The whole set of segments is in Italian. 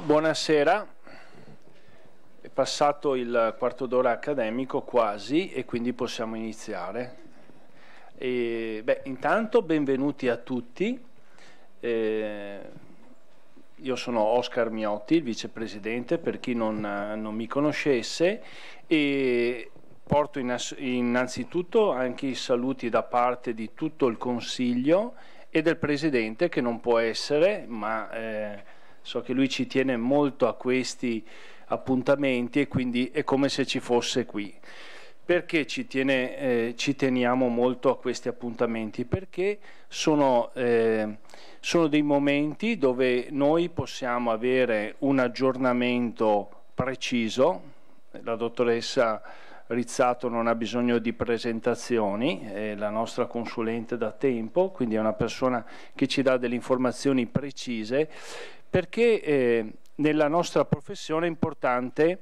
Buonasera, è passato il quarto d'ora accademico quasi e quindi possiamo iniziare. Intanto benvenuti a tutti, io sono Oscar Miotti, il vicepresidente per chi non mi conoscesse, e porto innanzitutto anche i saluti da parte di tutto il Consiglio e del Presidente che non può essere, ma so che lui ci tiene molto a questi appuntamenti e quindi è come se ci fosse qui. Perché ci teniamo molto a questi appuntamenti? Perché sono dei momenti dove noi possiamo avere un aggiornamento preciso. La dottoressa Rizzato non ha bisogno di presentazioni, è la nostra consulente da tempo, quindi è una persona che ci dà delle informazioni precise, perché nella nostra professione è importante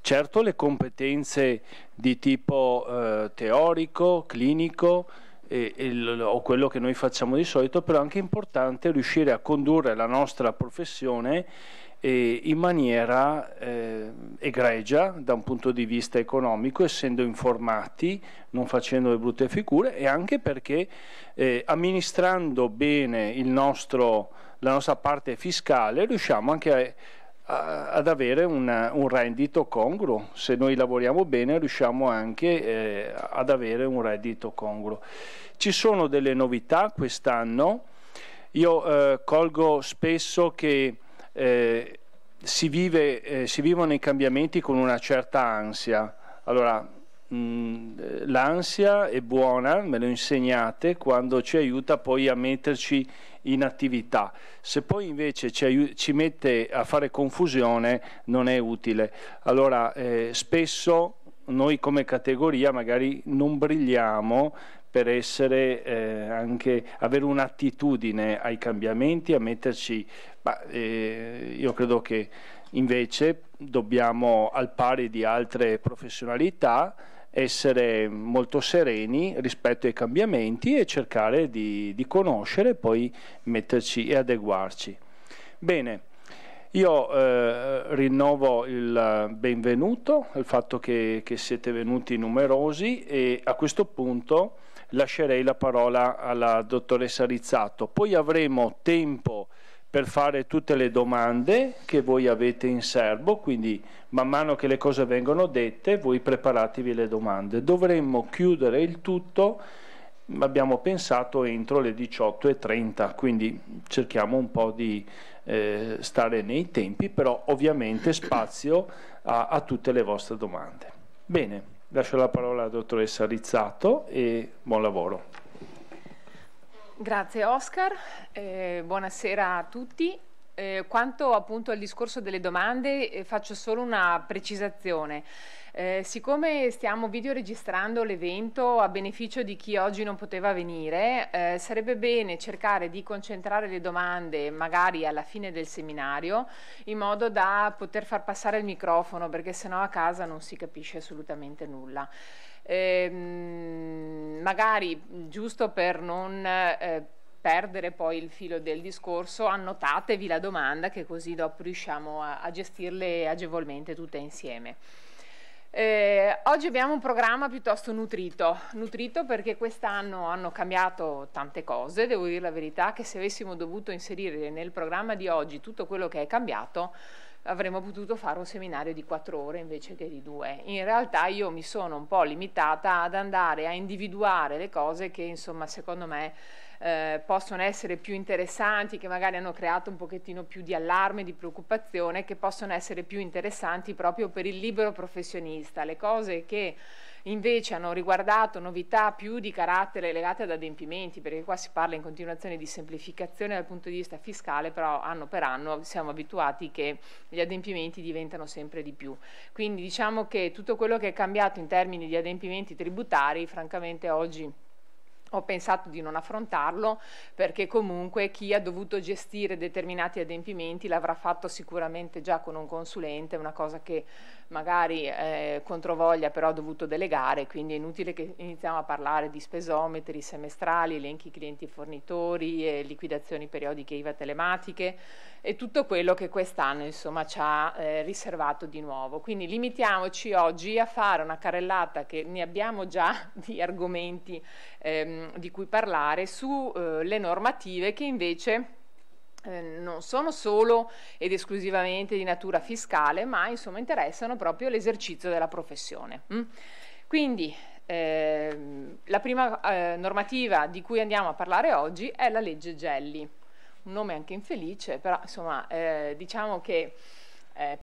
certo le competenze di tipo teorico, clinico o quello che noi facciamo di solito, però è anche importante riuscire a condurre la nostra professione in maniera egregia da un punto di vista economico, essendo informati, non facendo le brutte figure, e anche perché amministrando bene la nostra parte fiscale riusciamo anche ad avere un reddito congruo. Se noi lavoriamo bene riusciamo anche ad avere un reddito congruo. Ci sono delle novità quest'anno. Io colgo spesso che si vivono i cambiamenti con una certa ansia. Allora, l'ansia è buona, me lo insegnate, quando ci aiuta poi a metterci in attività. Se poi invece ci mette a fare confusione non è utile. Allora spesso noi come categoria magari non brilliamo per essere anche avere un'attitudine ai cambiamenti, a metterci, io credo che invece dobbiamo, al pari di altre professionalità, essere molto sereni rispetto ai cambiamenti e cercare di conoscere, poi metterci e adeguarci. Bene, io rinnovo il benvenuto, il fatto che siete venuti numerosi, e a questo punto lascerei la parola alla dottoressa Rizzato. Poi avremo tempo per fare tutte le domande che voi avete in serbo, quindi man mano che le cose vengono dette voi preparatevi le domande. Dovremmo chiudere il tutto, abbiamo pensato, entro le 18:30, quindi cerchiamo un po' di stare nei tempi, però ovviamente spazio a tutte le vostre domande. Bene, lascio la parola alla dottoressa Rizzato e buon lavoro. Grazie Oscar, buonasera a tutti. Quanto appunto al discorso delle domande faccio solo una precisazione. Siccome stiamo videoregistrando l'evento a beneficio di chi oggi non poteva venire, sarebbe bene cercare di concentrare le domande magari alla fine del seminario, in modo da poter far passare il microfono, perché sennò a casa non si capisce assolutamente nulla. Magari giusto per non perdere poi il filo del discorso, annotatevi la domanda, che così dopo riusciamo a gestirle agevolmente tutte insieme. Oggi abbiamo un programma piuttosto nutrito perché quest'anno hanno cambiato tante cose. Devo dire la verità che se avessimo dovuto inserire nel programma di oggi tutto quello che è cambiato, avremmo potuto fare un seminario di 4 ore invece che di 2. In realtà io mi sono un po' limitata ad andare a individuare le cose che insomma secondo me possono essere più interessanti, che magari hanno creato un pochettino più di allarme, di preoccupazione, che possono essere più interessanti proprio per il libero professionista. Le cose che invece hanno riguardato novità più di carattere legate ad adempimenti, perché qua si parla in continuazione di semplificazione dal punto di vista fiscale, però anno per anno siamo abituati che gli adempimenti diventano sempre di più. Quindi diciamo che tutto quello che è cambiato in termini di adempimenti tributari, francamente oggi ho pensato di non affrontarlo perché comunque chi ha dovuto gestire determinati adempimenti l'avrà fatto sicuramente già con un consulente, una cosa che magari controvoglia però ha dovuto delegare, quindi è inutile che iniziamo a parlare di spesometri semestrali, elenchi clienti e fornitori, liquidazioni periodiche IVA telematiche e tutto quello che quest'anno insomma ci ha riservato di nuovo. Quindi limitiamoci oggi a fare una carrellata, che ne abbiamo già di argomenti di cui parlare, su le normative che invece non sono solo ed esclusivamente di natura fiscale, ma insomma interessano proprio l'esercizio della professione. Quindi la prima normativa di cui andiamo a parlare oggi è la legge Gelli, un nome anche infelice, però insomma diciamo che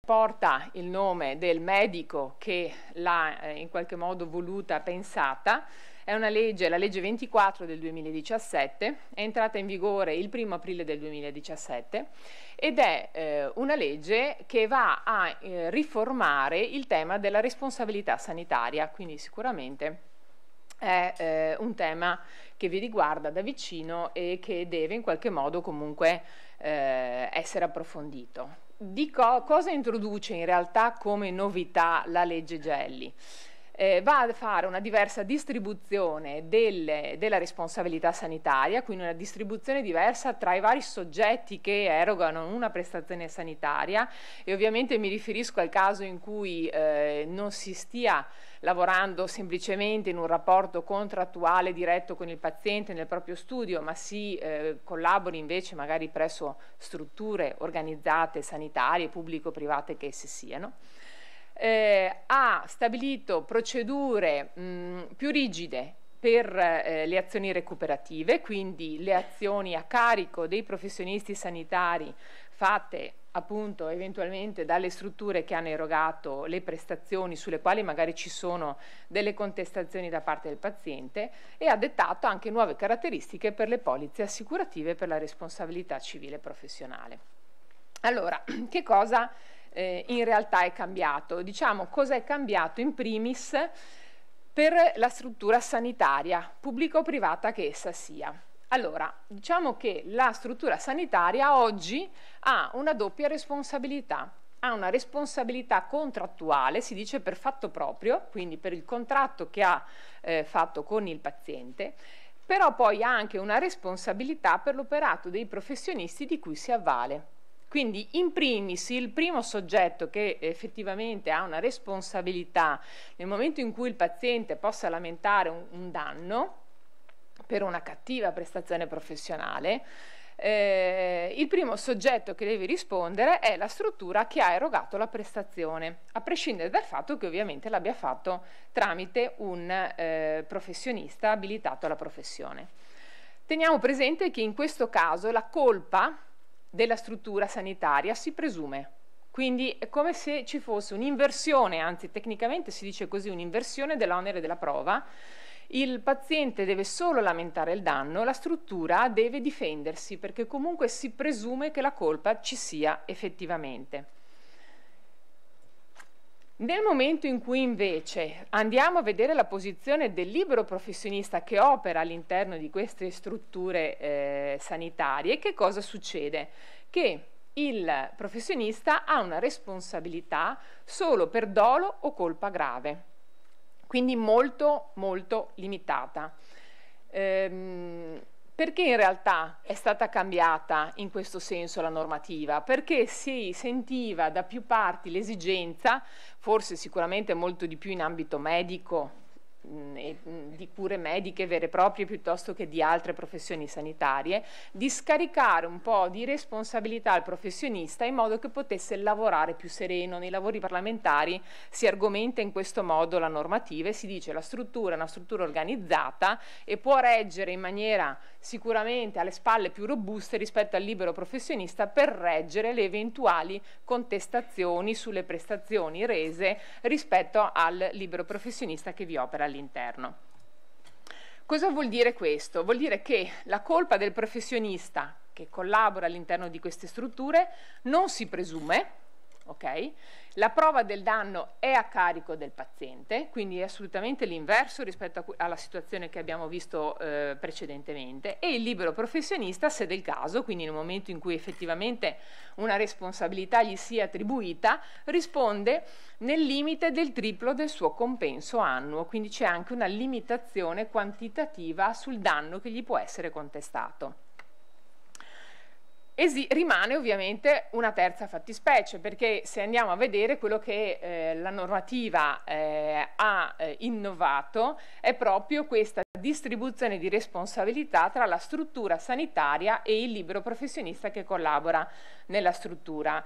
porta il nome del medico che l'ha in qualche modo voluta, pensata. È una legge, la legge 24 del 2017, è entrata in vigore il 1° aprile del 2017 ed è una legge che va a riformare il tema della responsabilità sanitaria, quindi sicuramente è un tema che vi riguarda da vicino e che deve in qualche modo comunque essere approfondito. Cosa introduce in realtà come novità la legge Gelli? Va a fare una diversa distribuzione della responsabilità sanitaria, quindi una distribuzione diversa tra i vari soggetti che erogano una prestazione sanitaria, e ovviamente mi riferisco al caso in cui non si stia lavorando semplicemente in un rapporto contrattuale diretto con il paziente nel proprio studio, ma si collabori invece magari presso strutture organizzate sanitarie, pubblico-private che esse siano. Ha stabilito procedure più rigide per le azioni recuperative, quindi le azioni a carico dei professionisti sanitari fatte appunto eventualmente dalle strutture che hanno erogato le prestazioni sulle quali magari ci sono delle contestazioni da parte del paziente, e ha dettato anche nuove caratteristiche per le polizze assicurative per la responsabilità civile professionale. Allora, che cosa in realtà è cambiato? Diciamo cosa è cambiato in primis per la struttura sanitaria, pubblica o privata che essa sia. Allora, diciamo che la struttura sanitaria oggi ha una doppia responsabilità. Ha una responsabilità contrattuale, si dice per fatto proprio, quindi per il contratto che ha fatto con il paziente, però poi ha anche una responsabilità per l'operato dei professionisti di cui si avvale. Quindi in primis il primo soggetto che effettivamente ha una responsabilità nel momento in cui il paziente possa lamentare un danno per una cattiva prestazione professionale, il primo soggetto che deve rispondere è la struttura che ha erogato la prestazione, a prescindere dal fatto che ovviamente l'abbia fatto tramite un professionista abilitato alla professione. Teniamo presente che in questo caso la colpa della struttura sanitaria si presume, quindi è come se ci fosse un'inversione, anzi tecnicamente si dice così, un'inversione dell'onere della prova. Il paziente deve solo lamentare il danno, la struttura deve difendersi, perché comunque si presume che la colpa ci sia effettivamente. Nel momento in cui invece andiamo a vedere la posizione del libero professionista che opera all'interno di queste strutture sanitarie, che cosa succede? Che il professionista ha una responsabilità solo per dolo o colpa grave, quindi molto molto limitata. Perché in realtà è stata cambiata in questo senso la normativa? Perché si sentiva da più parti l'esigenza, forse sicuramente molto di più in ambito medico, di cure mediche vere e proprie piuttosto che di altre professioni sanitarie, di scaricare un po' di responsabilità al professionista in modo che potesse lavorare più sereno. Nei lavori parlamentari si argomenta in questo modo la normativa e si dice la struttura è una struttura organizzata e può reggere in maniera sicuramente alle spalle più robuste rispetto al libero professionista per reggere le eventuali contestazioni sulle prestazioni rese rispetto al libero professionista che vi opera all'interno. Cosa vuol dire questo? Vuol dire che la colpa del professionista che collabora all'interno di queste strutture non si presume, ok? La prova del danno è a carico del paziente, quindi è assolutamente l'inverso rispetto alla situazione che abbiamo visto precedentemente, e il libero professionista, se del caso, quindi nel momento in cui effettivamente una responsabilità gli sia attribuita, risponde nel limite del triplo del suo compenso annuo, quindi c'è anche una limitazione quantitativa sul danno che gli può essere contestato. Rimane ovviamente una terza fattispecie, perché se andiamo a vedere quello che la normativa ha innovato è proprio questa distribuzione di responsabilità tra la struttura sanitaria e il libero professionista che collabora nella struttura.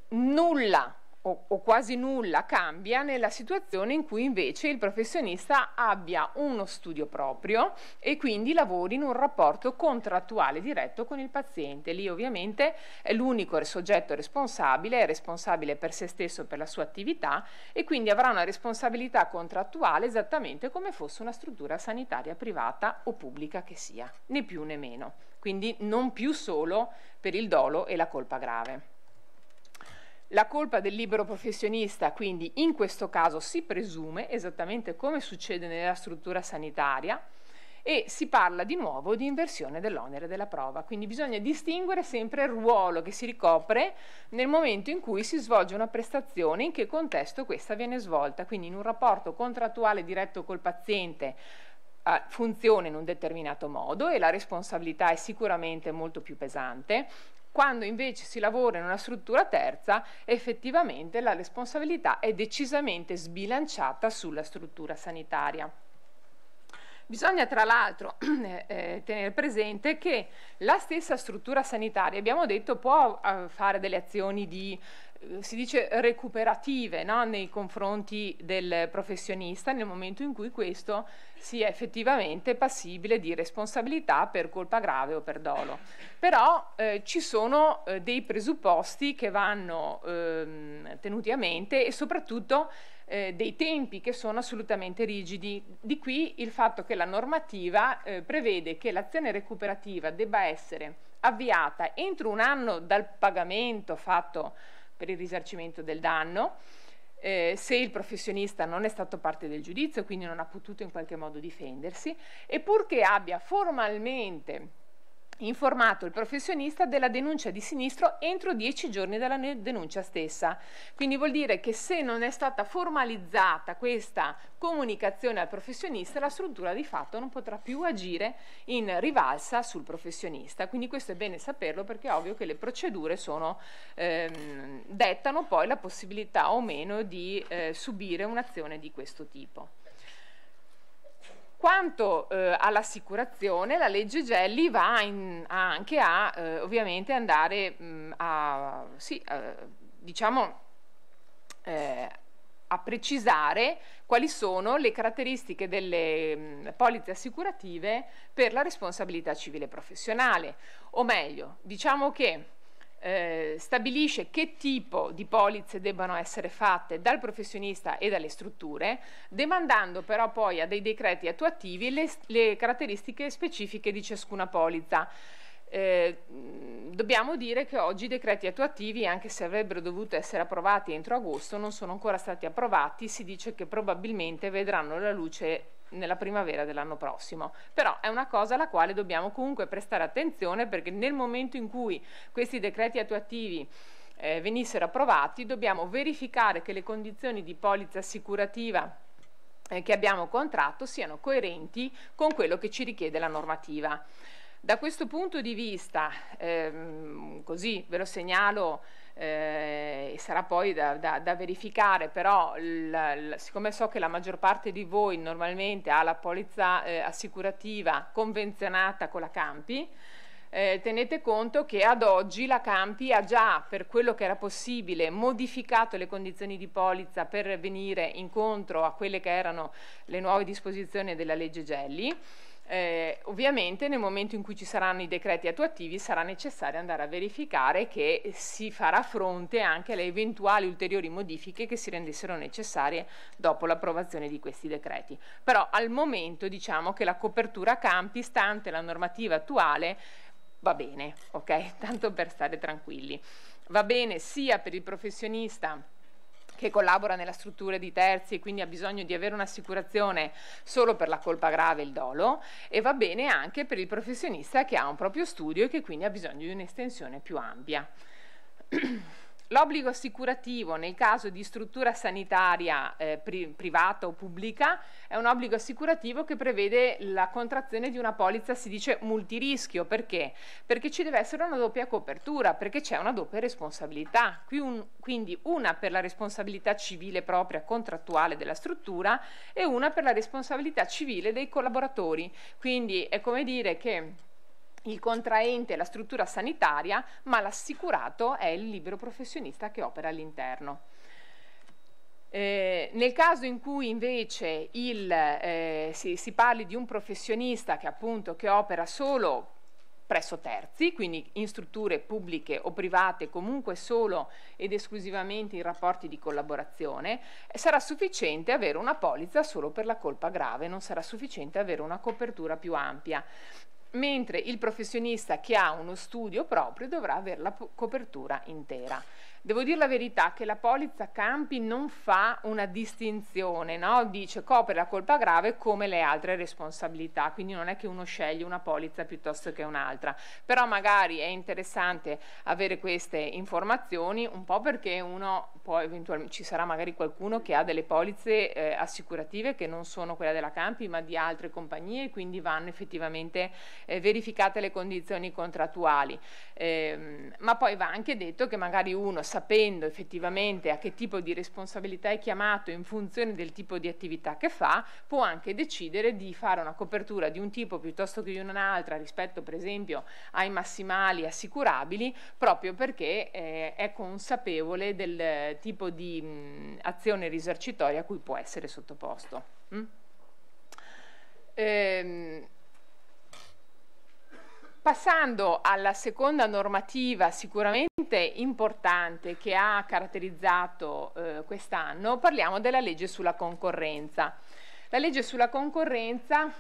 Nulla o quasi nulla cambia nella situazione in cui invece il professionista abbia uno studio proprio e quindi lavori in un rapporto contrattuale diretto con il paziente. Lì ovviamente è l'unico soggetto responsabile, è responsabile per se stesso e per la sua attività e quindi avrà una responsabilità contrattuale esattamente come fosse una struttura sanitaria privata o pubblica che sia, né più né meno. Quindi non più solo per il dolo e la colpa grave. La colpa del libero professionista, quindi, in questo caso si presume, esattamente come succede nella struttura sanitaria, e si parla di nuovo di inversione dell'onere della prova. Quindi bisogna distinguere sempre il ruolo che si ricopre nel momento in cui si svolge una prestazione, in che contesto questa viene svolta. Quindi in un rapporto contrattuale diretto col paziente funziona in un determinato modo e la responsabilità è sicuramente molto più pesante. Quando invece si lavora in una struttura terza, effettivamente la responsabilità è decisamente sbilanciata sulla struttura sanitaria. Bisogna tra l'altro tenere presente che la stessa struttura sanitaria, abbiamo detto, può fare delle azioni di si dice recuperative, no? Nei confronti del professionista nel momento in cui questo sia effettivamente passibile di responsabilità per colpa grave o per dolo. Però ci sono dei presupposti che vanno tenuti a mente e soprattutto dei tempi che sono assolutamente rigidi. Di qui il fatto che la normativa prevede che l'azione recuperativa debba essere avviata entro un anno dal pagamento fatto per il risarcimento del danno, se il professionista non è stato parte del giudizio, quindi non ha potuto in qualche modo difendersi, e purché abbia formalmente informato il professionista della denuncia di sinistro entro 10 giorni dalla denuncia stessa. Quindi vuol dire che se non è stata formalizzata questa comunicazione al professionista, la struttura di fatto non potrà più agire in rivalsa sul professionista. Quindi questo è bene saperlo, perché è ovvio che le procedure dettano poi la possibilità o meno di subire un'azione di questo tipo. Quanto all'assicurazione, la legge Gelli va anche a ovviamente andare a precisare quali sono le caratteristiche delle polizze assicurative per la responsabilità civile professionale, o meglio, diciamo che stabilisce che tipo di polizze debbano essere fatte dal professionista e dalle strutture, demandando però poi a dei decreti attuativi le caratteristiche specifiche di ciascuna polizza. Dobbiamo dire che oggi i decreti attuativi, anche se avrebbero dovuto essere approvati entro agosto, non sono ancora stati approvati. Si dice che probabilmente vedranno la luce nella primavera dell'anno prossimo, però è una cosa alla quale dobbiamo comunque prestare attenzione, perché nel momento in cui questi decreti attuativi venissero approvati, dobbiamo verificare che le condizioni di polizza assicurativa che abbiamo contratto siano coerenti con quello che ci richiede la normativa. Da questo punto di vista, così ve lo segnalo, e sarà poi da verificare, però siccome so che la maggior parte di voi normalmente ha la polizza assicurativa convenzionata con la Campi, tenete conto che ad oggi la Campi ha già, per quello che era possibile, modificato le condizioni di polizza per venire incontro a quelle che erano le nuove disposizioni della legge Gelli. Ovviamente nel momento in cui ci saranno i decreti attuativi sarà necessario andare a verificare che si farà fronte anche alle eventuali ulteriori modifiche che si rendessero necessarie dopo l'approvazione di questi decreti. Però al momento diciamo che la copertura Campi, stante la normativa attuale, va bene, ok? Tanto per stare tranquilli. Va bene sia per il professionista che collabora nella struttura di terzi e quindi ha bisogno di avere un'assicurazione solo per la colpa grave e il dolo, e va bene anche per il professionista che ha un proprio studio e che quindi ha bisogno di un'estensione più ampia. L'obbligo assicurativo nel caso di struttura sanitaria privata o pubblica è un obbligo assicurativo che prevede la contrazione di una polizza, si dice multirischio. Perché? Perché ci deve essere una doppia copertura, perché c'è una doppia responsabilità, quindi una per la responsabilità civile propria contrattuale della struttura e una per la responsabilità civile dei collaboratori. Quindi è come dire che il contraente è la struttura sanitaria, ma l'assicurato è il libero professionista che opera all'interno. Nel caso in cui invece si parli di un professionista che opera solo presso terzi, quindi in strutture pubbliche o private, comunque solo ed esclusivamente in rapporti di collaborazione, sarà sufficiente avere una polizza solo per la colpa grave, non sarà sufficiente avere una copertura più ampia, mentre il professionista che ha uno studio proprio dovrà avere la copertura intera. Devo dire la verità che la polizza campi non fa una distinzione, no? Dice copre la colpa grave come le altre responsabilità, quindi non è che uno sceglie una polizza piuttosto che un'altra, però magari è interessante avere queste informazioni, un po' perché uno poi eventualmente ci sarà magari qualcuno che ha delle polizze assicurative che non sono quelle della Campi ma di altre compagnie, quindi vanno effettivamente verificate le condizioni contrattuali, ma poi va anche detto che magari uno, sapendo effettivamente a che tipo di responsabilità è chiamato in funzione del tipo di attività che fa, può anche decidere di fare una copertura di un tipo piuttosto che di un'altra rispetto per esempio ai massimali assicurabili, proprio perché è consapevole del tipo di azione risarcitoria a cui può essere sottoposto. Passando alla seconda normativa sicuramente importante che ha caratterizzato quest'anno, parliamo della legge sulla concorrenza. La legge sulla concorrenza,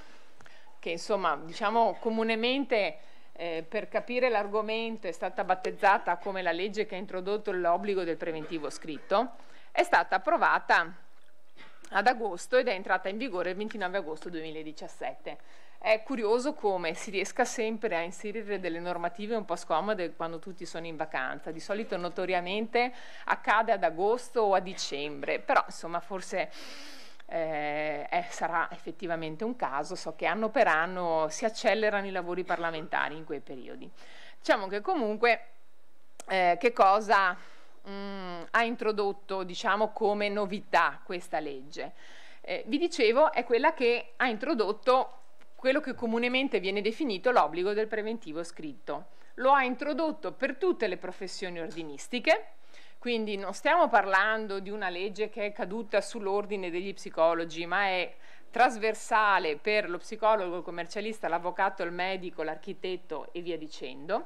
che insomma diciamo comunemente per capire l'argomento è stata battezzata come la legge che ha introdotto l'obbligo del preventivo scritto, è stata approvata ad agosto ed è entrata in vigore il 29 agosto 2017. È curioso come si riesca sempre a inserire delle normative un po' scomode quando tutti sono in vacanza. Di solito notoriamente accade ad agosto o a dicembre, però insomma forse sarà effettivamente un caso. So che anno per anno si accelerano i lavori parlamentari in quei periodi. Diciamo che comunque che cosa ha introdotto, diciamo, come novità questa legge? Vi dicevo, è quella che ha introdotto quello che comunemente viene definito l'obbligo del preventivo scritto. Lo ha introdotto per tutte le professioni ordinistiche, quindi non stiamo parlando di una legge che è caduta sull'ordine degli psicologi, ma è trasversale per lo psicologo, il commercialista, l'avvocato, il medico, l'architetto e via dicendo,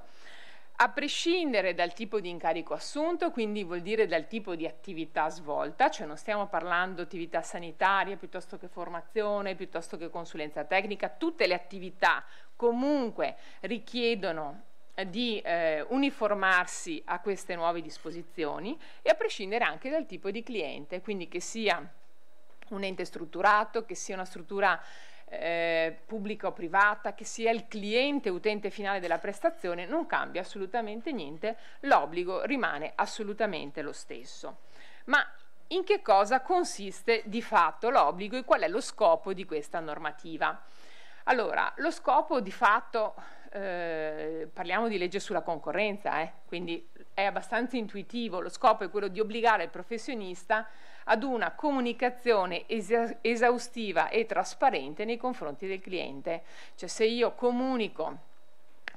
a prescindere dal tipo di incarico assunto, quindi vuol dire dal tipo di attività svolta, cioè non stiamo parlando di attività sanitarie piuttosto che formazione, piuttosto che consulenza tecnica, tutte le attività comunque richiedono di uniformarsi a queste nuove disposizioni, e a prescindere anche dal tipo di cliente, quindi che sia un ente strutturato, che sia una struttura pubblica o privata, che sia il cliente utente finale della prestazione, non cambia assolutamente niente, l'obbligo rimane assolutamente lo stesso. Ma in che cosa consiste di fatto l'obbligo e qual è lo scopo di questa normativa? Allora, lo scopo di fatto, parliamo di legge sulla concorrenza, quindi è abbastanza intuitivo, lo scopo è quello di obbligare il professionista ad una comunicazione esaustiva e trasparente nei confronti del cliente. Cioè, se io comunico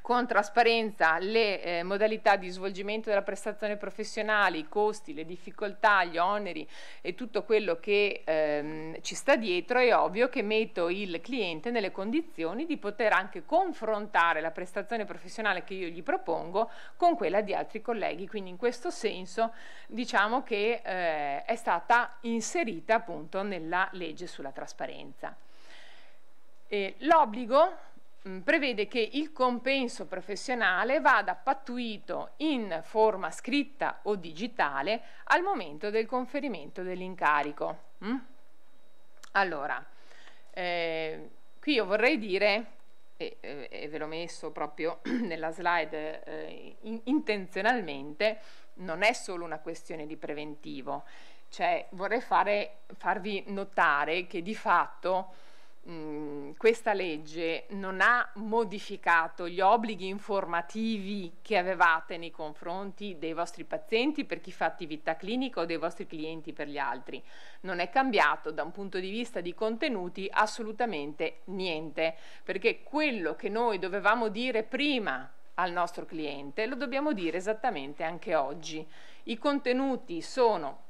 con trasparenza le modalità di svolgimento della prestazione professionale, i costi, le difficoltà, gli oneri e tutto quello che ci sta dietro, è ovvio che metto il cliente nelle condizioni di poter anche confrontare la prestazione professionale che io gli propongo con quella di altri colleghi. Quindi in questo senso diciamo che è stata inserita appunto nella legge sulla trasparenza. L'obbligo prevede che il compenso professionale vada pattuito in forma scritta o digitale al momento del conferimento dell'incarico. Allora, qui io vorrei dire, e ve l'ho messo proprio nella slide intenzionalmente, non è solo una questione di preventivo, cioè vorrei farvi notare che di fatto questa legge non ha modificato gli obblighi informativi che avevate nei confronti dei vostri pazienti per chi fa attività clinica o dei vostri clienti per gli altri. Non è cambiato da un punto di vista di contenuti assolutamente niente, perché quello che noi dovevamo dire prima al nostro cliente lo dobbiamo dire esattamente anche oggi. I contenuti sono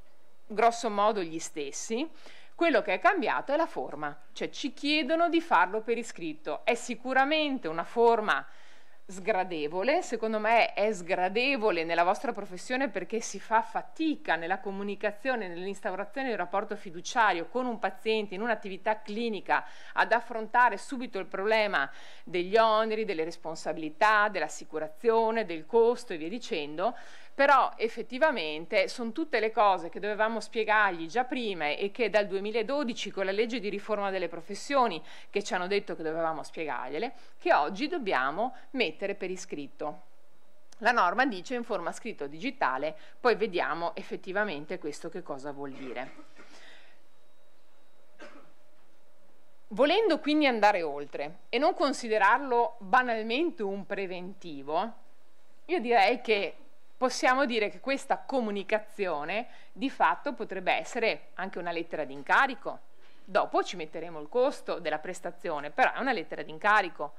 grosso modo gli stessi. Quello che è cambiato è la forma, cioè ci chiedono di farlo per iscritto. È sicuramente una forma sgradevole, secondo me è sgradevole nella vostra professione perché si fa fatica nella comunicazione, nell'instaurazione di un rapporto fiduciario con un paziente in un'attività clinica ad affrontare subito il problema degli oneri, delle responsabilità, dell'assicurazione, del costo e via dicendo. Però effettivamente sono tutte le cose che dovevamo spiegargli già prima e che dal 2012 con la legge di riforma delle professioni che ci hanno detto che dovevamo spiegargliele, che oggi dobbiamo mettere per iscritto. La norma dice in forma scritta o digitale, poi vediamo effettivamente questo che cosa vuol dire. Volendo quindi andare oltre e non considerarlo banalmente un preventivo, io direi che possiamo dire che questa comunicazione di fatto potrebbe essere anche una lettera di incarico. Dopo ci metteremo il costo della prestazione, però è una lettera di incarico.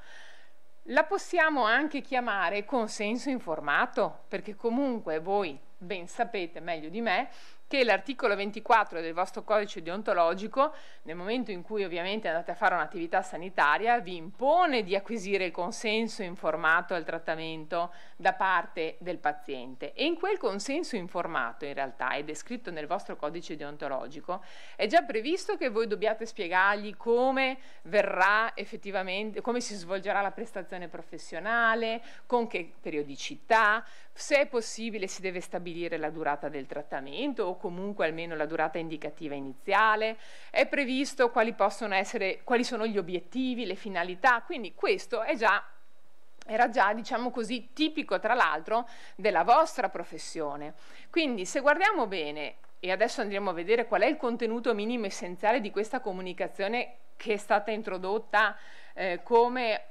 La possiamo anche chiamare consenso informato, perché comunque voi ben sapete meglio di me che l'articolo 24 del vostro codice deontologico, nel momento in cui ovviamente andate a fare un'attività sanitaria, vi impone di acquisire il consenso informato al trattamento da parte del paziente. E in quel consenso informato, in realtà, ed è scritto nel vostro codice deontologico, è già previsto che voi dobbiate spiegargli come verrà effettivamente, come si svolgerà la prestazione professionale, con che periodicità, se è possibile si deve stabilire la durata del trattamento o comunque almeno la durata indicativa iniziale, è previsto quali possono essere, quali sono gli obiettivi, le finalità, quindi questo era già, diciamo così, tipico tra l'altro della vostra professione. Quindi se guardiamo bene, e adesso andremo a vedere qual è il contenuto minimo essenziale di questa comunicazione che è stata introdotta come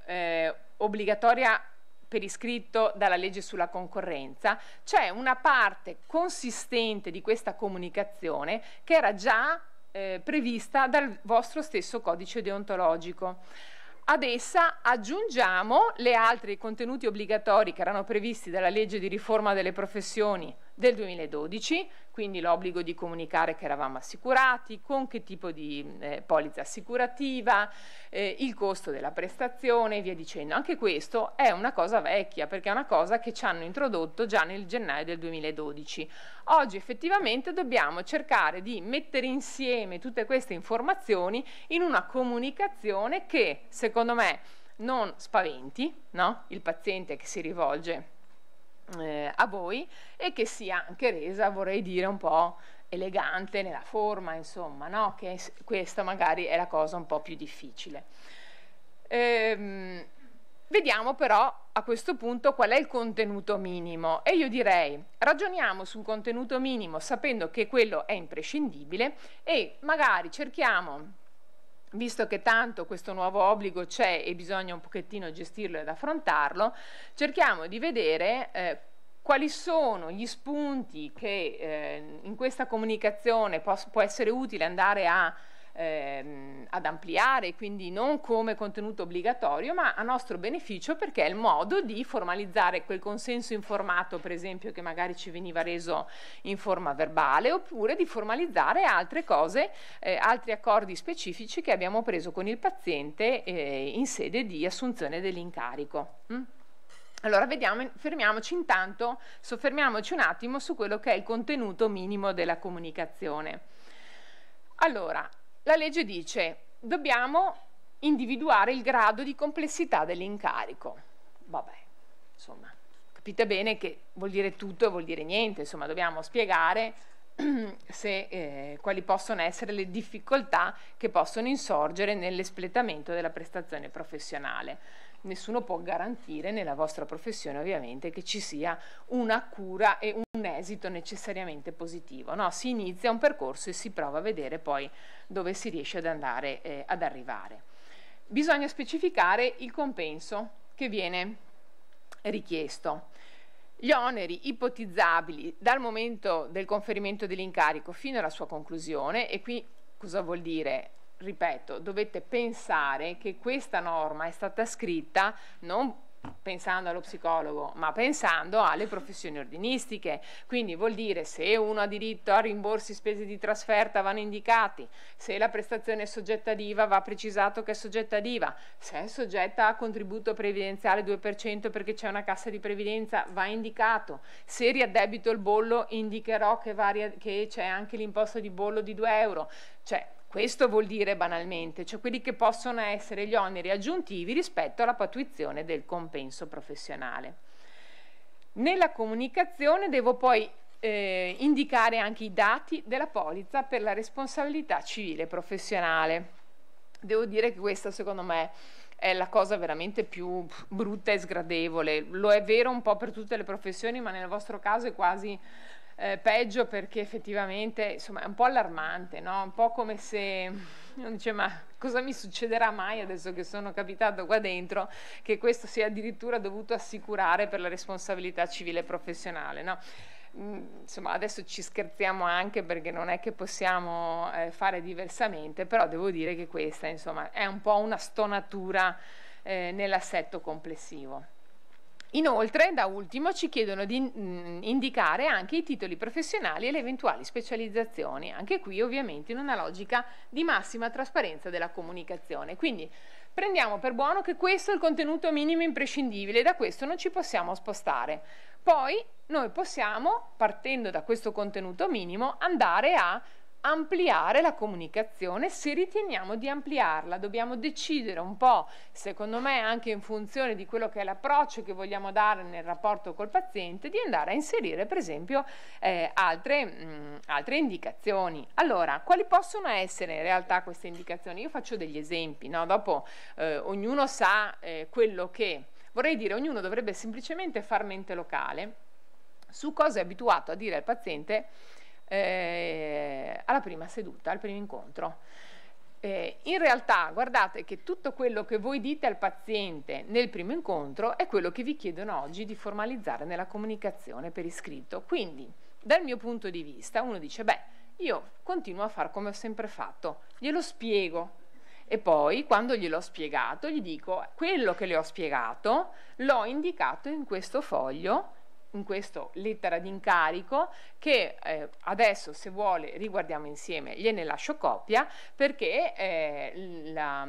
obbligatoria per iscritto dalla legge sulla concorrenza, c'è una parte consistente di questa comunicazione che era già prevista dal vostro stesso codice deontologico. Ad essa aggiungiamo le altre contenuti obbligatori che erano previsti dalla legge di riforma delle professioni del 2012, quindi l'obbligo di comunicare che eravamo assicurati, con che tipo di polizza assicurativa, il costo della prestazione e via dicendo. Anche questo è una cosa vecchia, perché è una cosa che ci hanno introdotto già nel gennaio del 2012. Oggi effettivamente dobbiamo cercare di mettere insieme tutte queste informazioni in una comunicazione che, secondo me, non spaventi, no? Il paziente che si rivolge a voi e che sia anche resa, vorrei dire, un po' elegante nella forma, insomma, no? Che questa magari è la cosa un po' più difficile. Vediamo però a questo punto qual è il contenuto minimo e io direi ragioniamo sul contenuto minimo sapendo che quello è imprescindibile e magari cerchiamo, visto che tanto questo nuovo obbligo c'è e bisogna un pochettino gestirlo ed affrontarlo, cerchiamo di vedere quali sono gli spunti che in questa comunicazione può essere utile andare ad ampliare, quindi non come contenuto obbligatorio, ma a nostro beneficio perché è il modo di formalizzare quel consenso informato, per esempio, che magari ci veniva reso in forma verbale, oppure di formalizzare altre cose, altri accordi specifici che abbiamo preso con il paziente in sede di assunzione dell'incarico. Allora fermiamoci intanto, soffermiamoci un attimo su quello che è il contenuto minimo della comunicazione. Allora, la legge dice, dobbiamo individuare il grado di complessità dell'incarico. Vabbè, insomma, capite bene che vuol dire tutto e vuol dire niente, insomma, dobbiamo spiegare quali possono essere le difficoltà che possono insorgere nell'espletamento della prestazione professionale. Nessuno può garantire nella vostra professione ovviamente che ci sia una cura e un esito necessariamente positivo, no? Si inizia un percorso e si prova a vedere poi dove si riesce ad andare ad arrivare. Bisogna specificare il compenso che viene richiesto. Gli oneri ipotizzabili dal momento del conferimento dell'incarico fino alla sua conclusione, e qui cosa vuol dire? Ripeto, dovete pensare che questa norma è stata scritta non pensando allo psicologo, ma pensando alle professioni ordinistiche, quindi vuol dire se uno ha diritto a rimborsi spese di trasferta vanno indicati, se la prestazione è soggetta ad IVA va precisato che è soggetta ad IVA, se è soggetta a contributo previdenziale 2% perché c'è una cassa di previdenza va indicato, se riaddebito il bollo indicherò che c'è anche l'imposta di bollo di 2 euro, cioè questo vuol dire banalmente, cioè quelli che possono essere gli oneri aggiuntivi rispetto alla pattuizione del compenso professionale. Nella comunicazione devo poi indicare anche i dati della polizza per la responsabilità civile professionale. Devo dire che questa secondo me è la cosa veramente più brutta e sgradevole. Lo è vero un po' per tutte le professioni, ma nel vostro caso è quasi peggio, perché effettivamente insomma è un po' allarmante, no? Un po' come se uno dice ma cosa mi succederà mai adesso che sono capitato qua dentro che questo sia addirittura dovuto assicurare per la responsabilità civile professionale, no? Insomma adesso ci scherziamo anche perché non è che possiamo fare diversamente, però devo dire che questa insomma è un po' una stonatura nell'assetto complessivo. Inoltre, da ultimo, ci chiedono di indicare anche i titoli professionali e le eventuali specializzazioni, anche qui ovviamente in una logica di massima trasparenza della comunicazione. Quindi prendiamo per buono che questo è il contenuto minimo imprescindibile, da questo non ci possiamo spostare. Poi noi possiamo, partendo da questo contenuto minimo, andare a ampliare la comunicazione se riteniamo di ampliarla. Dobbiamo decidere un po', secondo me anche in funzione di quello che è l'approccio che vogliamo dare nel rapporto col paziente, di andare a inserire per esempio altre indicazioni. Allora, quali possono essere in realtà queste indicazioni? Io faccio degli esempi, no? Dopo ognuno sa quello che, vorrei dire, ognuno dovrebbe semplicemente far mente locale su cosa è abituato a dire al paziente alla prima seduta, al primo incontro. In realtà guardate che tutto quello che voi dite al paziente nel primo incontro è quello che vi chiedono oggi di formalizzare nella comunicazione per iscritto. Quindi dal mio punto di vista uno dice beh, io continuo a fare come ho sempre fatto, glielo spiego e poi quando gliel'ho spiegato gli dico quello che le ho spiegato l'ho indicato in questo foglio, in questa lettera d'incarico che adesso se vuole riguardiamo insieme, gliene lascio copia perché la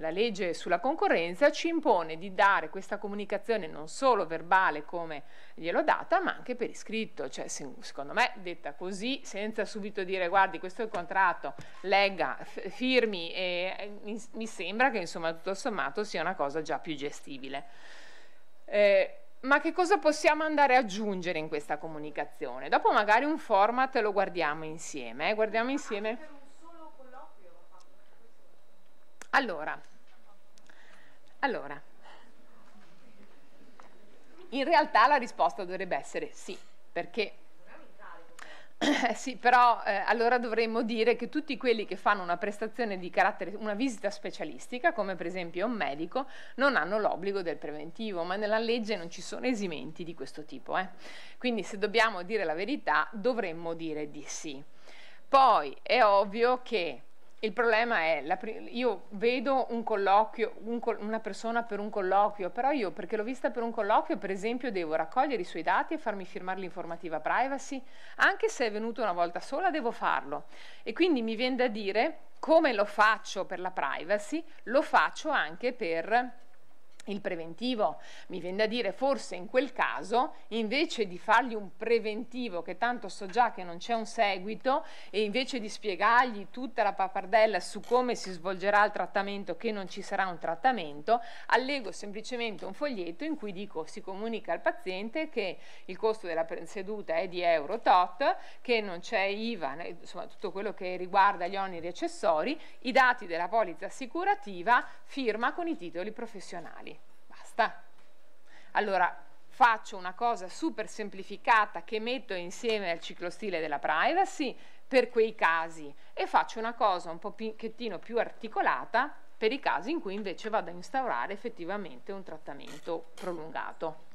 legge sulla concorrenza ci impone di dare questa comunicazione non solo verbale come gliel'ho data ma anche per iscritto, cioè secondo me detta così senza subito dire guardi questo è il contratto, legga, firmi e mi sembra che insomma tutto sommato sia una cosa già più gestibile. Ma che cosa possiamo andare ad aggiungere in questa comunicazione? Dopo magari un format lo guardiamo insieme. Guardiamo insieme. Allora, in realtà la risposta dovrebbe essere sì, perché sì, però allora dovremmo dire che tutti quelli che fanno una prestazione di carattere, una visita specialistica, come per esempio un medico, non hanno l'obbligo del preventivo, ma nella legge non ci sono esimenti di questo tipo. Quindi se dobbiamo dire la verità dovremmo dire di sì. Poi è ovvio che il problema è, io vedo un colloquio, una persona per un colloquio, però io perché l'ho vista per un colloquio per esempio devo raccogliere i suoi dati e farmi firmare l'informativa privacy, anche se è venuto una volta sola devo farlo e quindi mi viene da dire come lo faccio per la privacy, lo faccio anche per il preventivo. Mi viene da dire, forse in quel caso, invece di fargli un preventivo, che tanto so già che non c'è un seguito, e invece di spiegargli tutta la pappardella su come si svolgerà il trattamento, che non ci sarà un trattamento, allego semplicemente un foglietto in cui dico, si comunica al paziente che il costo della seduta è di euro tot, che non c'è IVA, insomma tutto quello che riguarda gli oneri accessori, i dati della polizza assicurativa, firma con i titoli professionali. Basta. Allora faccio una cosa super semplificata che metto insieme al ciclostile della privacy per quei casi, e faccio una cosa un pochettino più articolata per i casi in cui invece vado a instaurare effettivamente un trattamento prolungato.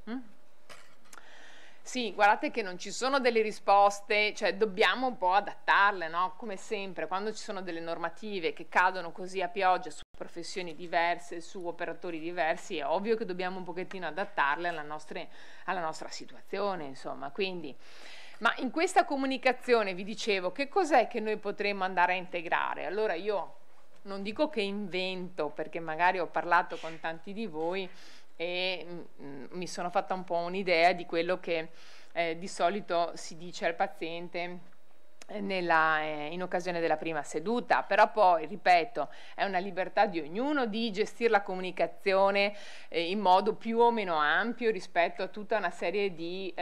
Sì, guardate che non ci sono delle risposte, cioè dobbiamo un po' adattarle, no? Come sempre, quando ci sono delle normative che cadono così a pioggia su professioni diverse, su operatori diversi, è ovvio che dobbiamo un pochettino adattarle alla nostra situazione, insomma. Quindi, ma in questa comunicazione vi dicevo, che cos'è che noi potremmo andare a integrare? Allora io non dico che invento, perché magari ho parlato con tanti di voi e mi sono fatta un po' un'idea di quello che di solito si dice al paziente in occasione della prima seduta, però poi, ripeto, è una libertà di ognuno di gestire la comunicazione in modo più o meno ampio rispetto a tutta una serie di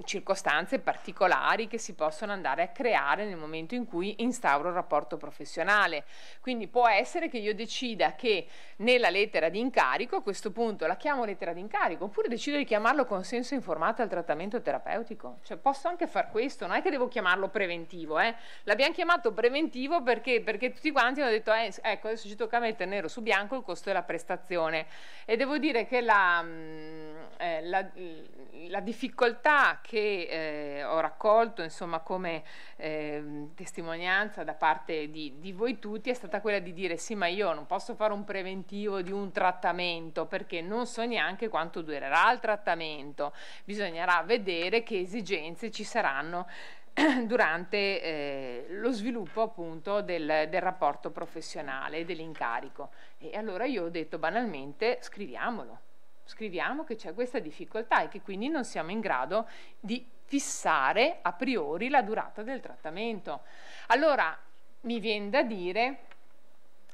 circostanze particolari che si possono andare a creare nel momento in cui instauro il rapporto professionale. Quindi può essere che io decida che nella lettera di incarico, a questo punto la chiamo lettera di incarico, oppure decido di chiamarlo consenso informato al trattamento terapeutico. Cioè posso anche far questo, non è che devo chiamarlo preventivo, l'abbiamo chiamato preventivo perché tutti quanti hanno detto ecco, adesso ci tocca mettere nero su bianco il costo della prestazione. E devo dire che la difficoltà che ho raccolto, insomma, come testimonianza da parte di voi tutti è stata quella di dire sì, ma io non posso fare un preventivo di un trattamento perché non so neanche quanto durerà il trattamento, bisognerà vedere che esigenze ci saranno durante lo sviluppo appunto del rapporto professionale e dell'incarico. E allora io ho detto banalmente, scriviamo che c'è questa difficoltà e che quindi non siamo in grado di fissare a priori la durata del trattamento. Allora mi viene da dire,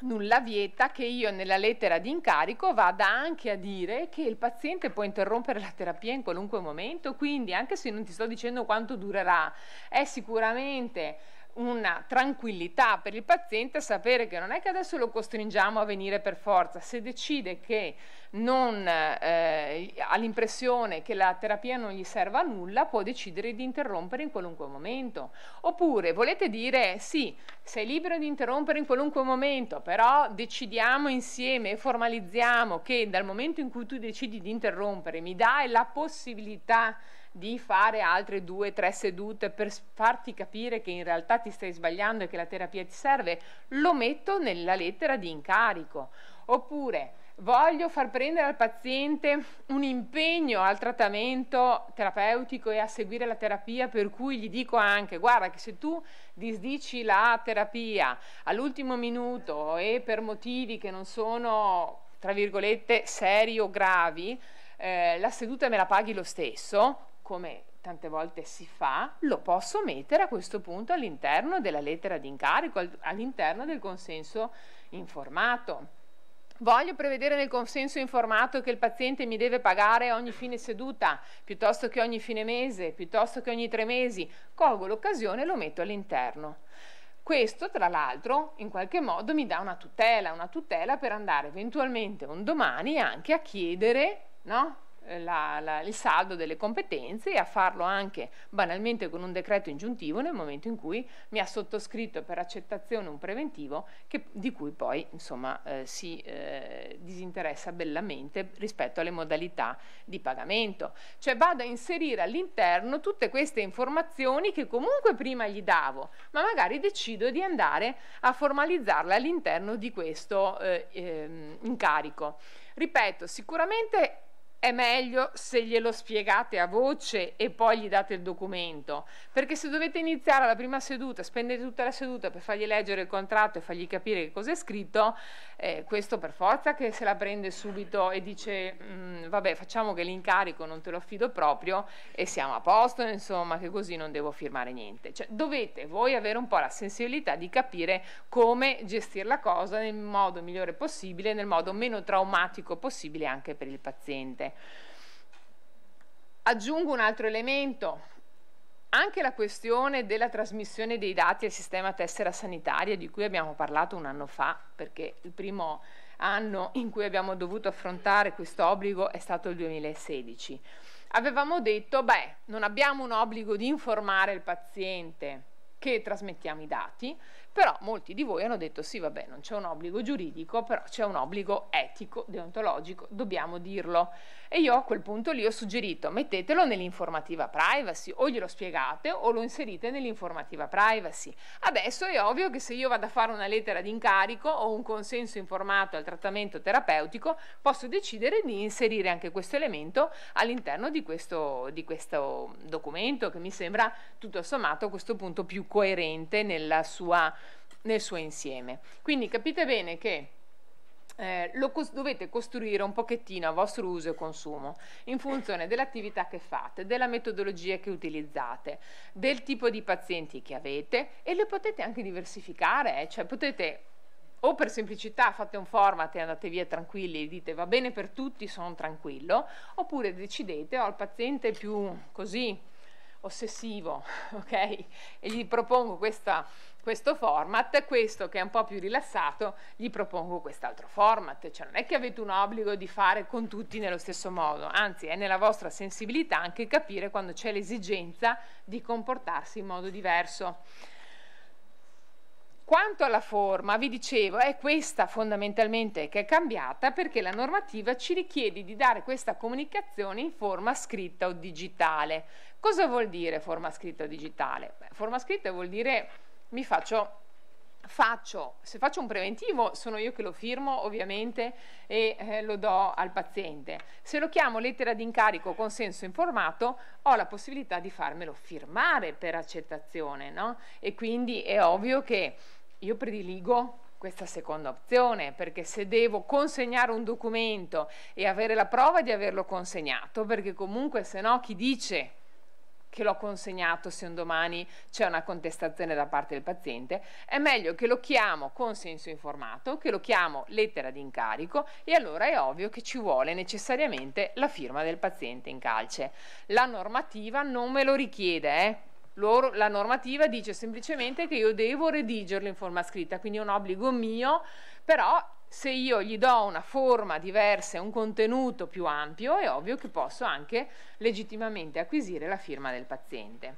nulla vieta che io nella lettera di incarico vada anche a dire che il paziente può interrompere la terapia in qualunque momento, quindi anche se non ti sto dicendo quanto durerà, è sicuramente una tranquillità per il paziente sapere che non è che adesso lo costringiamo a venire per forza. Se decide che non ha l'impressione che la terapia non gli serva a nulla, può decidere di interrompere in qualunque momento. Oppure volete dire sì, sei libero di interrompere in qualunque momento, però decidiamo insieme e formalizziamo che dal momento in cui tu decidi di interrompere mi dai la possibilità di fare altre 2 o 3 sedute per farti capire che in realtà ti stai sbagliando e che la terapia ti serve, lo metto nella lettera di incarico. Oppure voglio far prendere al paziente un impegno al trattamento terapeutico e a seguire la terapia, per cui gli dico anche guarda che se tu disdici la terapia all'ultimo minuto e per motivi che non sono tra virgolette seri o gravi, la seduta me la paghi lo stesso, come tante volte si fa, lo posso mettere a questo punto all'interno della lettera di incarico, all'interno del consenso informato. Voglio prevedere nel consenso informato che il paziente mi deve pagare ogni fine seduta, piuttosto che ogni fine mese, piuttosto che ogni 3 mesi. Colgo l'occasione e lo metto all'interno. Questo, tra l'altro, in qualche modo mi dà una tutela per andare eventualmente un domani anche a chiedere, no? Il saldo delle competenze e a farlo anche banalmente con un decreto ingiuntivo nel momento in cui mi ha sottoscritto per accettazione un preventivo di cui poi insomma si disinteressa bellamente rispetto alle modalità di pagamento. Cioè vado a inserire all'interno tutte queste informazioni che comunque prima gli davo, ma magari decido di andare a formalizzarle all'interno di questo incarico. Ripeto, sicuramente è meglio se glielo spiegate a voce e poi gli date il documento, perché se dovete iniziare alla prima seduta, spendete tutta la seduta per fargli leggere il contratto e fargli capire che cosa è scritto, questo per forza che se la prende subito e dice vabbè, facciamo che l'incarico non te lo affido proprio e siamo a posto, insomma, che così non devo firmare niente. Cioè, dovete voi avere un po' la sensibilità di capire come gestire la cosa nel modo migliore possibile, nel modo meno traumatico possibile anche per il paziente. Aggiungo un altro elemento, anche la questione della trasmissione dei dati al sistema tessera sanitaria di cui abbiamo parlato un anno fa, perché il primo anno in cui abbiamo dovuto affrontare questo obbligo è stato il 2016. Avevamo detto, beh, non abbiamo un obbligo di informare il paziente che trasmettiamo i dati, però molti di voi hanno detto sì, vabbè, non c'è un obbligo giuridico, però c'è un obbligo etico, deontologico, dobbiamo dirlo. E io a quel punto lì ho suggerito, mettetelo nell'informativa privacy, o glielo spiegate o lo inserite nell'informativa privacy. Adesso è ovvio che se io vado a fare una lettera di incarico o un consenso informato al trattamento terapeutico, posso decidere di inserire anche questo elemento all'interno di questo documento, che mi sembra tutto sommato a questo punto più coerente nel suo insieme. Quindi capite bene che dovete costruire un pochettino a vostro uso e consumo in funzione dell'attività che fate, della metodologia che utilizzate, del tipo di pazienti che avete, e le potete anche diversificare, cioè potete, o per semplicità fate un format e andate via tranquilli e dite va bene per tutti, sono tranquillo, oppure decidete ho il paziente più così ossessivo, ok? E gli propongo questo format, questo che è un po' più rilassato, gli propongo quest'altro format. Cioè non è che avete un obbligo di fare con tutti nello stesso modo, anzi è nella vostra sensibilità anche capire quando c'è l'esigenza di comportarsi in modo diverso. Quanto alla forma, vi dicevo, è questa fondamentalmente che è cambiata, perché la normativa ci richiede di dare questa comunicazione in forma scritta o digitale. Cosa vuol dire forma scritta o digitale? Beh, forma scritta vuol dire se faccio un preventivo sono io che lo firmo ovviamente e lo do al paziente. Se lo chiamo lettera di incarico o consenso informato ho la possibilità di farmelo firmare per accettazione, no? E quindi è ovvio che io prediligo questa seconda opzione, perché se devo consegnare un documento e avere la prova di averlo consegnato, perché comunque se no chi dice che l'ho consegnato se un domani c'è una contestazione da parte del paziente, è meglio che lo chiamo consenso informato, che lo chiamo lettera di incarico, e allora è ovvio che ci vuole necessariamente la firma del paziente in calce. La normativa non me lo richiede, la normativa dice semplicemente che io devo redigerlo in forma scritta, quindi è un obbligo mio, però se io gli do una forma diversa e un contenuto più ampio è ovvio che posso anche legittimamente acquisire la firma del paziente.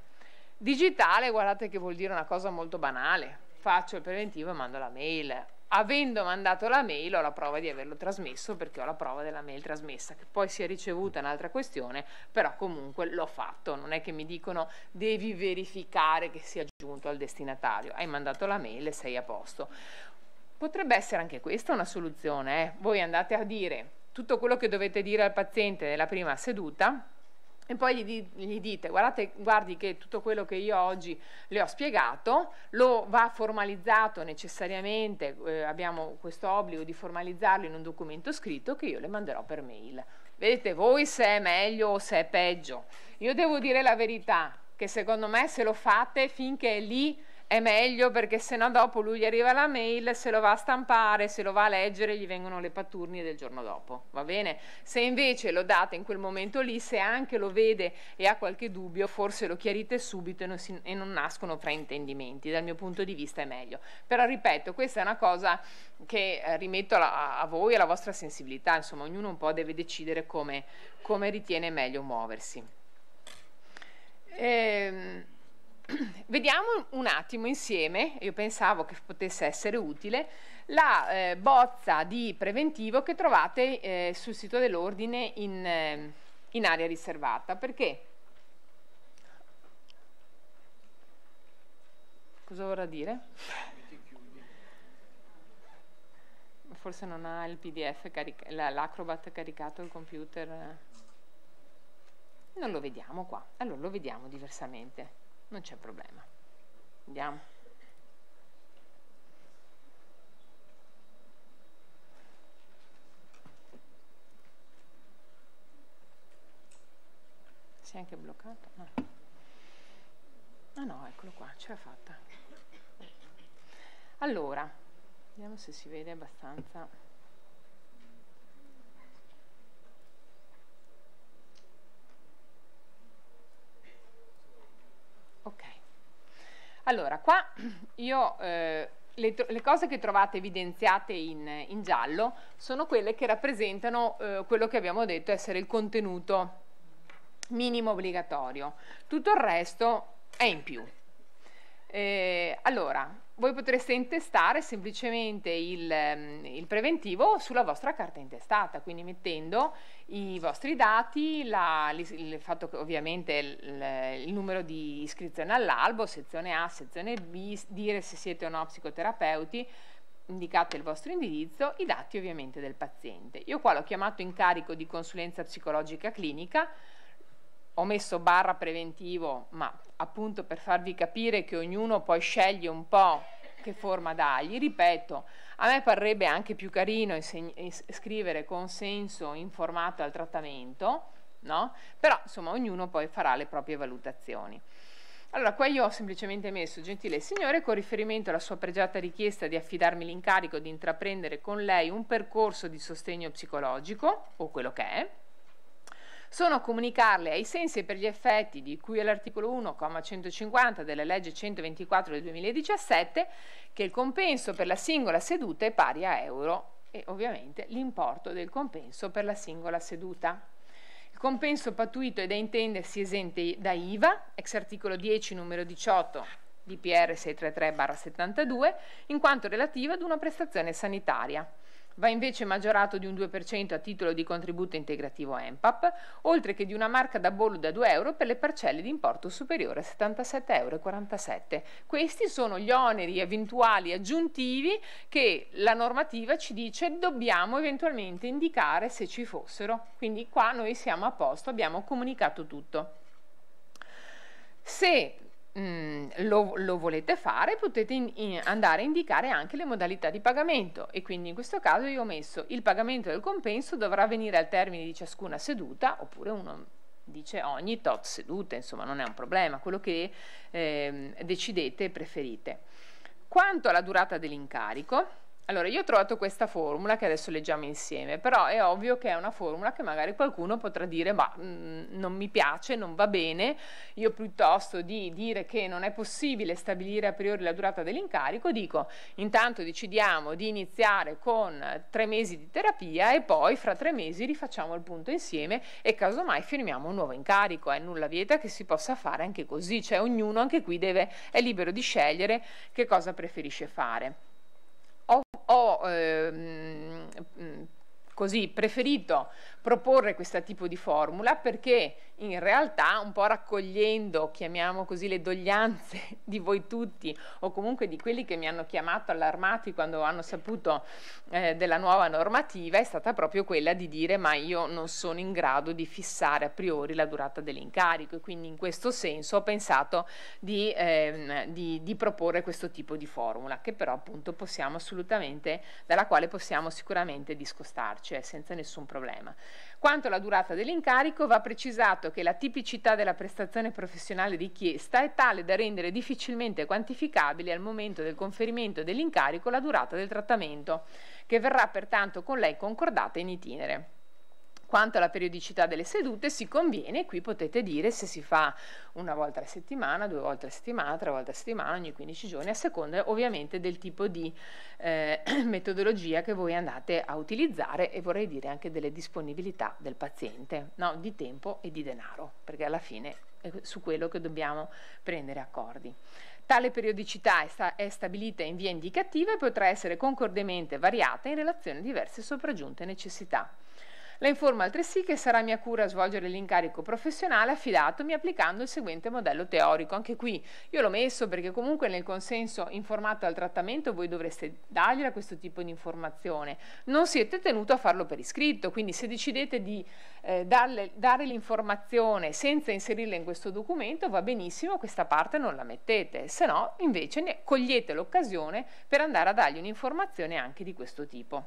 Digitale, guardate che vuol dire una cosa molto banale, faccio il preventivo e mando la mail. Avendo mandato la mail ho la prova di averlo trasmesso, perché ho la prova della mail trasmessa, che poi sia ricevuta è un'altra questione, però comunque l'ho fatto, non è che mi dicono devi verificare che sia giunto al destinatario, hai mandato la mail e sei a posto. Potrebbe essere anche questa una soluzione, voi andate a dire tutto quello che dovete dire al paziente nella prima seduta e poi gli dite guardi che tutto quello che io oggi le ho spiegato lo va formalizzato necessariamente, abbiamo questo obbligo di formalizzarlo in un documento scritto che io le manderò per mail. Vedete voi se è meglio o se è peggio. Io devo dire la verità, che secondo me se lo fate finché è lì è meglio, perché sennò dopo lui gli arriva la mail, se lo va a stampare, se lo va a leggere, gli vengono le patturnie del giorno dopo, va bene? Se invece lo date in quel momento lì, se anche lo vede e ha qualche dubbio, forse lo chiarite subito e non nascono fraintendimenti. Dal mio punto di vista è meglio. Però ripeto, questa è una cosa che rimetto a voi, alla vostra sensibilità, insomma ognuno un po' deve decidere come ritiene meglio muoversi. Vediamo un attimo insieme, io pensavo che potesse essere utile, la bozza di preventivo che trovate sul sito dell'ordine in area riservata. Perché? Cosa vorrà dire? Forse non ha il PDF, l'Acrobat caricato il computer. Non lo vediamo qua, allora lo vediamo diversamente, non c'è problema. Andiamo. Si è anche bloccato? No. Ah no, eccolo qua, ce l'ha fatta. Allora, vediamo se si vede abbastanza. Ok. Allora, qua io le cose che trovate evidenziate in giallo sono quelle che rappresentano quello che abbiamo detto essere il contenuto minimo obbligatorio. Tutto il resto è in più. Allora, voi potreste intestare semplicemente il preventivo sulla vostra carta intestata, quindi mettendo i vostri dati, il fatto che ovviamente il numero di iscrizione all'albo, sezione A, sezione B, dire se siete o no psicoterapeuti, indicate il vostro indirizzo, i dati ovviamente del paziente. Io qua l'ho chiamato incarico di consulenza psicologica clinica, ho messo barra preventivo, ma appunto per farvi capire che ognuno poi sceglie un po' che forma dargli. Ripeto, a me parrebbe anche più carino scrivere consenso informato al trattamento, no? Però insomma ognuno poi farà le proprie valutazioni. Allora, qua io ho semplicemente messo: gentile signore, con riferimento alla sua pregiata richiesta di affidarmi l'incarico di intraprendere con lei un percorso di sostegno psicologico, o quello che è, sono a comunicarle ai sensi e per gli effetti di cui all'articolo 1,150 della legge 124 del 2017 che il compenso per la singola seduta è pari a euro e ovviamente l'importo del compenso per la singola seduta. Il compenso patuito è da intendersi esente da IVA, ex articolo 10 numero 18 DPR 633/72, in quanto relativa ad una prestazione sanitaria. Va invece maggiorato di un 2% a titolo di contributo integrativo ENPAP, oltre che di una marca da bollo da 2 euro per le parcelle di importo superiore a 77,47 euro. Questi sono gli oneri eventuali aggiuntivi che la normativa ci dice dobbiamo eventualmente indicare se ci fossero. Quindi qua noi siamo a posto, abbiamo comunicato tutto. Se lo volete fare, potete andare a indicare anche le modalità di pagamento e quindi in questo caso io ho messo il pagamento del compenso dovrà avvenire al termine di ciascuna seduta, oppure uno dice ogni tot sedute, insomma non è un problema, quello che decidete e preferite. Quanto alla durata dell'incarico, allora io ho trovato questa formula che adesso leggiamo insieme, però è ovvio che è una formula che magari qualcuno potrà dire ma non mi piace, non va bene, io piuttosto di dire che non è possibile stabilire a priori la durata dell'incarico dico intanto decidiamo di iniziare con 3 mesi di terapia e poi fra 3 mesi rifacciamo il punto insieme e casomai firmiamo un nuovo incarico, nulla vieta che si possa fare anche così, cioè ognuno anche qui è libero di scegliere che cosa preferisce fare. Ho così preferito proporre questo tipo di formula perché in realtà un po' raccogliendo, chiamiamo così, le doglianze di voi tutti o comunque di quelli che mi hanno chiamato allarmati quando hanno saputo della nuova normativa, è stata proprio quella di dire ma io non sono in grado di fissare a priori la durata dell'incarico e quindi in questo senso ho pensato di proporre questo tipo di formula che però appunto dalla quale possiamo sicuramente discostarci senza nessun problema. Quanto alla durata dell'incarico va precisato che la tipicità della prestazione professionale richiesta è tale da rendere difficilmente quantificabile al momento del conferimento dell'incarico la durata del trattamento, che verrà pertanto con lei concordata in itinere. Quanto alla periodicità delle sedute si conviene, qui potete dire se si fa una volta alla settimana, 2 volte alla settimana, 3 volte alla settimana, ogni 15 giorni, a seconda ovviamente del tipo di metodologia che voi andate a utilizzare e vorrei dire anche delle disponibilità del paziente, no? Di tempo e di denaro, perché alla fine è su quello che dobbiamo prendere accordi. Tale periodicità è stabilita in via indicativa e potrà essere concordemente variata in relazione a diverse sopraggiunte necessità. La informo altresì che sarà mia cura svolgere l'incarico professionale affidatomi applicando il seguente modello teorico. Anche qui io l'ho messo perché comunque nel consenso informato al trattamento voi dovreste dargliela questo tipo di informazione. Non siete tenuto a farlo per iscritto, quindi se decidete di dare l'informazione senza inserirla in questo documento va benissimo, questa parte non la mettete, se no invece cogliete l'occasione per andare a dargli un'informazione anche di questo tipo.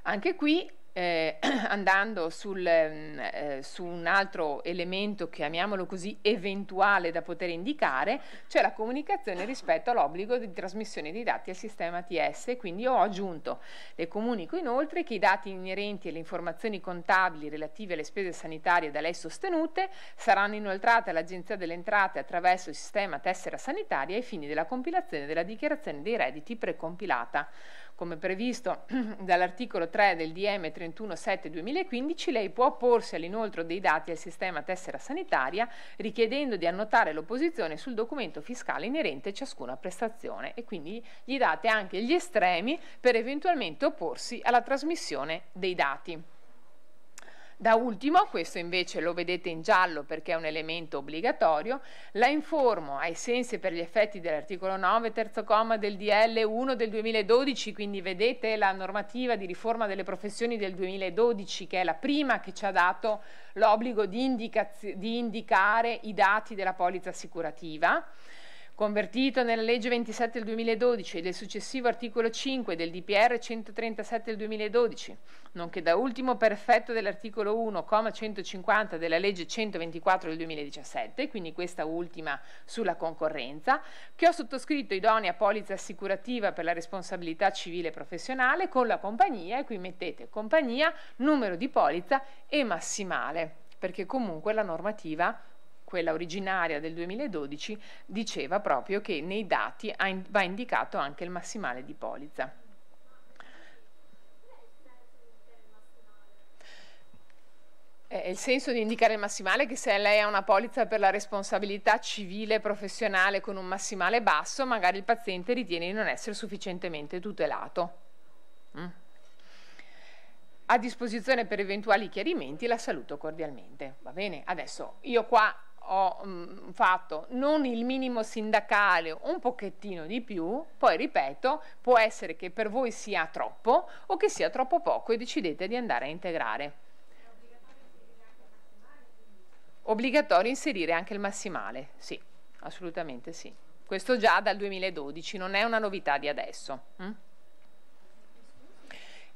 Anche qui andando su un altro elemento, chiamiamolo così, eventuale da poter indicare, c'è la comunicazione rispetto all'obbligo di trasmissione dei dati al sistema ATS. Quindi io ho aggiunto: le comunico inoltre che i dati inerenti alle informazioni contabili relative alle spese sanitarie da lei sostenute saranno inoltrate all'Agenzia delle Entrate attraverso il sistema tessera sanitaria ai fini della compilazione della dichiarazione dei redditi precompilata. Come previsto dall'articolo 3 del DM 31/7/2015, lei può opporsi all'inoltro dei dati al sistema tessera sanitaria richiedendo di annotare l'opposizione sul documento fiscale inerente a ciascuna prestazione, e quindi gli date anche gli estremi per eventualmente opporsi alla trasmissione dei dati. Da ultimo, questo invece lo vedete in giallo perché è un elemento obbligatorio, la informo ai sensi per gli effetti dell'articolo 9 terzo comma del DL 1 del 2012, quindi vedete la normativa di riforma delle professioni del 2012 che è la prima che ci ha dato l'obbligo di indicare i dati della polizza assicurativa, convertito nella legge 27 del 2012 e del successivo articolo 5 del DPR 137 del 2012, nonché da ultimo per effetto dell'articolo 1, comma 150 della legge 124 del 2017, quindi questa ultima sulla concorrenza, che ho sottoscritto idonea polizza assicurativa per la responsabilità civile e professionale con la compagnia, e qui mettete compagnia, numero di polizza e massimale, perché comunque la normativa, quella originaria del 2012, diceva proprio che nei dati va indicato anche il massimale di polizza. Il senso di indicare il massimale è che se lei ha una polizza per la responsabilità civile e professionale con un massimale basso, magari il paziente ritiene di non essere sufficientemente tutelato. A disposizione per eventuali chiarimenti, la saluto cordialmente. Va bene? Adesso io qua ho fatto non il minimo sindacale, un pochettino di più, poi ripeto, può essere che per voi sia troppo o che sia troppo poco e decidete di andare a integrare. Obbligatorio inserire anche il massimale, sì, assolutamente sì. Questo già dal 2012, non è una novità di adesso.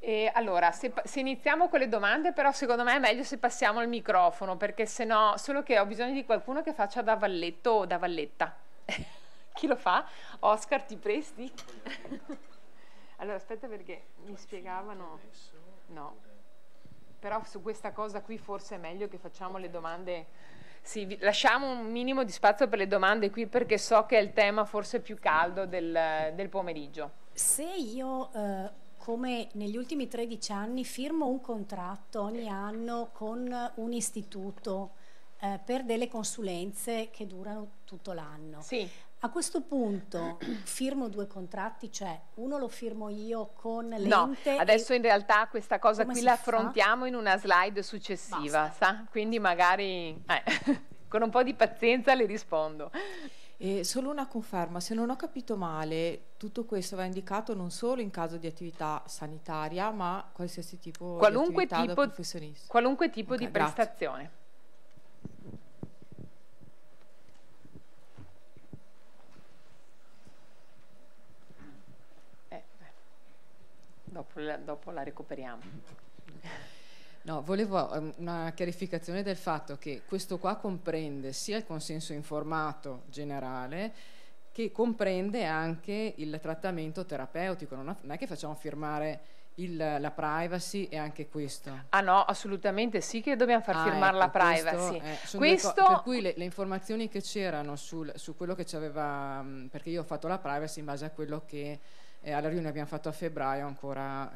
E allora, se iniziamo con le domande, però secondo me è meglio se passiamo al microfono, perché se no, solo che ho bisogno di qualcuno che faccia da valletto o da valletta. Chi lo fa? Oscar, ti presti? Allora, aspetta, perché mi spiegavano... No, però su questa cosa qui forse è meglio che facciamo le domande... Sì, lasciamo un minimo di spazio per le domande qui, perché so che è il tema forse più caldo del pomeriggio. Se io... come negli ultimi 13 anni firmo un contratto ogni anno con un istituto per delle consulenze che durano tutto l'anno. Sì. A questo punto firmo 2 contratti, cioè uno lo firmo io con l'ente. No, adesso in realtà questa cosa qui la affrontiamo in una slide successiva, sa? Quindi magari con un po' di pazienza le rispondo. Solo una conferma, se non ho capito male, tutto questo va indicato non solo in caso di attività sanitaria, ma qualsiasi tipo di attività da professionista. Qualunque tipo di grazie. prestazione. Dopo la recuperiamo. No, volevo una chiarificazione del fatto che questo qua comprende sia il consenso informato generale che comprende anche il trattamento terapeutico. Non è che facciamo firmare la privacy e anche questo. Ah no, assolutamente sì che dobbiamo far firmare la privacy. Per cui le informazioni che c'erano su quello che ci aveva, perché io ho fatto la privacy in base a quello che alla riunione abbiamo fatto a febbraio ancora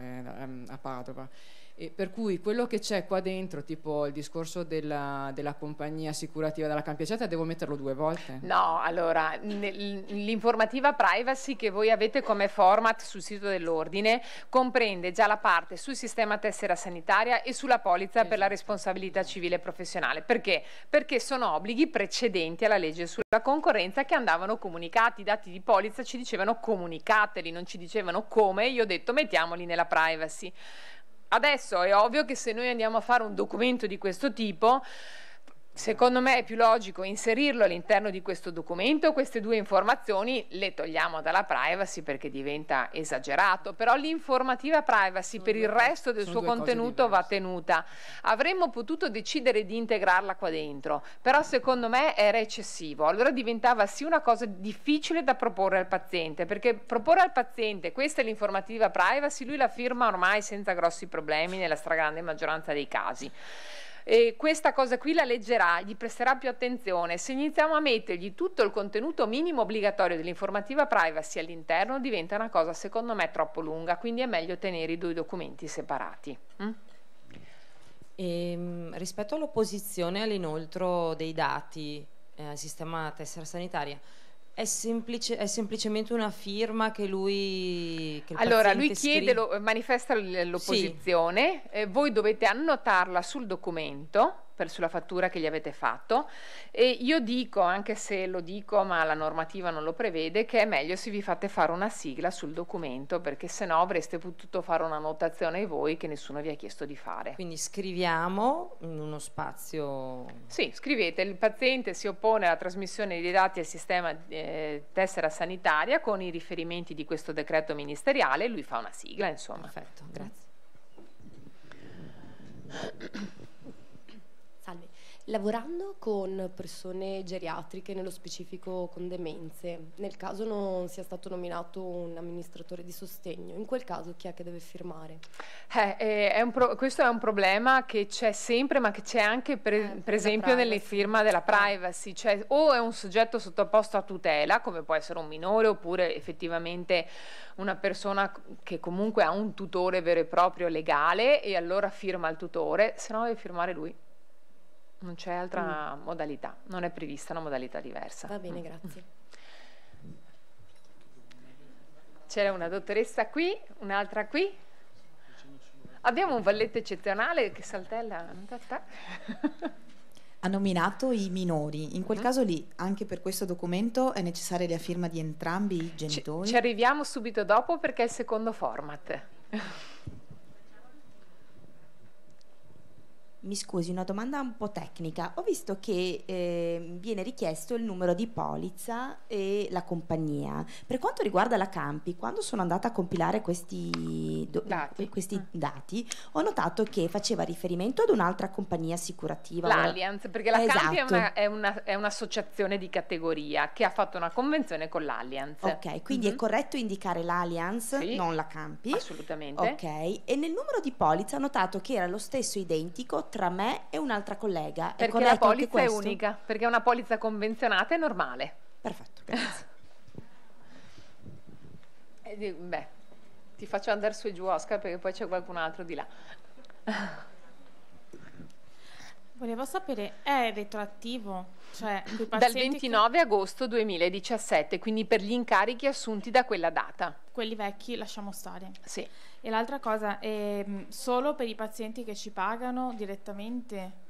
a Padova. E per cui quello che c'è qua dentro, tipo il discorso della compagnia assicurativa della campiacetta, devo metterlo 2 volte? No, allora, l'informativa privacy che voi avete come format sul sito dell'ordine comprende già la parte sul sistema tessera sanitaria e sulla polizza per la responsabilità civile e professionale. Perché? Perché sono obblighi precedenti alla legge sulla concorrenza che andavano comunicati. I dati di polizza ci dicevano comunicateli, non ci dicevano come. Io ho detto mettiamoli nella privacy. Adesso è ovvio che se noi andiamo a fare un documento di questo tipo, secondo me è più logico inserirlo all'interno di questo documento. Queste 2 informazioni le togliamo dalla privacy perché diventa esagerato, però l'informativa privacy per il resto del suo contenuto va tenuta. Avremmo potuto decidere di integrarla qua dentro, però secondo me era eccessivo. Allora diventava sì una cosa difficile da proporre al paziente, perché proporre al paziente questa è l'informativa privacy, lui la firma ormai senza grossi problemi nella stragrande maggioranza dei casi. E questa cosa qui la leggerà, gli presterà più attenzione. Se iniziamo a mettergli tutto il contenuto minimo obbligatorio dell'informativa privacy all'interno, diventa una cosa secondo me troppo lunga, quindi è meglio tenere i 2 documenti separati. Rispetto all'opposizione all'inoltro dei dati al sistema tessera sanitaria, è semplicemente una firma che lui allora lui chiede, manifesta l'opposizione, sì. Voi dovete annotarla sul documento sulla fattura che gli avete fatto, e io dico, anche se lo dico ma la normativa non lo prevede, che è meglio se vi fate fare una sigla sul documento, perché sennò avreste potuto fare una notazione voi che nessuno vi ha chiesto di fare. Quindi scriviamo in uno spazio, sì, scrivete: il paziente si oppone alla trasmissione dei dati al sistema tessera sanitaria con i riferimenti di questo decreto ministeriale, e lui fa una sigla, insomma. Perfetto, grazie. Salve. Lavorando con persone geriatriche, nello specifico con demenze, nel caso non sia stato nominato un amministratore di sostegno, in quel caso chi è che deve firmare? Questo è un problema che c'è sempre, ma che c'è anche per esempio nelle firme della privacy, cioè o è un soggetto sottoposto a tutela, come può essere un minore, oppure effettivamente una persona che comunque ha un tutore vero e proprio legale, e allora firma il tutore, se no deve firmare lui. Non c'è altra modalità, non è prevista una modalità diversa. Va bene, grazie. C'è una dottoressa qui, un'altra qui. Abbiamo un valletto eccezionale che saltella. Ha nominato i minori, in quel caso lì, anche per questo documento è necessaria la firma di entrambi i genitori? Ci arriviamo subito dopo, perché è il secondo format. Mi scusi, una domanda un po' tecnica. Ho visto che viene richiesto il numero di polizza e la compagnia. Per quanto riguarda la Campi, quando sono andata a compilare questi dati, ho notato che faceva riferimento ad un'altra compagnia assicurativa. L'Allianz, perché la Campi esatto. è un'associazione di categoria che ha fatto una convenzione con l'Allianz. Ok, quindi è corretto indicare l'Allianz, sì, non la Campi? Assolutamente. Ok, e nel numero di polizza ho notato che era lo stesso identico tra me e un'altra collega. Perché la polizza è unica, perché è una polizza convenzionata e normale. Perfetto, grazie. Beh, ti faccio andare su e giù, Oscar, perché poi c'è qualcun altro di là. Volevo sapere, è retroattivo? Cioè, dal 29 agosto 2017, quindi per gli incarichi assunti da quella data. Quelli vecchi lasciamo stare. Sì. E l'altra cosa, è solo per i pazienti che ci pagano direttamente?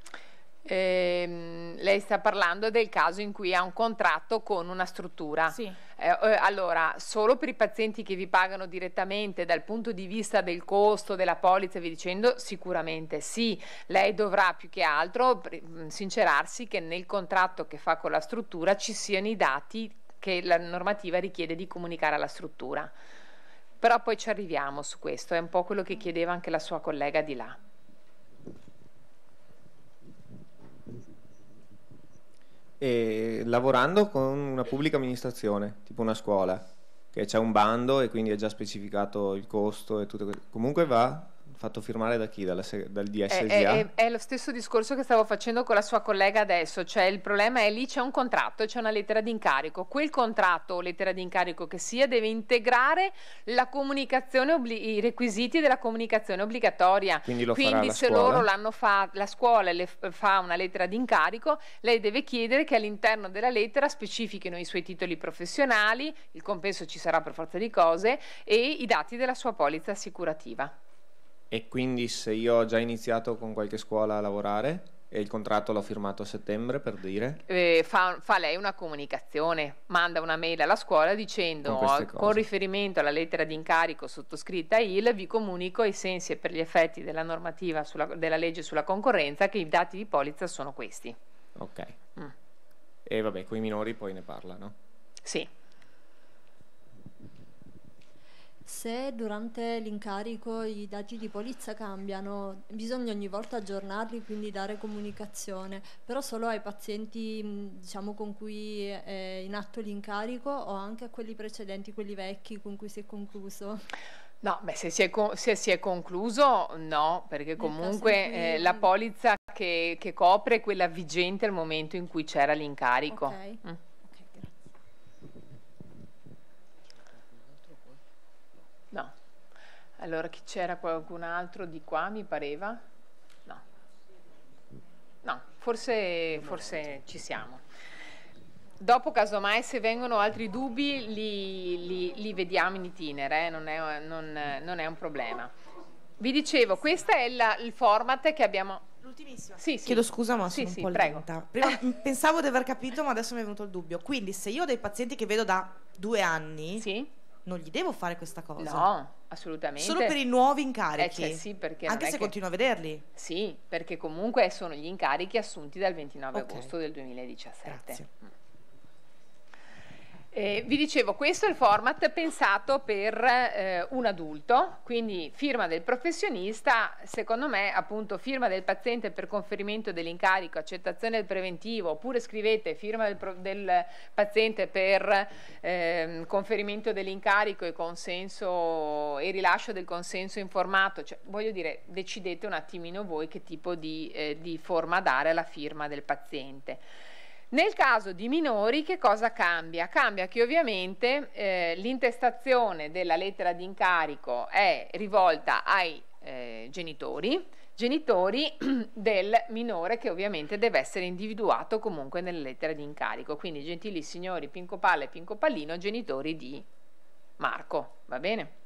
Lei sta parlando del caso in cui ha un contratto con una struttura. Sì. Allora, solo per i pazienti che vi pagano direttamente dal punto di vista del costo, della polizza e via dicendo, sicuramente sì. Lei dovrà più che altro sincerarsi che nel contratto che fa con la struttura ci siano i dati che la normativa richiede di comunicare alla struttura. Però poi ci arriviamo su questo, è un po' quello che chiedeva anche la sua collega di là. E lavorando con una pubblica amministrazione, tipo una scuola, che c'è un bando e quindi è già specificato il costo e tutto. Comunque va fatto firmare da chi? Dal DSGA? È lo stesso discorso che stavo facendo con la sua collega adesso, cioè il problema è lì c'è un contratto, c'è una lettera di incarico, quel contratto o lettera di incarico che sia deve integrare la comunicazione, i requisiti della comunicazione obbligatoria, quindi se loro l'hanno fatto, la scuola le fa una lettera di incarico, lei deve chiedere che all'interno della lettera specifichino i suoi titoli professionali, il compenso ci sarà per forza di cose, e i dati della sua polizza assicurativa. E quindi se io ho già iniziato con qualche scuola a lavorare e il contratto l'ho firmato a settembre, per dire, fa lei una comunicazione, manda una mail alla scuola dicendo con riferimento alla lettera di incarico sottoscritta IL vi comunico ai sensi e per gli effetti della normativa della legge sulla concorrenza che i dati di polizza sono questi. Ok. E vabbè, con i minori poi ne parla, no? Sì. Se durante l'incarico i dati di polizza cambiano, bisogna ogni volta aggiornarli, quindi dare comunicazione, però solo ai pazienti diciamo, con cui è in atto l'incarico o anche a quelli precedenti, quelli vecchi con cui si è concluso? No, beh, se si è concluso no, perché comunque la polizza che copre è quella vigente al momento in cui c'era l'incarico. Ok. No. Allora c'era qualcun altro di qua, mi pareva? No, forse ci siamo. Dopo, casomai, se vengono altri dubbi li vediamo in itinere, non è un problema. Vi dicevo, questo è il format che abbiamo. L'ultimissima. Sì. Chiedo scusa, ma sono un po' prego. lenta. Prima pensavo di aver capito, ma adesso mi è venuto il dubbio. Quindi, se io ho dei pazienti che vedo da 2 anni, non gli devo fare questa cosa? No, assolutamente. Solo per i nuovi incarichi? Sì, perché anche se continuo a vederli? Sì, perché comunque sono gli incarichi assunti dal 29 agosto del 2017. Grazie. Vi dicevo, questo è il format pensato per un adulto, quindi firma del professionista, secondo me appunto firma del paziente per conferimento dell'incarico, accettazione del preventivo, oppure scrivete firma del paziente per conferimento dell'incarico e consenso e rilascio del consenso informato, cioè, voglio dire, decidete un attimino voi che tipo di forma dare alla firma del paziente. Nel caso di minori che cosa cambia? Cambia che ovviamente l'intestazione della lettera di incarico è rivolta ai genitori del minore che ovviamente deve essere individuato comunque nella lettera di incarico, quindi gentili signori Pinco Palla e Pinco Pallino, genitori di Marco, va bene?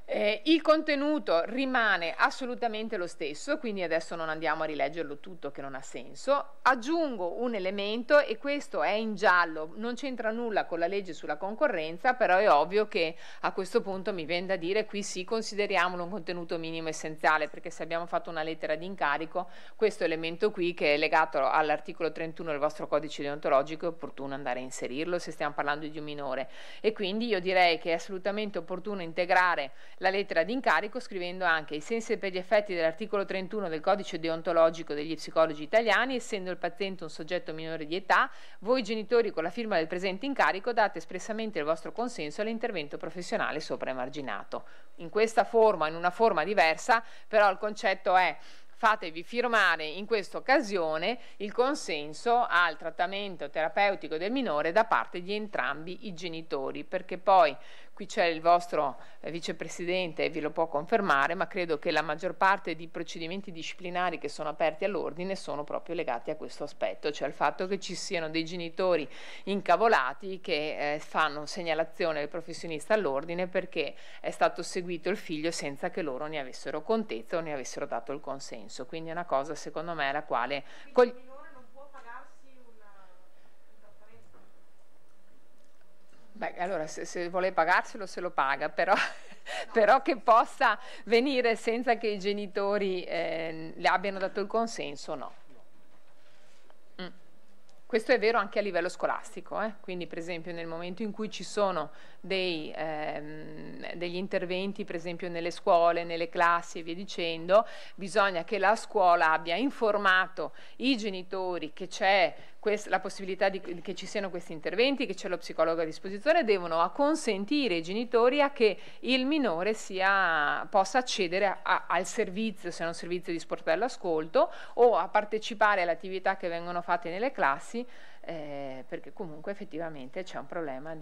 Il contenuto rimane assolutamente lo stesso, quindi adesso non andiamo a rileggerlo tutto che non ha senso. Aggiungo un elemento e questo è in giallo, non c'entra nulla con la legge sulla concorrenza, però è ovvio che a questo punto mi viene da dire qui sì, consideriamolo un contenuto minimo essenziale, perché se abbiamo fatto una lettera di incarico, questo elemento qui che è legato all'articolo 31 del vostro codice deontologico è opportuno andare a inserirlo se stiamo parlando di un minore, e quindi io direi che è assolutamente opportuno integrare la lettera di incarico scrivendo anche ai sensi e per gli effetti dell'articolo 31 del codice deontologico degli psicologi italiani, essendo il paziente un soggetto minore di età, voi genitori con la firma del presente incarico date espressamente il vostro consenso all'intervento professionale sopra emarginato. In questa forma, in una forma diversa, però il concetto è: fatevi firmare in questa occasione il consenso al trattamento terapeutico del minore da parte di entrambi i genitori, perché poi qui c'è il vostro vicepresidente e vi lo può confermare, ma credo che la maggior parte di procedimenti disciplinari che sono aperti all'ordine sono proprio legati a questo aspetto, cioè al fatto che ci siano dei genitori incavolati che fanno segnalazione del professionista all'ordine perché è stato seguito il figlio senza che loro ne avessero contezza o ne avessero dato il consenso. Quindi è una cosa, secondo me, alla quale beh, allora se vuole pagarselo se lo paga, però che possa venire senza che i genitori le abbiano dato il consenso, no. Questo è vero anche a livello scolastico, quindi per esempio nel momento in cui ci sono degli interventi, per esempio nelle scuole, nelle classi e via dicendo, bisogna che la scuola abbia informato i genitori che c'è la possibilità che ci siano questi interventi, che c'è lo psicologo a disposizione, devono acconsentire i genitori a che il minore possa accedere al servizio, se è un servizio di sportello ascolto, o a partecipare alle attività che vengono fatte nelle classi, perché comunque effettivamente c'è un problema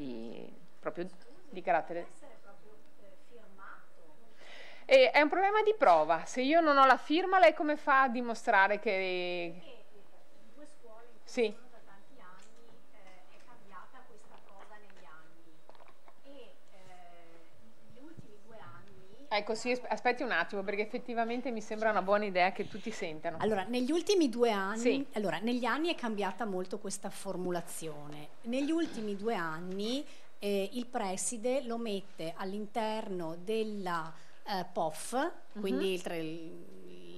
proprio di carattere. E è un problema di prova. Se io non ho la firma, lei come fa a dimostrare che... Sì. Da tanti anni è cambiata questa cosa negli anni e negli ultimi 2 anni... Ecco, sì, aspetti un attimo, perché effettivamente mi sembra una buona idea che tutti sentano. Allora, negli ultimi 2 anni, sì. Allora, negli anni è cambiata molto questa formulazione. Negli ultimi 2 anni il preside lo mette all'interno della POF, quindi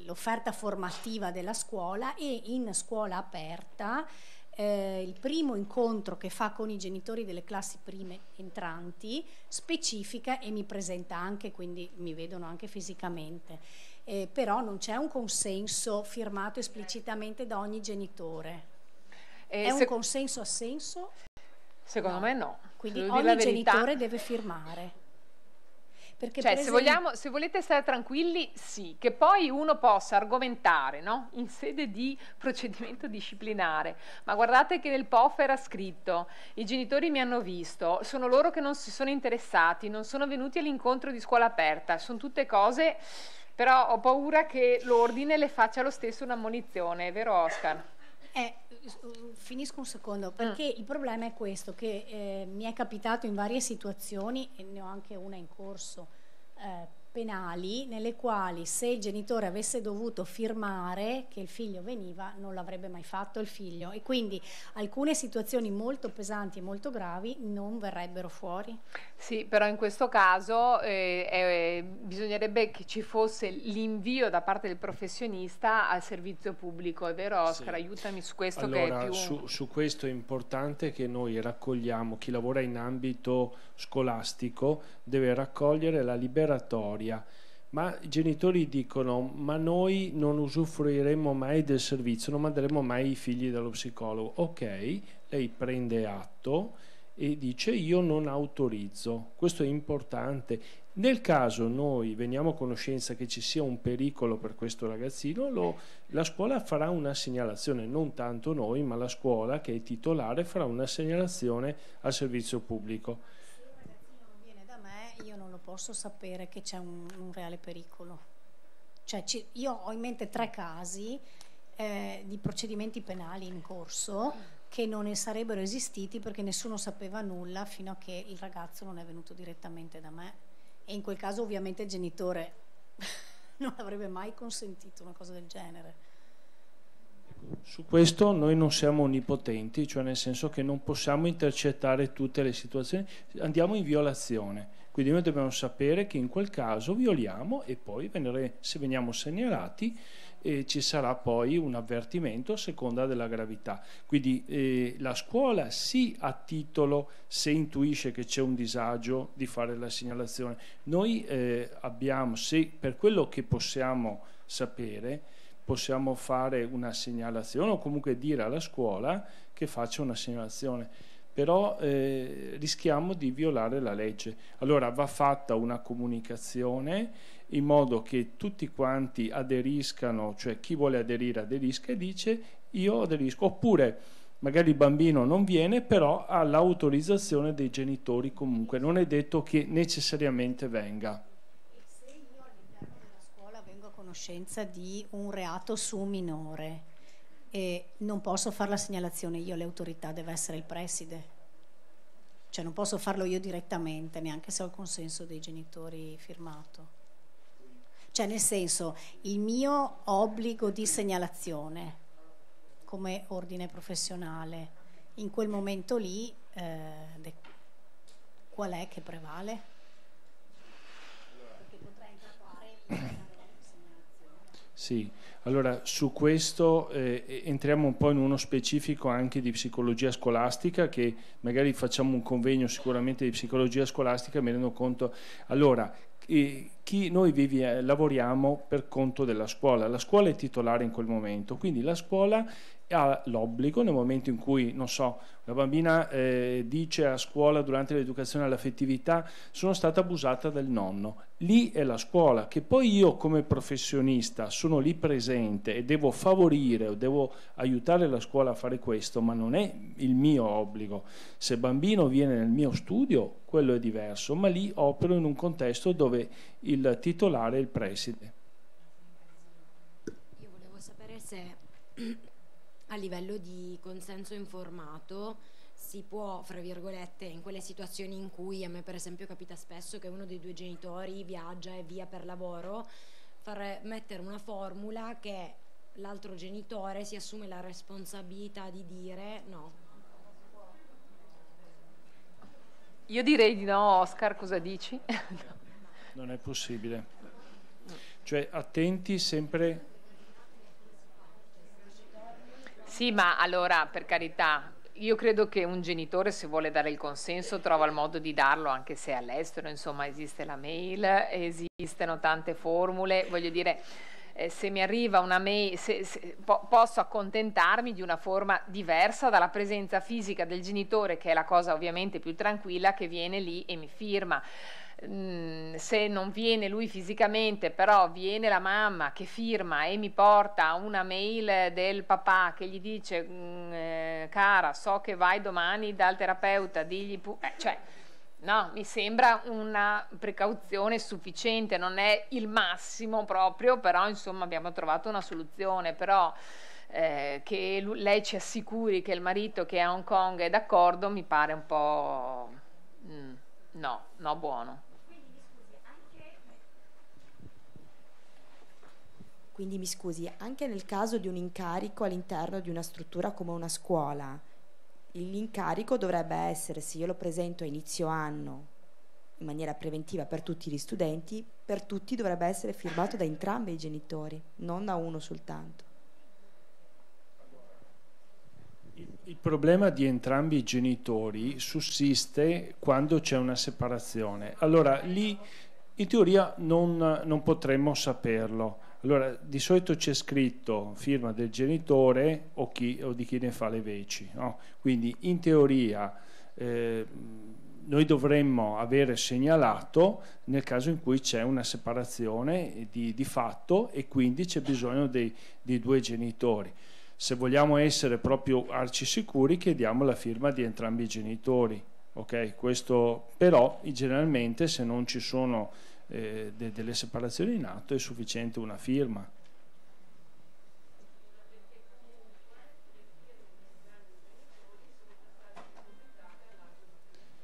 l'offerta formativa della scuola, e in scuola aperta il primo incontro che fa con i genitori delle classi prime entranti specifica e mi presenta anche, quindi mi vedono anche fisicamente, però non c'è un consenso firmato esplicitamente da ogni genitore. È un consenso a senso? Secondo me no. Quindi ogni genitore deve firmare. Perché cioè, se volete stare tranquilli, sì, che poi uno possa argomentare, no? In sede di procedimento disciplinare. Ma guardate che nel POF era scritto: i genitori mi hanno visto, sono loro che non si sono interessati, non sono venuti all'incontro di scuola aperta. Sono tutte cose, però ho paura che l'ordine le faccia lo stesso un'ammonizione, vero Oscar? Finisco un secondo, perché il problema è questo, che mi è capitato in varie situazioni, e ne ho anche una in corso, penali, nelle quali se il genitore avesse dovuto firmare che il figlio veniva, non l'avrebbe mai fatto il figlio, e quindi alcune situazioni molto pesanti e molto gravi non verrebbero fuori. Sì, però in questo caso bisognerebbe che ci fosse l'invio da parte del professionista al servizio pubblico, è vero Oscar? Sì. Aiutami su questo. Allora, che è più... su questo è importante che noi raccogliamo, chi lavora in ambito scolastico deve raccogliere la liberatoria, ma i genitori dicono: ma noi non usufruiremo mai del servizio, non manderemo mai i figli dallo psicologo. Ok, lei prende atto e dice: io non autorizzo. Questo è importante. Nel caso noi veniamo a conoscenza che ci sia un pericolo per questo ragazzino, la scuola farà una segnalazione, non tanto noi, ma la scuola che è titolare farà una segnalazione al servizio pubblico. Se un ragazzino non viene da me, io non lo posso sapere che c'è un reale pericolo. Cioè, io ho in mente 3 casi di procedimenti penali in corso che non ne sarebbero esistiti perché nessuno sapeva nulla fino a che il ragazzo non è venuto direttamente da me, e in quel caso ovviamente il genitore non avrebbe mai consentito una cosa del genere. Su questo noi non siamo onnipotenti, cioè nel senso che non possiamo intercettare tutte le situazioni, andiamo in violazione, quindi noi dobbiamo sapere che in quel caso violiamo, e poi se veniamo segnalati ci sarà poi un avvertimento a seconda della gravità. Quindi la scuola sì ha titolo, se intuisce che c'è un disagio, di fare la segnalazione. Noi abbiamo, se per quello che possiamo sapere, possiamo fare una segnalazione o comunque dire alla scuola che faccia una segnalazione, però rischiamo di violare la legge. Allora va fatta una comunicazione in modo che tutti quanti aderiscano, cioè chi vuole aderire aderisca e dice: io aderisco, oppure magari il bambino non viene, però ha l'autorizzazione dei genitori, comunque non è detto che necessariamente venga. E se io all'interno della scuola vengo a conoscenza di un reato su un minore e non posso fare la segnalazione io, le autorità, deve essere il preside, cioè non posso farlo io direttamente, neanche se ho il consenso dei genitori firmato. Cioè, nel senso, il mio obbligo di segnalazione come ordine professionale in quel momento lì qual è che prevale? Perché potrei incappare in una segnalazione. Sì, allora su questo entriamo un po' in uno specifico anche di psicologia scolastica, che magari facciamo un convegno sicuramente di psicologia scolastica, mi rendo conto. Allora, noi lavoriamo per conto della scuola, la scuola è titolare in quel momento, quindi la scuola ha l'obbligo nel momento in cui, non so, la bambina dice a scuola durante l'educazione all'affettività sono stata abusata dal nonno, lì è la scuola, che poi io come professionista sono lì presente e devo favorire o devo aiutare la scuola a fare questo, ma non è il mio obbligo. Se il bambino viene nel mio studio, quello è diverso, ma lì opero in un contesto dove il titolare è il preside. Io volevo sapere se a livello di consenso informato si può, fra virgolette, in quelle situazioni in cui a me per esempio capita spesso che uno dei due genitori viaggia e via per lavoro, mettere una formula che l'altro genitore si assume la responsabilità di dire no. Io direi di no, Oscar, cosa dici? Non è possibile. Cioè, attenti sempre. Sì, ma allora, per carità, io credo che un genitore, se vuole dare il consenso, trova il modo di darlo, anche se all'estero, insomma, esiste la mail, esistono tante formule, voglio dire, se mi arriva una mail, posso accontentarmi di una forma diversa dalla presenza fisica del genitore, che è la cosa ovviamente più tranquilla, che viene lì e mi firma. Se non viene lui fisicamente, però viene la mamma che firma e mi porta una mail del papà che gli dice cara, so che vai domani dal terapeuta, digli cioè no, mi sembra una precauzione sufficiente, non è il massimo proprio, però insomma abbiamo trovato una soluzione. Però che lei ci assicuri che il marito che è a Hong Kong è d'accordo mi pare un po' no buono. Quindi mi scusi, anche nel caso di un incarico all'interno di una struttura come una scuola, l'incarico dovrebbe essere, se io lo presento a inizio anno in maniera preventiva per tutti gli studenti, per tutti dovrebbe essere firmato da entrambi i genitori, non da uno soltanto. Il problema di entrambi i genitori sussiste quando c'è una separazione. Allora lì in teoria non potremmo saperlo. Allora, di solito c'è scritto firma del genitore o di chi ne fa le veci, no? Quindi in teoria noi dovremmo avere segnalato nel caso in cui c'è una separazione di fatto e quindi c'è bisogno dei due genitori. Se vogliamo essere proprio arcisicuri, chiediamo la firma di entrambi i genitori. Okay? Questo, però generalmente se non ci sono delle separazioni in atto è sufficiente una firma.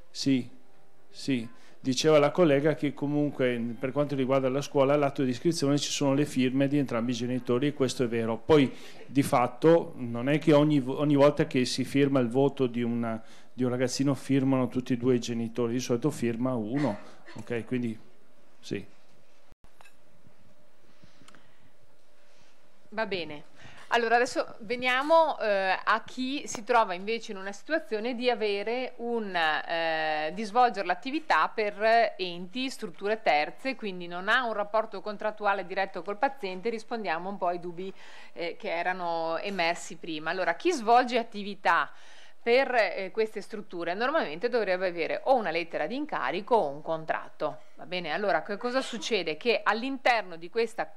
Sì, diceva la collega che comunque per quanto riguarda la scuola all'atto di iscrizione ci sono le firme di entrambi i genitori e questo è vero. Poi di fatto non è che ogni volta che si firma il voto di un ragazzino firmano tutti e due i genitori, di solito firma uno, ok? Quindi sì. Va bene. Allora adesso veniamo a chi si trova invece in una situazione di avere di svolgere l'attività per enti, strutture terze, quindi non ha un rapporto contrattuale diretto col paziente. Rispondiamo un po' ai dubbi che erano emersi prima. Allora, chi svolge attività per queste strutture normalmente dovrebbe avere o una lettera di incarico o un contratto. Va bene? Allora, che cosa succede? Che all'interno di questa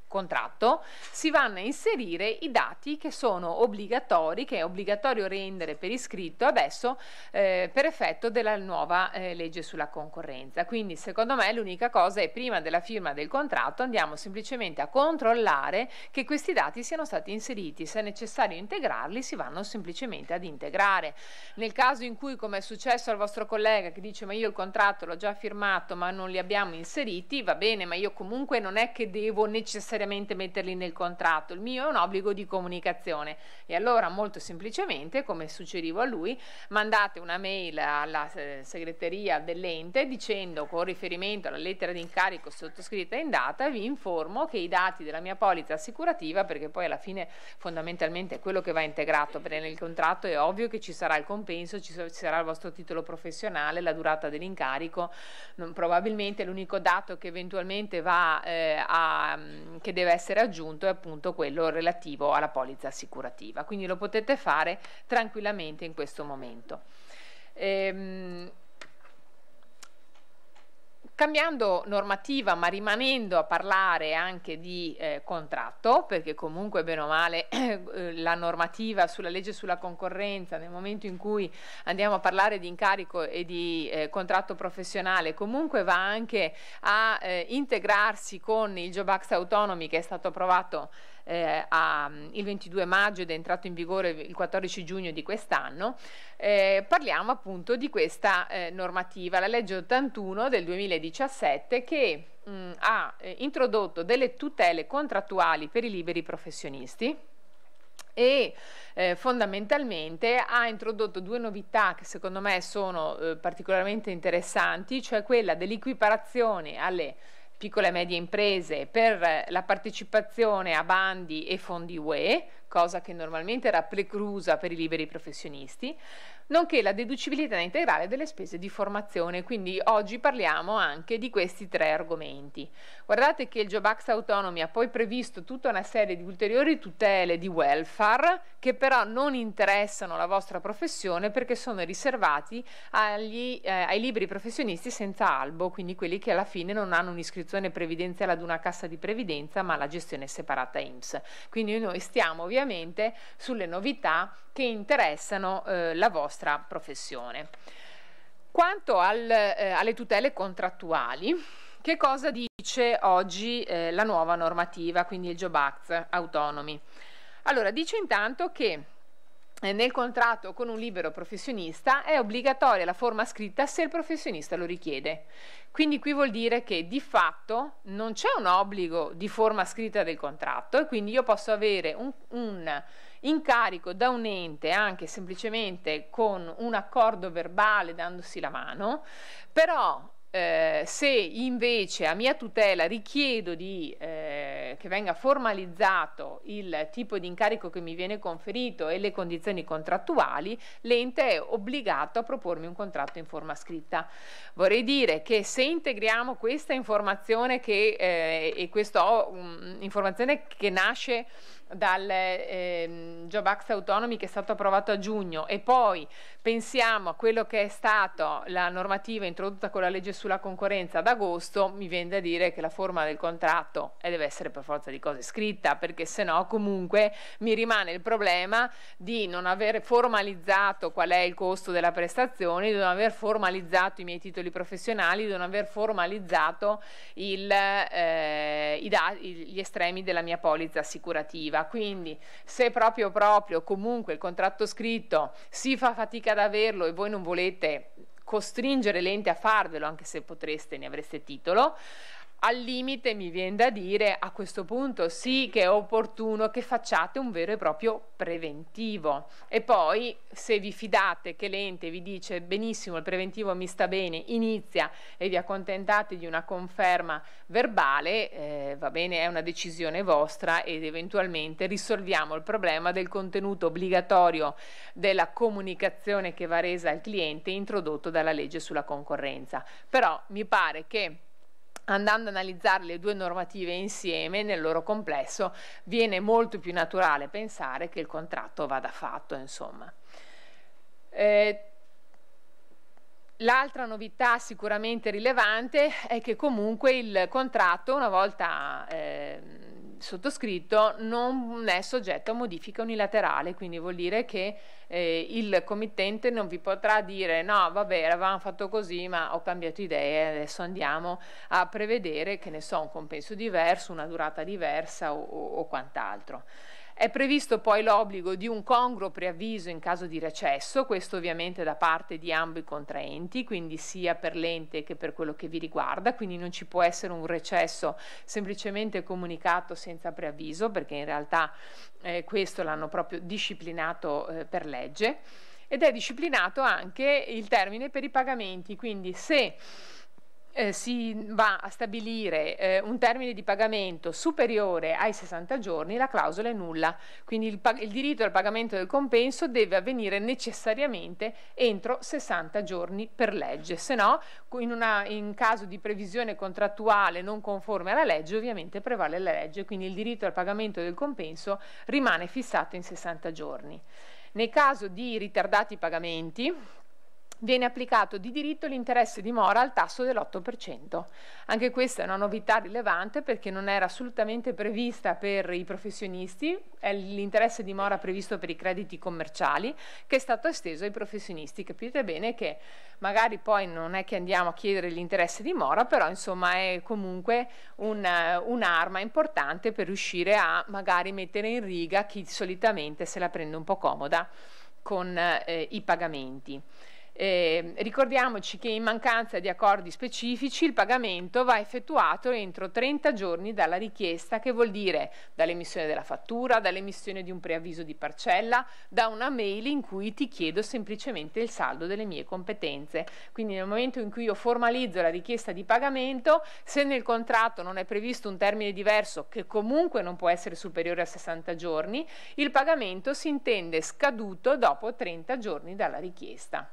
contratto si vanno a inserire i dati che sono obbligatori, che è obbligatorio rendere per iscritto adesso per effetto della nuova legge sulla concorrenza. Quindi secondo me l'unica cosa è, prima della firma del contratto andiamo semplicemente a controllare che questi dati siano stati inseriti. Se è necessario integrarli si vanno semplicemente ad integrare. Nel caso in cui, come è successo al vostro collega che dice ma io il contratto l'ho già firmato ma non li abbiamo inseriti, va bene, ma io comunque non è che devo necessariamente necessariamente metterli nel contratto, il mio è un obbligo di comunicazione. E allora molto semplicemente, come suggerivo a lui, mandate una mail alla segreteria dell'ente dicendo, con riferimento alla lettera di incarico sottoscritta in data, vi informo che i dati della mia polizza assicurativa, perché poi alla fine fondamentalmente è quello che va integrato, perché nel contratto è ovvio che ci sarà il compenso, ci sarà il vostro titolo professionale, la durata dell'incarico, probabilmente l'unico dato che eventualmente va che deve essere aggiunto è appunto quello relativo alla polizza assicurativa, quindi lo potete fare tranquillamente in questo momento. Cambiando normativa, ma rimanendo a parlare anche di contratto, perché comunque bene o male la normativa sulla legge sulla concorrenza, nel momento in cui andiamo a parlare di incarico e di contratto professionale, comunque va anche a integrarsi con il Job Act Autonomy, che è stato approvato il 22 maggio ed è entrato in vigore il 14 giugno di quest'anno. Parliamo appunto di questa normativa, la legge 81 del 2017, che ha introdotto delle tutele contrattuali per i liberi professionisti e fondamentalmente ha introdotto due novità che secondo me sono particolarmente interessanti, cioè quella dell'equiparazione alle piccole e medie imprese per la partecipazione a bandi e fondi UE, cosa che normalmente era preclusa per i liberi professionisti, nonché la deducibilità integrale delle spese di formazione. Quindi oggi parliamo anche di questi tre argomenti. Guardate che il Job Act Autonomy ha poi previsto tutta una serie di ulteriori tutele di welfare che però non interessano la vostra professione, perché sono riservati ai liberi professionisti senza albo, quindi quelli che alla fine non hanno un'iscrizione previdenziale ad una cassa di previdenza ma la gestione separata INPS. Quindi noi stiamo ovviamente sulle novità che interessano la vostra professione. Quanto alle tutele contrattuali, che cosa dice oggi la nuova normativa, quindi il Job Act Autonomy? Allora, dice intanto che nel contratto con un libero professionista è obbligatoria la forma scritta se il professionista lo richiede. Quindi qui vuol dire che di fatto non c'è un obbligo di forma scritta del contratto e quindi io posso avere un incarico da un ente anche semplicemente con un accordo verbale dandosi la mano, però se invece a mia tutela richiedo che venga formalizzato il tipo di incarico che mi viene conferito e le condizioni contrattuali, l'ente è obbligato a propormi un contratto in forma scritta. Vorrei dire che se integriamo questa informazione e questa informazione che nasce dal Job Act Autonomy, che è stato approvato a giugno, e poi pensiamo a quello che è stato la normativa introdotta con la legge sulla concorrenza ad agosto, mi viene da dire che la forma del contratto deve essere per forza di cose scritta, perché se no comunque mi rimane il problema di non aver formalizzato qual è il costo della prestazione, di non aver formalizzato i miei titoli professionali, di non aver formalizzato gli estremi della mia polizza assicurativa. Quindi se proprio comunque il contratto scritto si fa fatica ad averlo e voi non volete costringere l'ente a farvelo, anche se potreste, ne avreste titolo, al limite mi viene da dire a questo punto sì che è opportuno che facciate un vero e proprio preventivo, e poi se vi fidate che l'ente vi dice benissimo il preventivo mi sta bene, inizia, e vi accontentate di una conferma verbale, va bene, è una decisione vostra ed eventualmente risolviamo il problema del contenuto obbligatorio della comunicazione che va resa al cliente introdotto dalla legge sulla concorrenza. Però mi pare che andando ad analizzare le due normative insieme nel loro complesso viene molto più naturale pensare che il contratto vada fatto, insomma. L'altra novità sicuramente rilevante è che comunque il contratto, una volta sottoscritto, non è soggetto a modifica unilaterale, quindi vuol dire che il committente non vi potrà dire no vabbè avevamo fatto così ma ho cambiato idea, adesso andiamo a prevedere, che ne so, un compenso diverso, una durata diversa o quant'altro. È previsto poi l'obbligo di un congruo preavviso in caso di recesso, questo ovviamente da parte di ambo i contraenti, quindi sia per l'ente che per quello che vi riguarda, quindi non ci può essere un recesso semplicemente comunicato senza preavviso, perché in realtà questo l'hanno proprio disciplinato per legge, ed è disciplinato anche il termine per i pagamenti, quindi se si va a stabilire un termine di pagamento superiore ai 60 giorni, la clausola è nulla, quindi il diritto al pagamento del compenso deve avvenire necessariamente entro 60 giorni per legge, se no in caso di previsione contrattuale non conforme alla legge ovviamente prevale la legge, quindi il diritto al pagamento del compenso rimane fissato in 60 giorni. Nel caso di ritardati pagamenti viene applicato di diritto l'interesse di mora al tasso dell'8%. Anche questa è una novità rilevante perché non era assolutamente prevista per i professionisti, è l'interesse di mora previsto per i crediti commerciali che è stato esteso ai professionisti. Capite bene che magari poi non è che andiamo a chiedere l'interesse di mora, però insomma è comunque un'arma importante per riuscire a magari mettere in riga chi solitamente se la prende un po' comoda con i pagamenti. Ricordiamoci che in mancanza di accordi specifici il pagamento va effettuato entro 30 giorni dalla richiesta, che vuol dire dall'emissione della fattura, dall'emissione di un preavviso di parcella, da una mail in cui ti chiedo semplicemente il saldo delle mie competenze. Quindi nel momento in cui io formalizzo la richiesta di pagamento, se nel contratto non è previsto un termine diverso, che comunque non può essere superiore a 60 giorni, il pagamento si intende scaduto dopo 30 giorni dalla richiesta.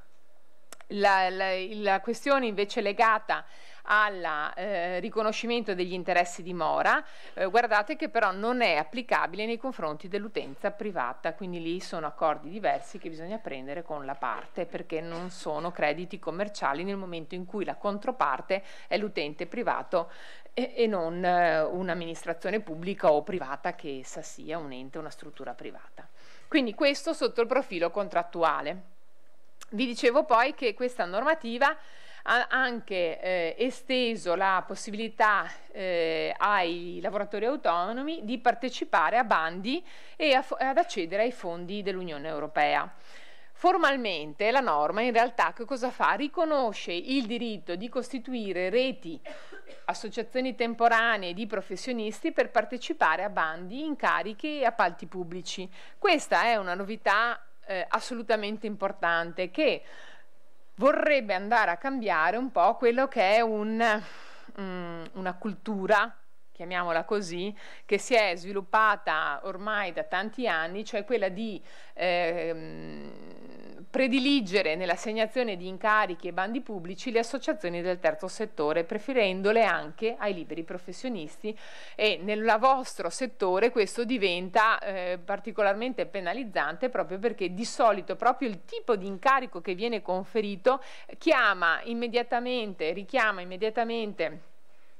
La questione invece legata al riconoscimento degli interessi di mora, guardate che però non è applicabile nei confronti dell'utenza privata, quindi lì sono accordi diversi che bisogna prendere con la parte, perché non sono crediti commerciali nel momento in cui la controparte è l'utente privato e non un'amministrazione pubblica o privata, che essa sia un ente, una struttura privata. Quindi questo sotto il profilo contrattuale. Vi dicevo poi che questa normativa ha anche esteso la possibilità ai lavoratori autonomi di partecipare a bandi e ad accedere ai fondi dell'Unione Europea. Formalmente la norma in realtà che cosa fa? Riconosce il diritto di costituire reti, associazioni temporanee di professionisti per partecipare a bandi, incarichi e appalti pubblici. Questa è una novità assolutamente importante, che vorrebbe andare a cambiare un po' quello che è una cultura, chiamiamola così, che si è sviluppata ormai da tanti anni, cioè quella di prediligere nell'assegnazione di incarichi e bandi pubblici le associazioni del terzo settore, preferendole anche ai liberi professionisti, e nel vostro settore questo diventa particolarmente penalizzante, proprio perché di solito proprio il tipo di incarico che viene conferito richiama immediatamente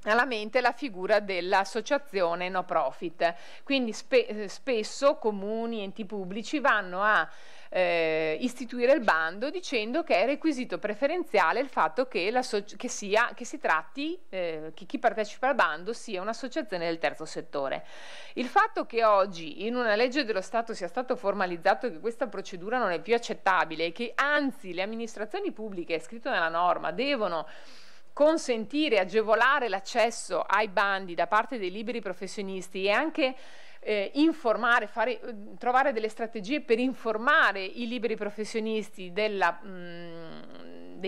alla mente la figura dell'associazione no profit, quindi spesso comuni, enti pubblici vanno a istituire il bando dicendo che è requisito preferenziale il fatto che chi partecipa al bando sia un'associazione del terzo settore. Il fatto che oggi in una legge dello Stato sia stato formalizzato che questa procedura non è più accettabile e che anzi le amministrazioni pubbliche, è scritto nella norma, devono consentire, agevolare l'accesso ai bandi da parte dei liberi professionisti e anche informare, trovare delle strategie per informare i liberi professionisti dei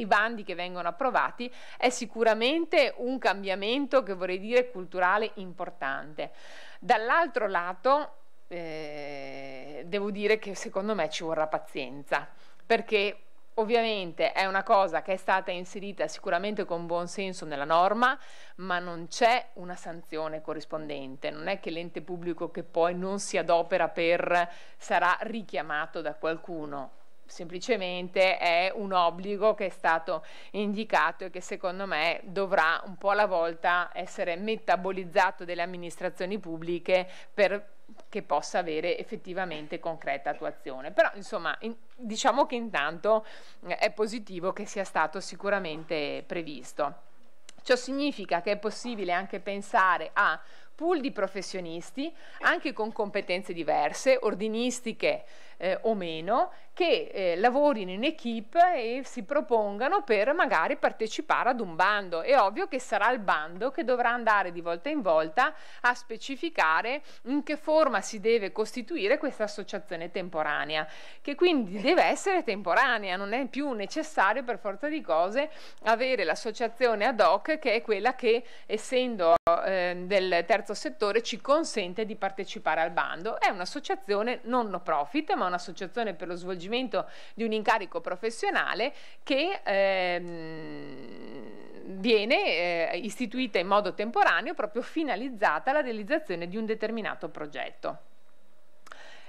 bandi che vengono approvati, è sicuramente un cambiamento che vorrei dire culturale importante. Dall'altro lato devo dire che secondo me ci vorrà pazienza, perché ovviamente è una cosa che è stata inserita sicuramente con buon senso nella norma, ma non c'è una sanzione corrispondente. Non è che l'ente pubblico che poi non si adopera sarà richiamato da qualcuno. Semplicemente è un obbligo che è stato indicato e che secondo me dovrà un po' alla volta essere metabolizzato dalle amministrazioni pubbliche che possa avere effettivamente concreta attuazione. Però insomma diciamo che intanto è positivo che sia stato sicuramente previsto. Ciò significa che è possibile anche pensare a pool di professionisti, anche con competenze diverse, ordinistiche o meno, che lavorino in equipe e si propongano per magari partecipare ad un bando. È ovvio che sarà il bando che dovrà andare di volta in volta a specificare in che forma si deve costituire questa associazione temporanea, che quindi deve essere temporanea, non è più necessario per forza di cose avere l'associazione ad hoc, che è quella che, essendo del terzo settore, ci consente di partecipare al bando. È un'associazione non no profit, ma un'associazione per lo svolgimento di un incarico professionale che viene istituita in modo temporaneo, proprio finalizzata alla realizzazione di un determinato progetto.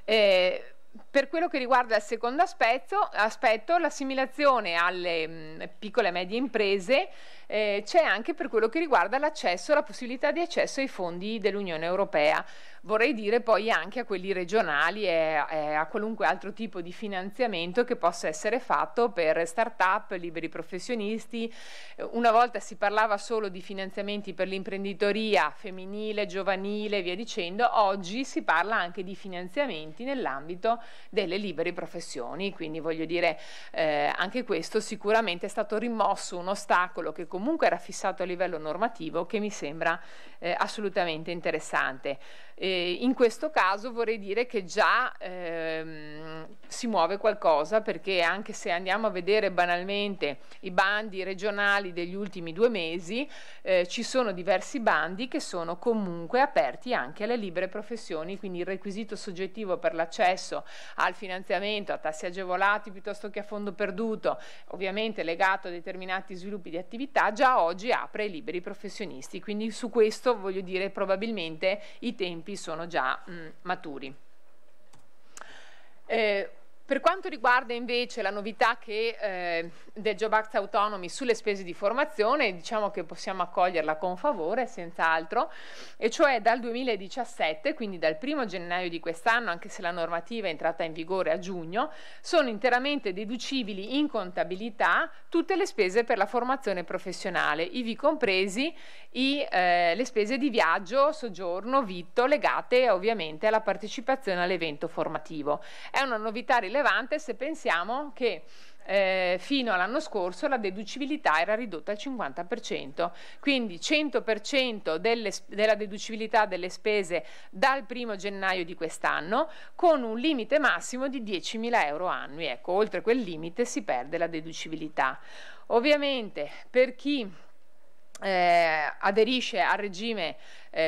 Per quello che riguarda il secondo aspetto, l'assimilazione alle piccole e medie imprese, c'è anche per quello che riguarda l'accesso, la possibilità di accesso ai fondi dell'Unione Europea. Vorrei dire poi anche a quelli regionali e a qualunque altro tipo di finanziamento che possa essere fatto per start-up, liberi professionisti. Una volta si parlava solo di finanziamenti per l'imprenditoria femminile, giovanile e via dicendo, oggi si parla anche di finanziamenti nell'ambito delle libere professioni, quindi voglio dire anche questo sicuramente è stato rimosso un ostacolo che comunque era fissato a livello normativo, che mi sembra assolutamente interessante. In questo caso vorrei dire che già si muove qualcosa, perché anche se andiamo a vedere banalmente i bandi regionali degli ultimi 2 mesi, ci sono diversi bandi che sono comunque aperti anche alle libere professioni, quindi il requisito soggettivo per l'accesso al finanziamento a tassi agevolati piuttosto che a fondo perduto, ovviamente legato a determinati sviluppi di attività, già oggi apre ai liberi professionisti, quindi su questo voglio dire probabilmente i tempi sono già maturi. Per quanto riguarda invece la novità del Job Act Autonomy sulle spese di formazione, diciamo che possiamo accoglierla con favore, senz'altro, e cioè dal 2017, quindi dal 1° gennaio di quest'anno, anche se la normativa è entrata in vigore a giugno, sono interamente deducibili in contabilità tutte le spese per la formazione professionale, ivi compresi le spese di viaggio, soggiorno, vitto, legate ovviamente alla partecipazione all'evento formativo. È una novità rilevante se pensiamo che fino all'anno scorso la deducibilità era ridotta al 50%, quindi 100% della deducibilità delle spese dal 1° gennaio di quest'anno, con un limite massimo di 10.000 euro annui. Ecco, oltre quel limite si perde la deducibilità. Ovviamente per chi aderisce al regime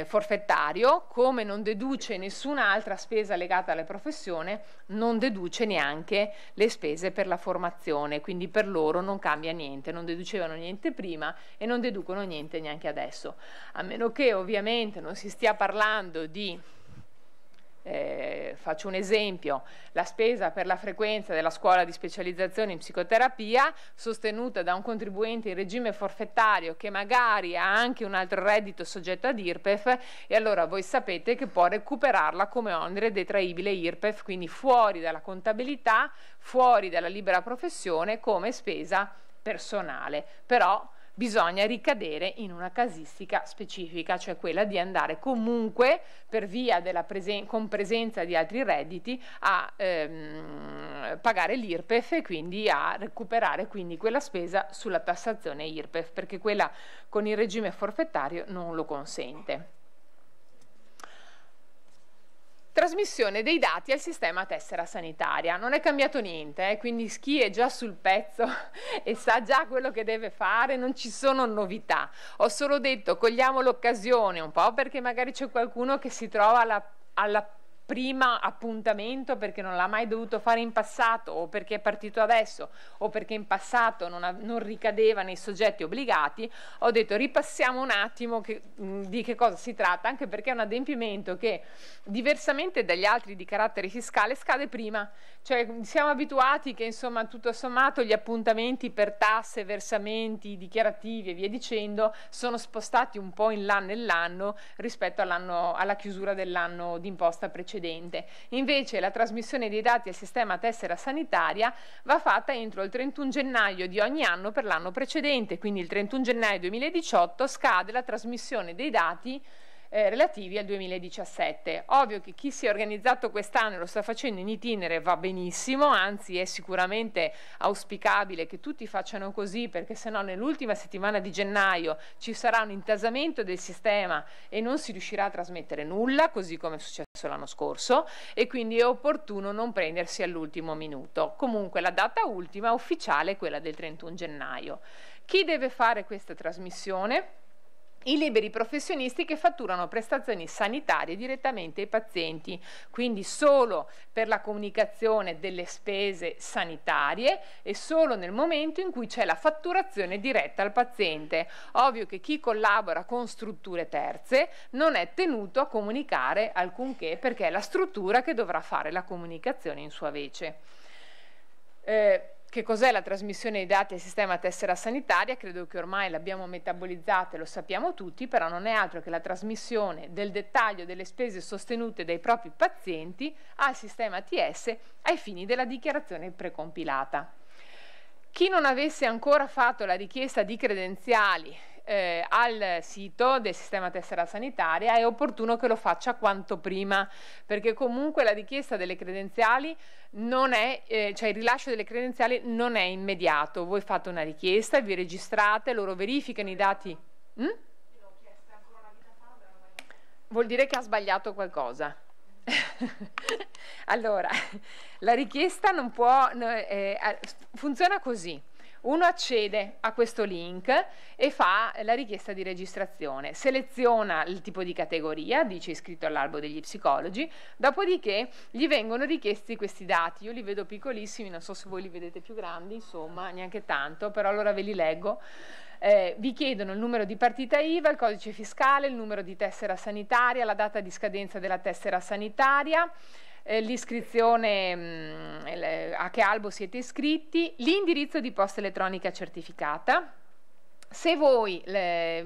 forfettario, come non deduce nessun'altra spesa legata alla professione, non deduce neanche le spese per la formazione, quindi per loro non cambia niente, non deducevano niente prima e non deducono niente neanche adesso, a meno che ovviamente non si stia parlando di faccio un esempio, la spesa per la frequenza della scuola di specializzazione in psicoterapia sostenuta da un contribuente in regime forfettario che magari ha anche un altro reddito soggetto ad IRPEF, e allora voi sapete che può recuperarla come onere detraibile IRPEF, quindi fuori dalla contabilità, fuori dalla libera professione come spesa personale. Però bisogna ricadere in una casistica specifica, cioè quella di andare comunque per via della con presenza di altri redditi a pagare l'IRPEF e quindi a recuperare quindi quella spesa sulla tassazione IRPEF, perché quella con il regime forfettario non lo consente. Trasmissione dei dati al sistema tessera sanitaria. Non è cambiato niente, quindi chi è già sul pezzo e sa già quello che deve fare, non ci sono novità. Ho solo detto cogliamo l'occasione, un po' perché magari c'è qualcuno che si trova alla prima appuntamento perché non l'ha mai dovuto fare in passato, o perché è partito adesso, o perché in passato non ricadeva nei soggetti obbligati. Ho detto ripassiamo un attimo di che cosa si tratta, anche perché è un adempimento che diversamente dagli altri di carattere fiscale scade prima, cioè siamo abituati che insomma tutto sommato gli appuntamenti per tasse, versamenti, dichiarativi e via dicendo sono spostati un po' in là nell'anno rispetto alla chiusura dell'anno d'imposta precedente. Invece la trasmissione dei dati al sistema tessera sanitaria va fatta entro il 31 gennaio di ogni anno per l'anno precedente, quindi il 31 gennaio 2018 scade la trasmissione dei dati relativi al 2017. Ovvio che chi si è organizzato quest'anno e lo sta facendo in itinere va benissimo, anzi è sicuramente auspicabile che tutti facciano così, perché sennò nell'ultima settimana di gennaio ci sarà un intasamento del sistema e non si riuscirà a trasmettere nulla, così come è successo l'anno scorso, e quindi è opportuno non prendersi all'ultimo minuto. Comunque la data ultima ufficiale è quella del 31 gennaio. Chi deve fare questa trasmissione? I liberi professionisti che fatturano prestazioni sanitarie direttamente ai pazienti, quindi solo per la comunicazione delle spese sanitarie e solo nel momento in cui c'è la fatturazione diretta al paziente. Ovvio che chi collabora con strutture terze non è tenuto a comunicare alcunché, perché è la struttura che dovrà fare la comunicazione in sua vece. Che cos'è la trasmissione dei dati al sistema tessera sanitaria? Credo che ormai l'abbiamo metabolizzata e lo sappiamo tutti, però non è altro che la trasmissione del dettaglio delle spese sostenute dai propri pazienti al sistema TS ai fini della dichiarazione precompilata. Chi non avesse ancora fatto la richiesta di credenziali al sito del sistema tessera sanitaria è opportuno che lo faccia quanto prima, perché comunque la richiesta delle credenziali non è, cioè il rilascio delle credenziali non è immediato. Voi fate una richiesta, vi registrate, loro verificano i dati. Vuol dire che ha sbagliato qualcosa. Allora, la richiesta non può, funziona così. Uno accede a questo link e fa la richiesta di registrazione, seleziona il tipo di categoria, dice iscritto all'albo degli psicologi, dopodiché gli vengono richiesti questi dati. Io li vedo piccolissimi, non so se voi li vedete più grandi, insomma, neanche tanto, però allora ve li leggo. Vi chiedono il numero di partita IVA, il codice fiscale, il numero di tessera sanitaria, la data di scadenza della tessera sanitaria, l'iscrizione, a che albo siete iscritti, l'indirizzo di posta elettronica certificata. Se voi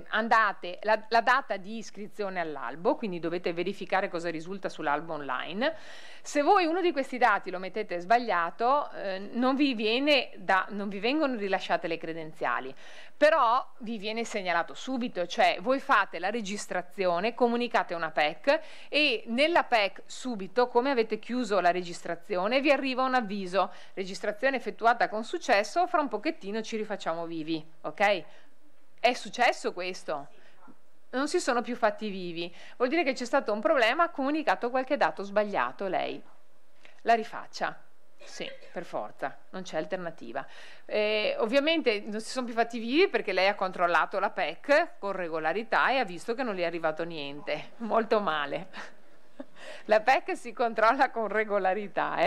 andate, la data di iscrizione all'albo, quindi dovete verificare cosa risulta sull'albo online. Se voi uno di questi dati lo mettete sbagliato, non vi vengono rilasciate le credenziali, però vi viene segnalato subito, cioè voi fate la registrazione, comunicate una PEC e nella PEC subito, come avete chiuso la registrazione, vi arriva un avviso: registrazione effettuata con successo, fra un pochettino ci rifacciamo vivi, ok? È successo questo? Non si sono più fatti vivi, vuol dire che c'è stato un problema, ha comunicato qualche dato sbagliato lei. La rifaccia. Sì, per forza, non c'è alternativa. Ovviamente non si sono più fatti vivi perché lei ha controllato la PEC con regolarità e ha visto che non gli è arrivato niente. Molto male. La PEC si controlla con regolarità.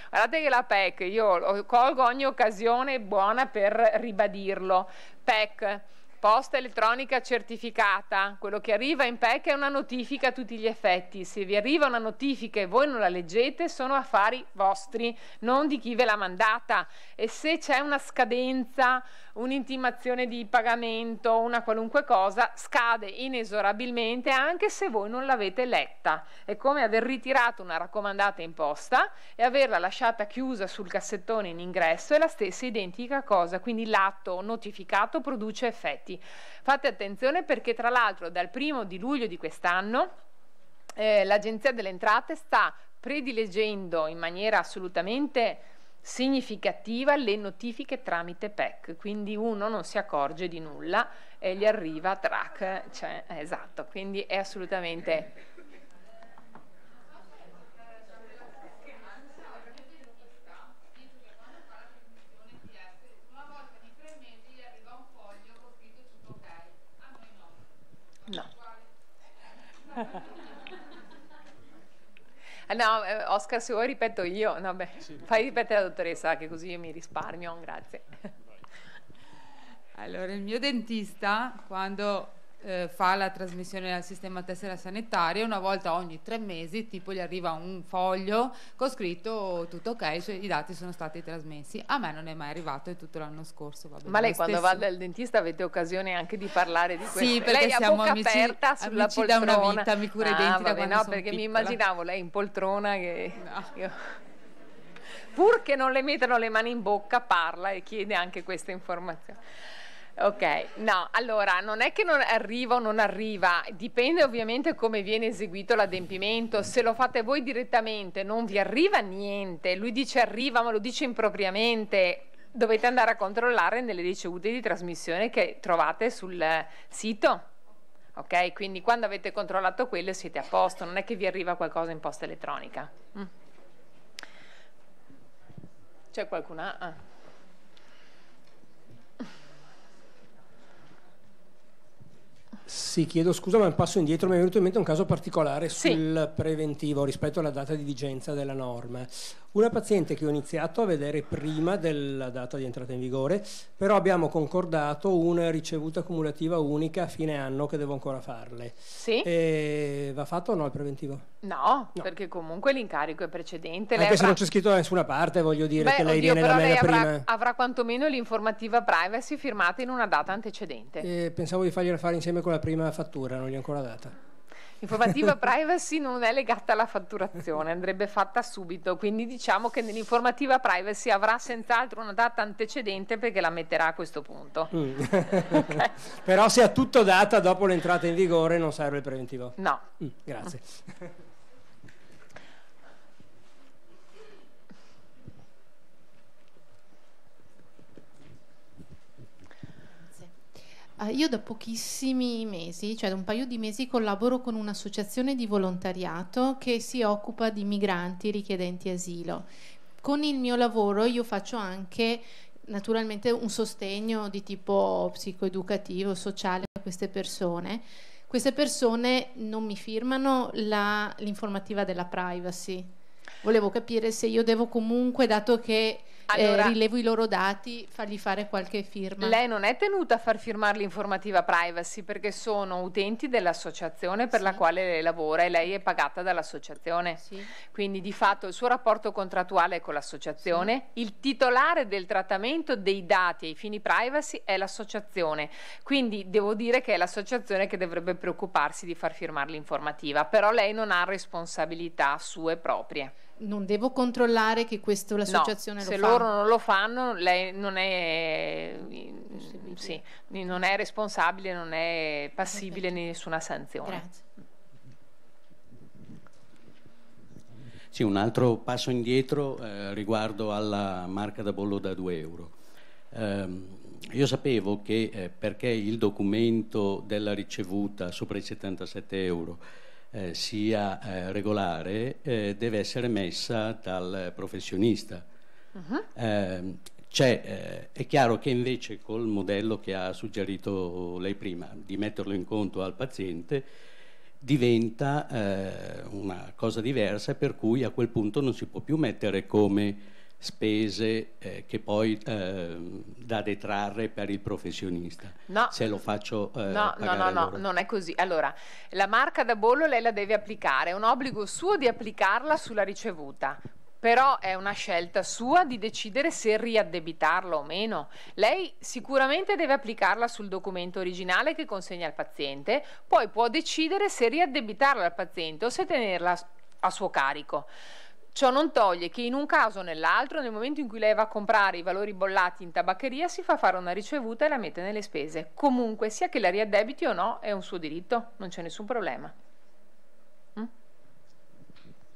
Guardate che la PEC, io colgo ogni occasione buona per ribadirlo. PEC, posta elettronica certificata, quello che arriva in PEC è una notifica a tutti gli effetti. Se vi arriva una notifica e voi non la leggete, sono affari vostri, non di chi ve l'ha mandata. E se c'è una scadenza, un'intimazione di pagamento, una qualunque cosa, scade inesorabilmente anche se voi non l'avete letta. È come aver ritirato una raccomandata in posta e averla lasciata chiusa sul cassettone in ingresso, è la stessa identica cosa, quindi l'atto notificato produce effetti. Fate attenzione perché tra l'altro dal 1° di luglio di quest'anno l'Agenzia delle Entrate sta prediligendo in maniera assolutamente significativa le notifiche tramite PEC, quindi uno non si accorge di nulla e gli arriva track, cioè, esatto, quindi è assolutamente... No. No, Oscar, se vuoi ripeto io, no, beh, sì, fai ripetere la dottoressa che così io mi risparmio, grazie. Allora, il mio dentista quando fa la trasmissione al sistema tessera sanitaria, una volta ogni 3 mesi tipo gli arriva un foglio con scritto tutto ok, cioè i dati sono stati trasmessi. A me non è mai arrivato, è tutto l'anno scorso. Vabbè, ma lei quando va dal dentista avete occasione anche di parlare di questo? Sì, perché lei siamo a bocca amici, aperta sulla amici poltrona. Da una vita, mi cura i denti da quando no, sono perché piccola. mi immaginavo lei in poltrona che... No. Io... Pur che non le mettano le mani in bocca, parla e chiede anche questa informazione. Ok, no, allora non è che non arriva o non arriva, dipende ovviamente come viene eseguito l'adempimento. Se lo fate voi direttamente non vi arriva niente, lui dice arriva ma lo dice impropriamente, dovete andare a controllare nelle ricevute di trasmissione che trovate sul sito. Ok, quindi quando avete controllato quello siete a posto, non è che vi arriva qualcosa in posta elettronica. C'è qualcuna? Ah. Sì, chiedo scusa, ma passo indietro, mi è venuto in mente un caso particolare sul preventivo rispetto alla data di vigenza della norma. Una paziente che ho iniziato a vedere prima della data di entrata in vigore, però abbiamo concordato una ricevuta cumulativa unica a fine anno che devo ancora farle. Sì. Va fatto o no il preventivo? No, perché comunque l'incarico è precedente. Anche se non c'è scritto da nessuna parte, voglio dire che lei oddio, viene da me lei da prima. avrà quantomeno l'informativa privacy firmata in una data antecedente. Pensavo di fargliela fare insieme con la prima fattura, non gli ho ancora data. L'informativa privacy non è legata alla fatturazione, andrebbe fatta subito, quindi diciamo che nell'informativa privacy avrà senz'altro una data antecedente perché la metterà a questo punto. Okay. Però se ha tutto data dopo l'entrata in vigore non serve il preventivo? No. Grazie. Io da pochissimi mesi, cioè da un paio di mesi, collaboro con un'associazione di volontariato che si occupa di migranti richiedenti asilo. Con il mio lavoro io faccio anche naturalmente un sostegno di tipo psicoeducativo, sociale a queste persone. Queste persone non mi firmano l'informativa della privacy. Volevo capire se io devo comunque, dato che rilevo i loro dati, fargli fare qualche firma. Lei non è tenuta a far firmare l'informativa privacy perché sono utenti dell'associazione per la quale lei lavora e lei è pagata dall'associazione. Quindi di fatto il suo rapporto contrattuale è con l'associazione, il titolare del trattamento dei dati ai fini privacy è l'associazione. Quindi devo dire che è l'associazione che dovrebbe preoccuparsi di far firmare l'informativa, però lei non ha responsabilità sue proprie. Non devo controllare che questo l'associazione lo fa? Se loro non lo fanno, lei non è, non è responsabile, non è passibile di nessuna sanzione. Grazie. Sì, un altro passo indietro riguardo alla marca da bollo da 2 euro. Io sapevo che perché il documento della ricevuta sopra i 77 euro sia regolare, deve essere messa dal professionista. È chiaro che invece col modello che ha suggerito lei prima, di metterlo in conto al paziente, diventa una cosa diversa, per cui a quel punto non si può più mettere come spese che poi da detrarre per il professionista. No. Se lo faccio No, loro. non è così. Allora, la marca da bollo lei la deve applicare, è un obbligo suo di applicarla sulla ricevuta. Però è una scelta sua di decidere se riaddebitarla o meno. Lei sicuramente deve applicarla sul documento originale che consegna al paziente, poi può decidere se riaddebitarla al paziente o se tenerla a suo carico. Ciò non toglie che in un caso o nell'altro, nel momento in cui lei va a comprare i valori bollati in tabaccheria, si fa fare una ricevuta e la mette nelle spese. Comunque, sia che la riaddebiti o no, è un suo diritto, non c'è nessun problema.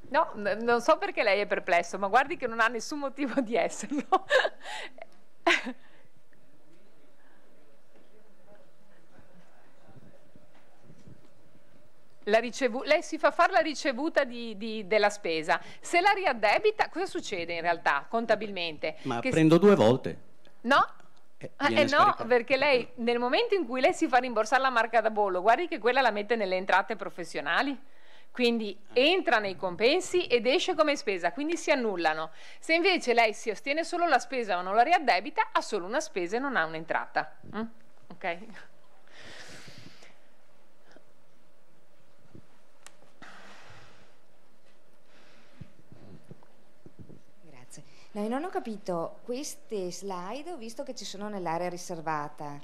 No, non so perché lei è perplesso, ma guardi che non ha nessun motivo di esserlo. Lei si fa fare la ricevuta della spesa. Se la riaddebita, cosa succede in realtà contabilmente? Ma prendo 2 volte. No? No, perché lei nel momento in cui lei si fa rimborsare la marca da bollo, guardi che quella la mette nelle entrate professionali. Quindi entra nei compensi ed esce come spesa, quindi si annullano. Se invece lei si astiene solo la spesa ma non la riaddebita, ha solo una spesa e non ha un'entrata. Ok? Grazie. No, io non ho capito, queste slide ho visto che ci sono nell'area riservata.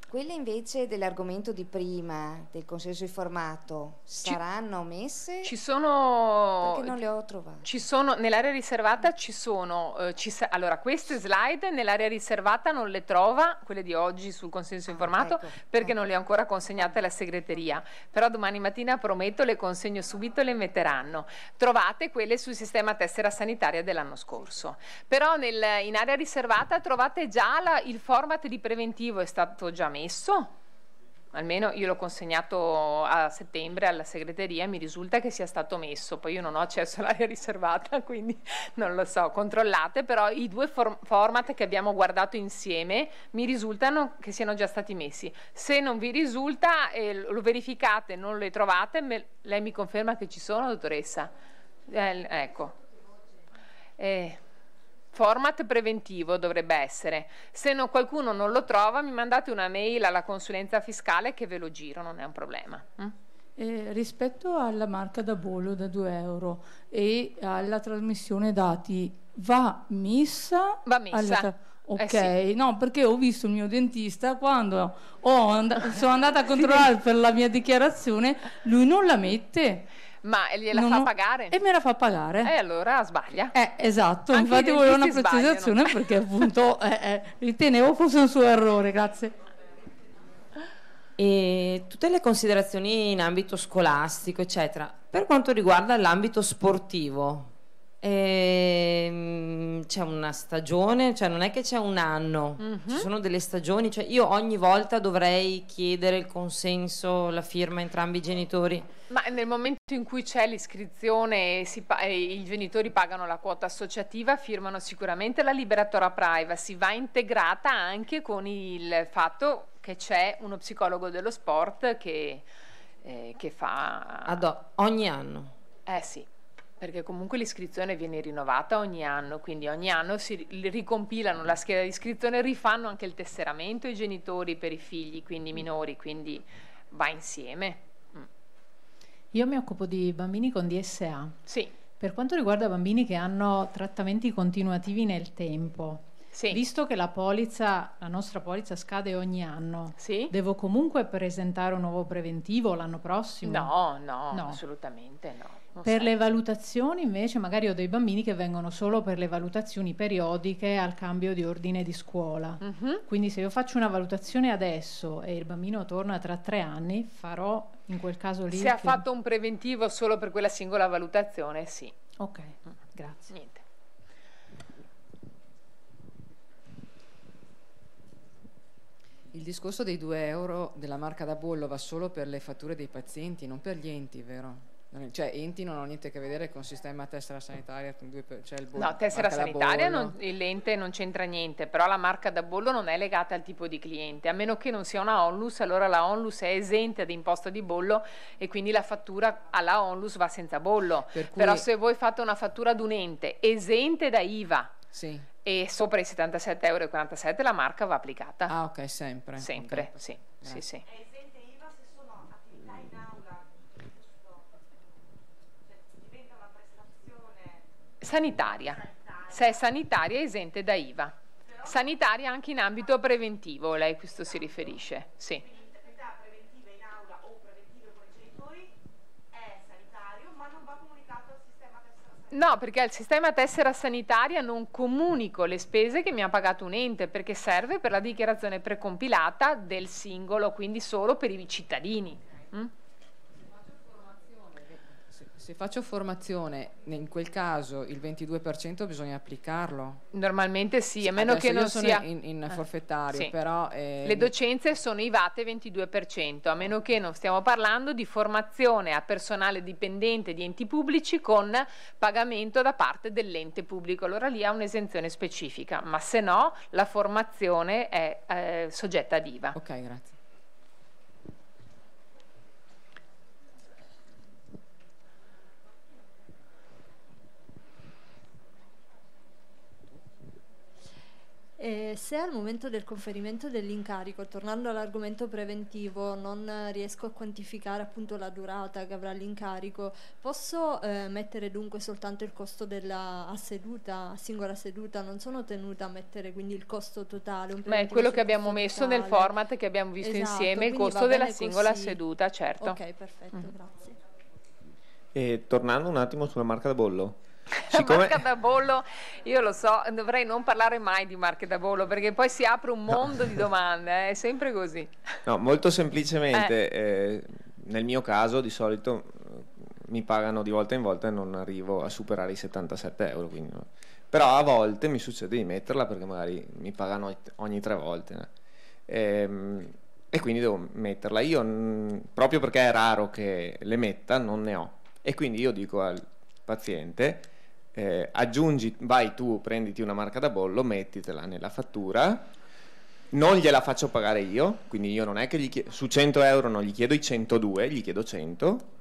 Quelle invece dell'argomento di prima, del consenso informato, saranno messe? Ci sono... Perché non le ho trovate. Ci sono, nell'area riservata ci sono... allora, queste slide nell'area riservata non le trova, quelle di oggi sul consenso informato, ecco. perché non le ho ancora consegnate alla segreteria. Però domani mattina prometto le consegno subito e le metteranno. Trovate quelle sul sistema tessera sanitaria dell'anno scorso. Però in area riservata trovate già il format di preventivo, è stato già messo, almeno io l'ho consegnato a settembre alla segreteria, mi risulta che sia stato messo, poi io non ho accesso all'area riservata, quindi non lo so, controllate, però i due format che abbiamo guardato insieme mi risultano che siano già stati messi. Se non vi risulta, lo verificate, non le trovate, lei mi conferma che ci sono, dottoressa? Ecco. Format preventivo dovrebbe essere. Se qualcuno non lo trova, mi mandate una mail alla consulenza fiscale che ve lo giro, non è un problema. Rispetto alla marca da bollo da 2 euro e alla trasmissione dati, va messa? Va messa. Ok, sì. No, perché ho visto il mio dentista quando sono andata a controllare per la mia dichiarazione, lui non la mette. Ma gliela fa pagare? E me la fa pagare. E allora sbaglia. Esatto, Anche infatti volevo una dentisti precisazione sbagliano. perché appunto ritenevo fosse un suo errore, grazie. E tutte le considerazioni in ambito scolastico, eccetera. Per quanto riguarda l'ambito sportivo, c'è una stagione, cioè non è che c'è un anno, ci sono delle stagioni, cioè io ogni volta dovrei chiedere il consenso, la firma entrambi i genitori. Ma nel momento in cui c'è l'iscrizione e i genitori pagano la quota associativa, firmano sicuramente la liberatoria privacy, va integrata anche con il fatto che c'è uno psicologo dello sport che fa... ogni anno? Sì, perché comunque l'iscrizione viene rinnovata ogni anno, quindi ogni anno si ricompilano la scheda di iscrizione, rifanno anche il tesseramento i genitori per i figli, quindi minori, quindi va insieme. Io mi occupo di bambini con DSA. Sì. Per quanto riguarda bambini che hanno trattamenti continuativi nel tempo, visto che la nostra polizza scade ogni anno, devo comunque presentare un nuovo preventivo l'anno prossimo? No, assolutamente no. Per le valutazioni invece magari ho dei bambini che vengono solo per le valutazioni periodiche al cambio di ordine di scuola. Quindi se io faccio una valutazione adesso e il bambino torna tra 3 anni, farò in quel caso lì... Se ha fatto un preventivo solo per quella singola valutazione, sì. Ok, grazie. Niente. Il discorso dei 2 euro della marca da bollo va solo per le fatture dei pazienti, non per gli enti, vero? Cioè enti non hanno niente a che vedere con il sistema tessera sanitaria, cioè no, tessera sanitaria l'ente non c'entra niente, però la marca da bollo non è legata al tipo di cliente, a meno che non sia una onlus, allora la onlus è esente da imposta di bollo e quindi la fattura alla onlus va senza bollo. Però se voi fate una fattura ad un ente esente da IVA e sopra i 77,47 € la marca va applicata. Ah, ok, sempre. Sempre, okay. Sì. Sanitaria. Se è sanitaria è esente da IVA. Sanitaria anche in ambito preventivo, lei questo si riferisce? Sì. No, perché al sistema tessera sanitaria non comunico le spese che mi ha pagato un ente, perché serve per la dichiarazione precompilata del singolo, quindi solo per i cittadini. Se faccio formazione, in quel caso il 22% bisogna applicarlo? Normalmente sì, a meno che non sia in forfettario, sì. Però le docenze sono IVAte 22%, a meno che non stiamo parlando di formazione a personale dipendente di enti pubblici con pagamento da parte dell'ente pubblico, allora lì ha un'esenzione specifica, ma se no la formazione è soggetta ad IVA. Ok, grazie. Se al momento del conferimento dell'incarico, tornando all'argomento preventivo, non riesco a quantificare appunto la durata che avrà l'incarico, posso mettere dunque soltanto il costo della singola seduta? Non sono tenuta a mettere quindi il costo totale? È quello che abbiamo messo nel format che abbiamo visto insieme, il costo della singola seduta, certo. Ok, perfetto, grazie. E tornando un attimo sulla marca da bollo. Marca da bollo, io lo so, dovrei non parlare mai di marche da bollo perché poi si apre un mondo di domande, è sempre così. No, molto semplicemente, nel mio caso di solito mi pagano di volta in volta e non arrivo a superare i 77 euro, quindi no. Però a volte mi succede di metterla perché magari mi pagano ogni 3 volte. E quindi devo metterla. Io, proprio perché è raro che le metta, non ne ho. E quindi io dico al paziente, aggiungi, vai tu, prenditi una marca da bollo, mettitela nella fattura, non gliela faccio pagare io, quindi io non è che su 100 euro non gli chiedo i 102, gli chiedo 100,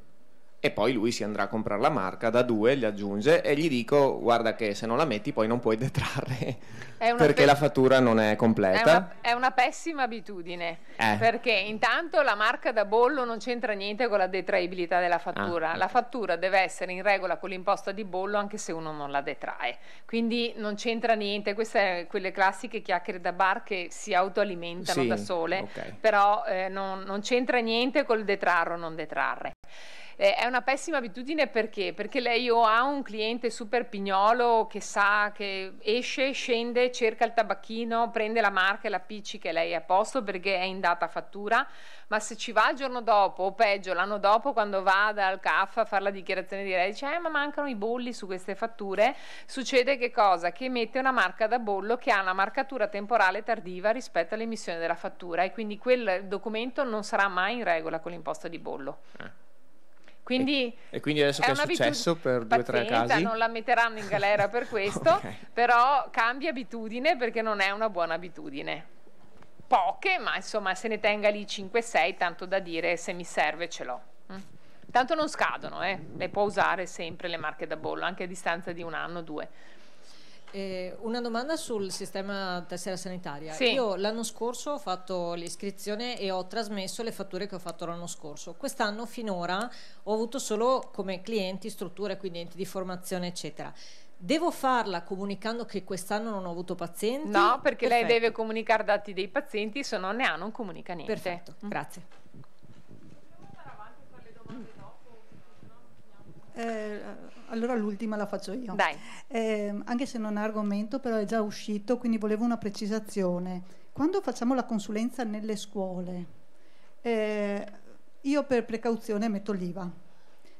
e poi lui si andrà a comprare la marca da 2, li aggiunge e gli dico guarda che se non la metti poi non puoi detrarre perché la fattura non è completa. È una pessima abitudine perché intanto la marca da bollo non c'entra niente con la detraibilità della fattura. La fattura deve essere in regola con l'imposta di bollo anche se uno non la detrae, quindi non c'entra niente. Queste sono quelle classiche chiacchiere da bar che si autoalimentano da sole, però non c'entra niente col detrarre o non detrarre. È una pessima abitudine perché lei o ha un cliente super pignolo che sa che esce, scende, cerca il tabacchino, prende la marca e la appiccica e lei è a posto perché è in data fattura, ma se ci va il giorno dopo o peggio l'anno dopo quando va dal CAF a fare la dichiarazione di reddito dice ma mancano i bolli su queste fatture, succede che cosa? Che mette una marca da bollo che ha una marcatura temporale tardiva rispetto all'emissione della fattura e quindi quel documento non sarà mai in regola con l'imposta di bollo. Quindi e quindi adesso che è successo per 2 o 3 casi? Non la metteranno in galera per questo, però cambia abitudine perché non è una buona abitudine. Poche, ma insomma se ne tenga lì 5-6, tanto da dire se mi serve ce l'ho. Tanto non scadono, le può usare sempre le marche da bollo, anche a distanza di 1 anno o 2. Una domanda sul sistema tessera sanitaria. Sì. Io l'anno scorso ho fatto l'iscrizione e ho trasmesso le fatture che ho fatto l'anno scorso. Quest'anno finora ho avuto solo come clienti strutture, quindi enti di formazione eccetera. Devo farla comunicando che quest'anno non ho avuto pazienti? No, perché lei deve comunicare dati dei pazienti, se non ne ha non comunica niente. Perfetto, grazie. Allora l'ultima la faccio io. Dai. Anche se non è argomento, però è già uscito, quindi volevo una precisazione. Quando facciamo la consulenza nelle scuole, io per precauzione metto l'IVA,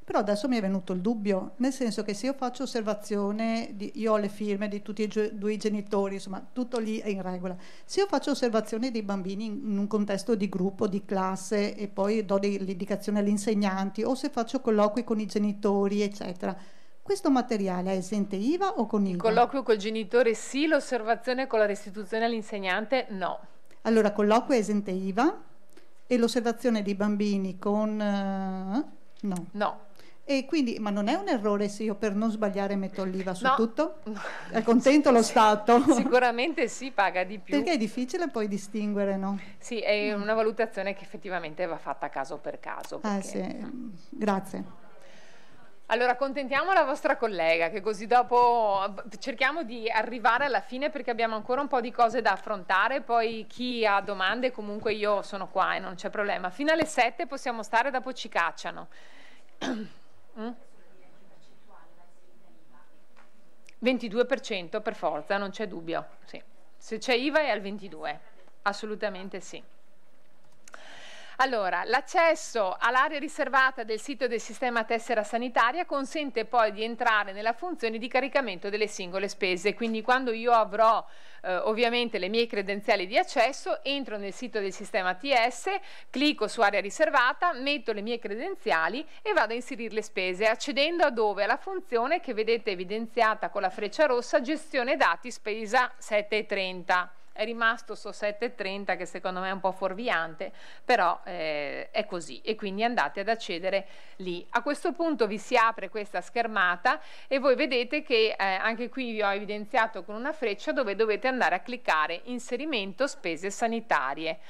però adesso mi è venuto il dubbio, nel senso che se io faccio osservazione, io ho le firme di tutti e 2 i genitori, insomma tutto lì è in regola. Se io faccio osservazione dei bambini in un contesto di gruppo, di classe e poi do le indicazioni agli insegnanti o se faccio colloqui con i genitori eccetera, questo materiale è esente IVA o con IVA? Il colloquio col genitore sì, l'osservazione con la restituzione all'insegnante no. Allora colloquio è esente IVA e l'osservazione dei bambini con no. No. E quindi, ma non è un errore se io per non sbagliare metto l'IVA su No. tutto? È contento lo Stato? Sicuramente sì, paga di più. Perché è difficile poi distinguere, no? Sì, è una valutazione che effettivamente va fatta caso per caso. Perché... Sì. Grazie. Allora, accontentiamo la vostra collega, che così dopo cerchiamo di arrivare alla fine perché abbiamo ancora un po' di cose da affrontare, poi chi ha domande comunque io sono qua e non c'è problema. Fino alle 7 possiamo stare, dopo ci cacciano. 22% per forza, non c'è dubbio, sì. Se c'è IVA è al 22%, assolutamente sì. Allora, l'accesso all'area riservata del sito del sistema tessera sanitaria consente poi di entrare nella funzione di caricamento delle singole spese, quindi quando io avrò ovviamente le mie credenziali di accesso, entro nel sito del sistema TS, clicco su area riservata, metto le mie credenziali e vado a inserire le spese, accedendo a dove? Alla funzione che vedete evidenziata con la freccia rossa, gestione dati spesa 7,30. è rimasto su 7,30 che secondo me è un po' fuorviante, però è così, e quindi andate ad accedere lì. A questo punto vi si apre questa schermata e voi vedete che anche qui vi ho evidenziato con una freccia dove dovete andare a cliccare inserimento spese sanitarie.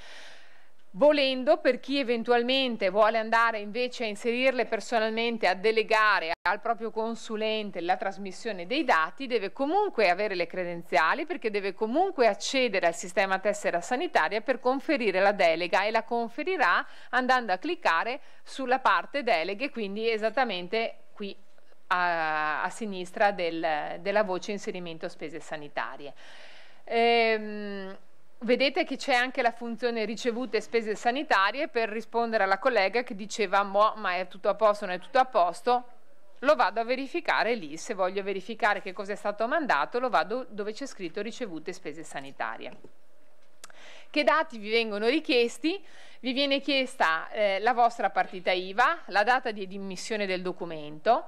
Volendo, per chi eventualmente vuole andare invece a inserirle personalmente, a delegare al proprio consulente la trasmissione dei dati, deve comunque avere le credenziali, perché deve comunque accedere al sistema tessera sanitaria per conferire la delega, e la conferirà andando a cliccare sulla parte deleghe, quindi esattamente qui a sinistra della voce inserimento spese sanitarie. Vedete che c'è anche la funzione ricevute spese sanitarie, per rispondere alla collega che diceva ma è tutto a posto, non è tutto a posto, lo vado a verificare lì. Se voglio verificare che cosa è stato mandato, lo vado dove c'è scritto ricevute spese sanitarie. Che dati vi vengono richiesti? Vi viene chiesta la vostra partita IVA, la data di emissione del documento.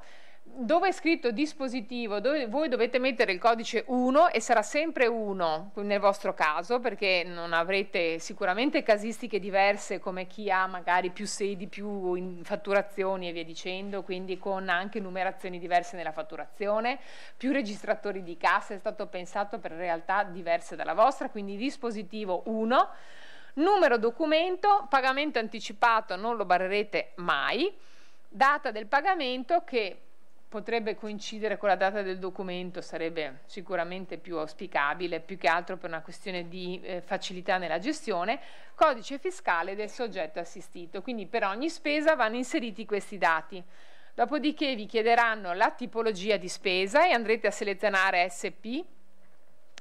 Dove è scritto dispositivo, voi dovete mettere il codice 1, e sarà sempre 1 nel vostro caso, perché non avrete sicuramente casistiche diverse come chi ha magari più sedi, più fatturazioni e via dicendo, quindi con anche numerazioni diverse nella fatturazione, più registratori di cassa. È stato pensato per realtà diverse dalla vostra, quindi dispositivo 1, numero documento, pagamento anticipato non lo barrerete mai, data del pagamento che potrebbe coincidere con la data del documento, sarebbe sicuramente più auspicabile, più che altro per una questione di facilità nella gestione, codice fiscale del soggetto assistito. Quindi per ogni spesa vanno inseriti questi dati. Dopodiché vi chiederanno la tipologia di spesa e andrete a selezionare SP,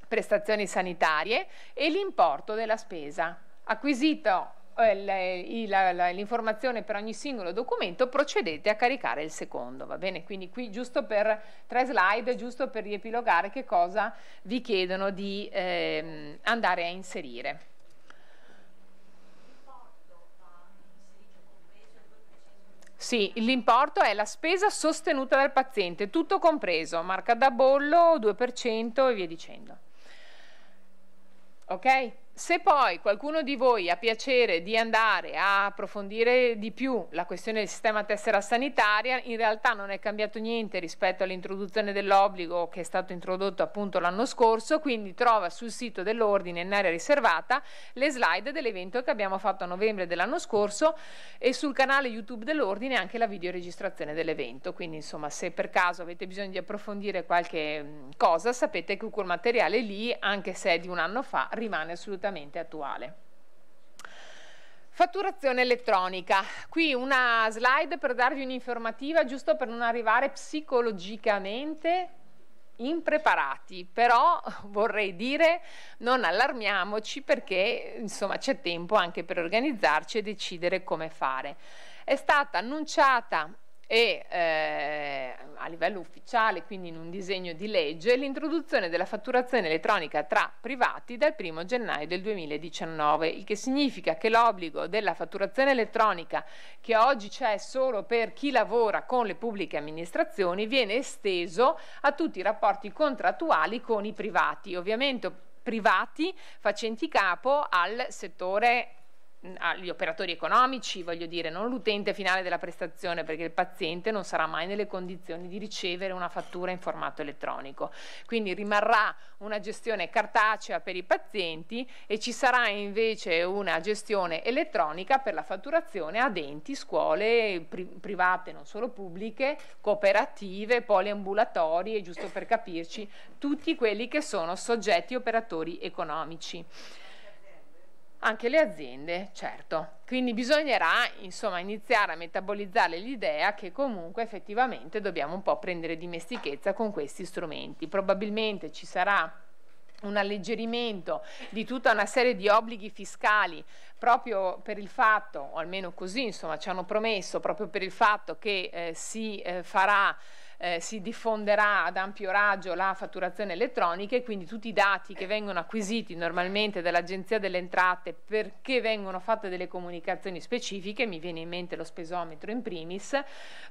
prestazioni sanitarie, e l'importo della spesa. Acquisito l'informazione per ogni singolo documento, procedete a caricare il secondo, va bene? Quindi qui giusto per 3 slide, giusto per riepilogare che cosa vi chiedono di andare a inserire. Sì, l'importo è la spesa sostenuta dal paziente, tutto compreso, marca da bollo, 2% e via dicendo. Ok? Se poi qualcuno di voi ha piacere di andare a approfondire di più la questione del sistema tessera sanitaria, in realtà non è cambiato niente rispetto all'introduzione dell'obbligo che è stato introdotto appunto l'anno scorso, quindi trova sul sito dell'Ordine in area riservata le slide dell'evento che abbiamo fatto a novembre dell'anno scorso, e sul canale YouTube dell'Ordine anche la videoregistrazione dell'evento. Quindi insomma, se per caso avete bisogno di approfondire qualche cosa, sapete che quel materiale lì, anche se è di un anno fa, rimane assolutamente attuale. Fatturazione elettronica. Qui una slide per darvi un'informativa, giusto per non arrivare psicologicamente impreparati, però vorrei dire non allarmiamoci, perché insomma c'è tempo anche per organizzarci e decidere come fare. È stata annunciata a livello ufficiale, quindi in un disegno di legge, l'introduzione della fatturazione elettronica tra privati dal 1 gennaio del 2019, il che significa che l'obbligo della fatturazione elettronica, che oggi c'è solo per chi lavora con le pubbliche amministrazioni, viene esteso a tutti i rapporti contrattuali con i privati, ovviamente privati facenti capo al settore, agli operatori economici, voglio dire, non l'utente finale della prestazione, perché il paziente non sarà mai nelle condizioni di ricevere una fattura in formato elettronico. Quindi rimarrà una gestione cartacea per i pazienti e ci sarà invece una gestione elettronica per la fatturazione ad enti, scuole private, non solo pubbliche, cooperative, poliambulatori, e giusto per capirci, tutti quelli che sono soggetti operatori economici. Anche le aziende, certo. Quindi bisognerà insomma iniziare a metabolizzare l'idea che comunque effettivamente dobbiamo un po' prendere dimestichezza con questi strumenti. Probabilmente ci sarà un alleggerimento di tutta una serie di obblighi fiscali proprio per il fatto, o almeno così insomma ci hanno promesso, proprio per il fatto che si diffonderà ad ampio raggio la fatturazione elettronica, e quindi tutti i dati che vengono acquisiti normalmente dall'Agenzia delle Entrate, perché vengono fatte delle comunicazioni specifiche, mi viene in mente lo spesometro in primis,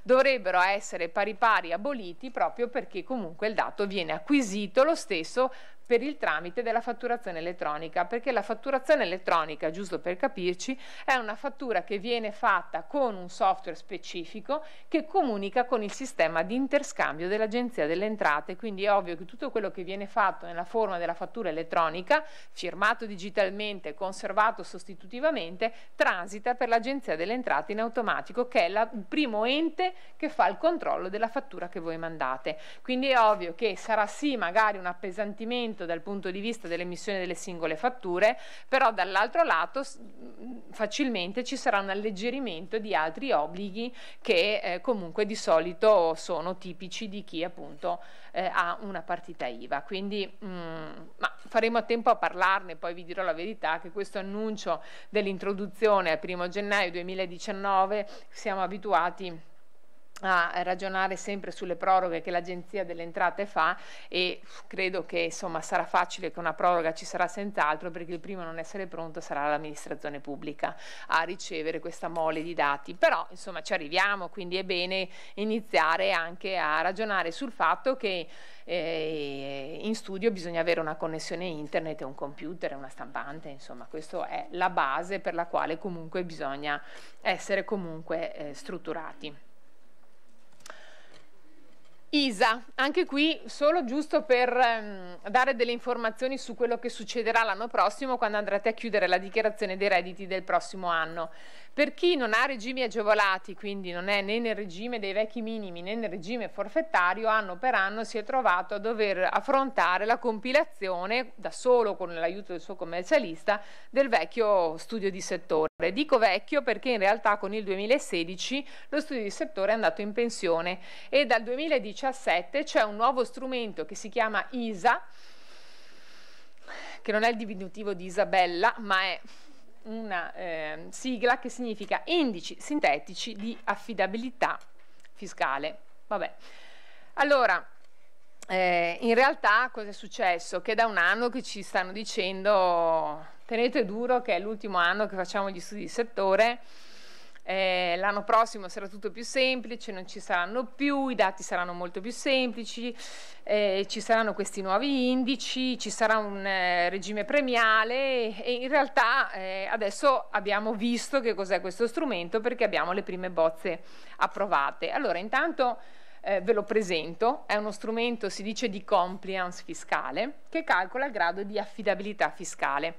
dovrebbero essere pari pari aboliti, proprio perché comunque il dato viene acquisito lo stesso per il tramite della fatturazione elettronica, perché la fatturazione elettronica, giusto per capirci, è una fattura che viene fatta con un software specifico che comunica con il sistema di interscambio dell'Agenzia delle Entrate, quindi è ovvio che tutto quello che viene fatto nella forma della fattura elettronica, firmato digitalmente, conservato sostitutivamente, transita per l'Agenzia delle Entrate in automatico, che è il primo ente che fa il controllo della fattura che voi mandate. Quindi è ovvio che sarà sì magari un appesantimento dal punto di vista dell'emissione delle singole fatture, però dall'altro lato facilmente ci sarà un alleggerimento di altri obblighi che comunque di solito sono tipici di chi appunto ha una partita IVA. Quindi ma faremo a tempo a parlarne, poi vi dirò la verità che questo annuncio dell'introduzione al 1° gennaio 2019 siamo abituati a ragionare sempre sulle proroghe che l'Agenzia delle Entrate fa, e credo che insomma sarà facile che una proroga ci sarà senz'altro, perché il primo a non essere pronto sarà l'amministrazione pubblica a ricevere questa mole di dati, però insomma ci arriviamo, quindi è bene iniziare anche a ragionare sul fatto che in studio bisogna avere una connessione internet e un computer e una stampante, insomma questo è la base per la quale comunque bisogna essere comunque strutturati. ISA, anche qui solo giusto per dare delle informazioni su quello che succederà l'anno prossimo quando andrete a chiudere la dichiarazione dei redditi del prossimo anno. Per chi non ha regimi agevolati, quindi non è né nel regime dei vecchi minimi né nel regime forfettario, anno per anno si è trovato a dover affrontare la compilazione, da solo con l'aiuto del suo commercialista, del vecchio studio di settore. Dico vecchio perché in realtà con il 2016 lo studio di settore è andato in pensione e dal 2017 c'è un nuovo strumento che si chiama ISA, che non è il diminutivo di Isabella, ma è una sigla che significa indici sintetici di affidabilità fiscale. Vabbè. Allora, in realtà cosa è successo? Che da un anno che ci stanno dicendo tenete duro che è l'ultimo anno che facciamo gli studi di settore, l'anno prossimo sarà tutto più semplice, non ci saranno più, i dati saranno molto più semplici, ci saranno questi nuovi indici, ci sarà un regime premiale e in realtà adesso abbiamo visto che cos'è questo strumento perché abbiamo le prime bozze approvate. Allora intanto ve lo presento, è uno strumento, si dice, di compliance fiscale che calcola il grado di affidabilità fiscale.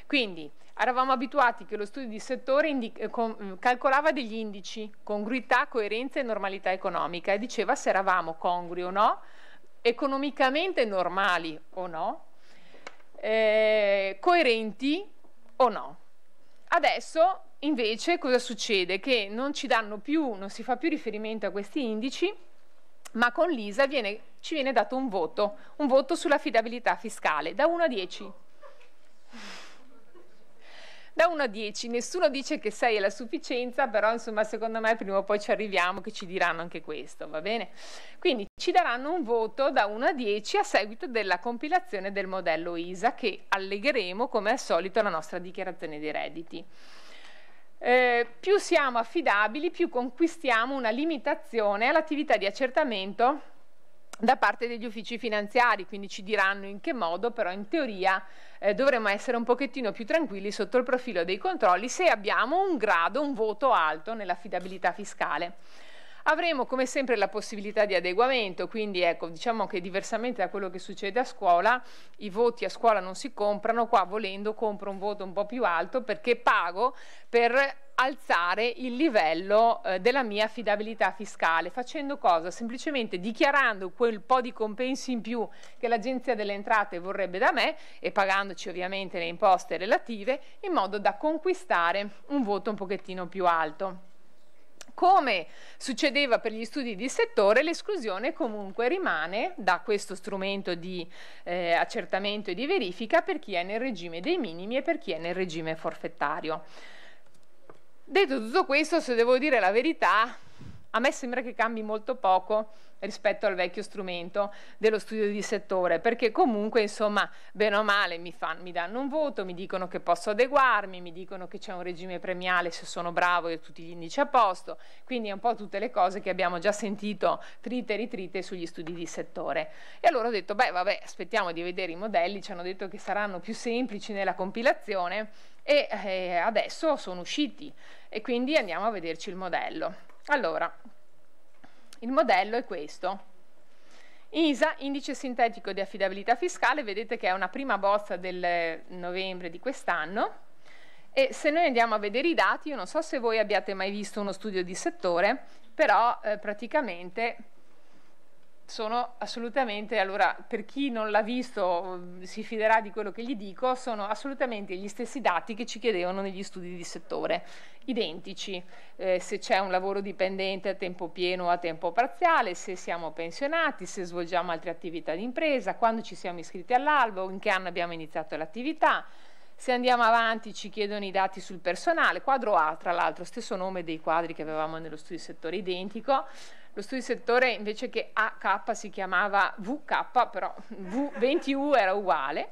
Quindi eravamo abituati che lo studio di settore calcolava degli indici, congruità, coerenza e normalità economica, e diceva se eravamo congrui o no, economicamente normali o no, coerenti o no. Adesso invece cosa succede? Che non ci danno più, non si fa più riferimento a questi indici, ma con l'ISA ci viene dato un voto sull'affidabilità fiscale da 1 a 10. Da 1 a 10, nessuno dice che 6 è la sufficienza, però insomma secondo me prima o poi ci arriviamo che ci diranno anche questo, va bene? Quindi ci daranno un voto da 1 a 10 a seguito della compilazione del modello ISA che allegheremo come al solito alla nostra dichiarazione dei redditi. Più siamo affidabili, più conquistiamo una limitazione all'attività di accertamento da parte degli uffici finanziari, quindi ci diranno in che modo, però in teoria dovremmo essere un pochettino più tranquilli sotto il profilo dei controlli se abbiamo un voto alto nell'affidabilità fiscale. Avremo come sempre la possibilità di adeguamento, quindi ecco, diciamo che diversamente da quello che succede a scuola, i voti a scuola non si comprano, qua volendo compro un voto un po' più alto perché pago per alzare il livello della mia affidabilità fiscale. Facendo cosa? Semplicemente dichiarando quel po' di compensi in più che l'Agenzia delle Entrate vorrebbe da me e pagandoci ovviamente le imposte relative in modo da conquistare un voto un pochettino più alto. Come succedeva per gli studi di settore, l'esclusione comunque rimane da questo strumento di accertamento e di verifica per chi è nel regime dei minimi e per chi è nel regime forfettario. Detto tutto questo, se devo dire la verità, A me sembra che cambi molto poco rispetto al vecchio strumento dello studio di settore, perché comunque insomma bene o male mi danno un voto, mi dicono che posso adeguarmi, mi dicono che c'è un regime premiale se sono bravo e tutti gli indici a posto, quindi è un po' tutte le cose che abbiamo già sentito trite e ritrite sugli studi di settore. E allora ho detto beh vabbè, aspettiamo di vedere i modelli, ci hanno detto che saranno più semplici nella compilazione e adesso sono usciti e quindi andiamo a vederci il modello. Allora, il modello è questo. ISA, indice sintetico di affidabilità fiscale, vedete che è una prima bozza del novembre di quest'anno, e se noi andiamo a vedere i dati, io non so se voi abbiate mai visto uno studio di settore, però praticamente sono assolutamente, allora per chi non l'ha visto si fiderà di quello che gli dico, sono assolutamente gli stessi dati che ci chiedevano negli studi di settore, identici, se c'è un lavoro dipendente a tempo pieno o a tempo parziale, se siamo pensionati, se svolgiamo altre attività di impresa, quando ci siamo iscritti all'albo, in che anno abbiamo iniziato l'attività. Se andiamo avanti ci chiedono i dati sul personale, quadro A tra l'altro, stesso nome dei quadri che avevamo nello studio di settore, identico. Lo studio di settore invece che AK si chiamava VK, però V20U era uguale.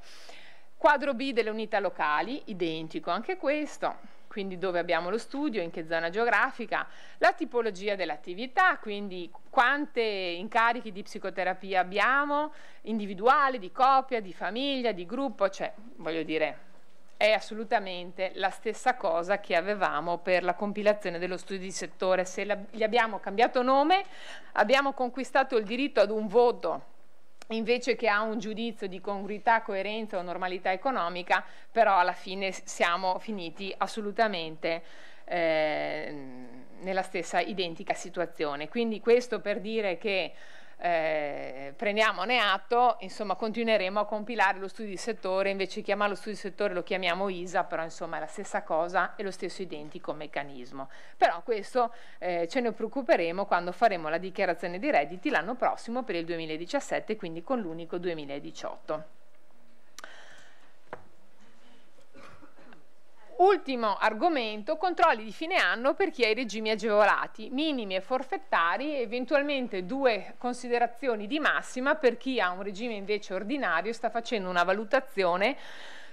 Quadro B delle unità locali, identico anche questo, quindi dove abbiamo lo studio, in che zona geografica, la tipologia dell'attività, quindi quante incarichi di psicoterapia abbiamo, individuali, di coppia, di famiglia, di gruppo, cioè voglio dire è assolutamente la stessa cosa che avevamo per la compilazione dello studio di settore. Se gli abbiamo cambiato nome, abbiamo conquistato il diritto ad un voto invece che a un giudizio di congruità, coerenza o normalità economica, però alla fine siamo finiti assolutamente nella stessa identica situazione. Quindi questo per dire che prendiamone atto, insomma continueremo a compilare lo studio di settore, invece di chiamarlo studio di settore lo chiamiamo ISA, però insomma è la stessa cosa e lo stesso identico meccanismo. Però questo ce ne preoccuperemo quando faremo la dichiarazione dei redditi l'anno prossimo per il 2017, quindi con l'unico 2018. Ultimo argomento, controlli di fine anno per chi ha i regimi agevolati, minimi e forfettari, e eventualmente due considerazioni di massima per chi ha un regime invece ordinario e sta facendo una valutazione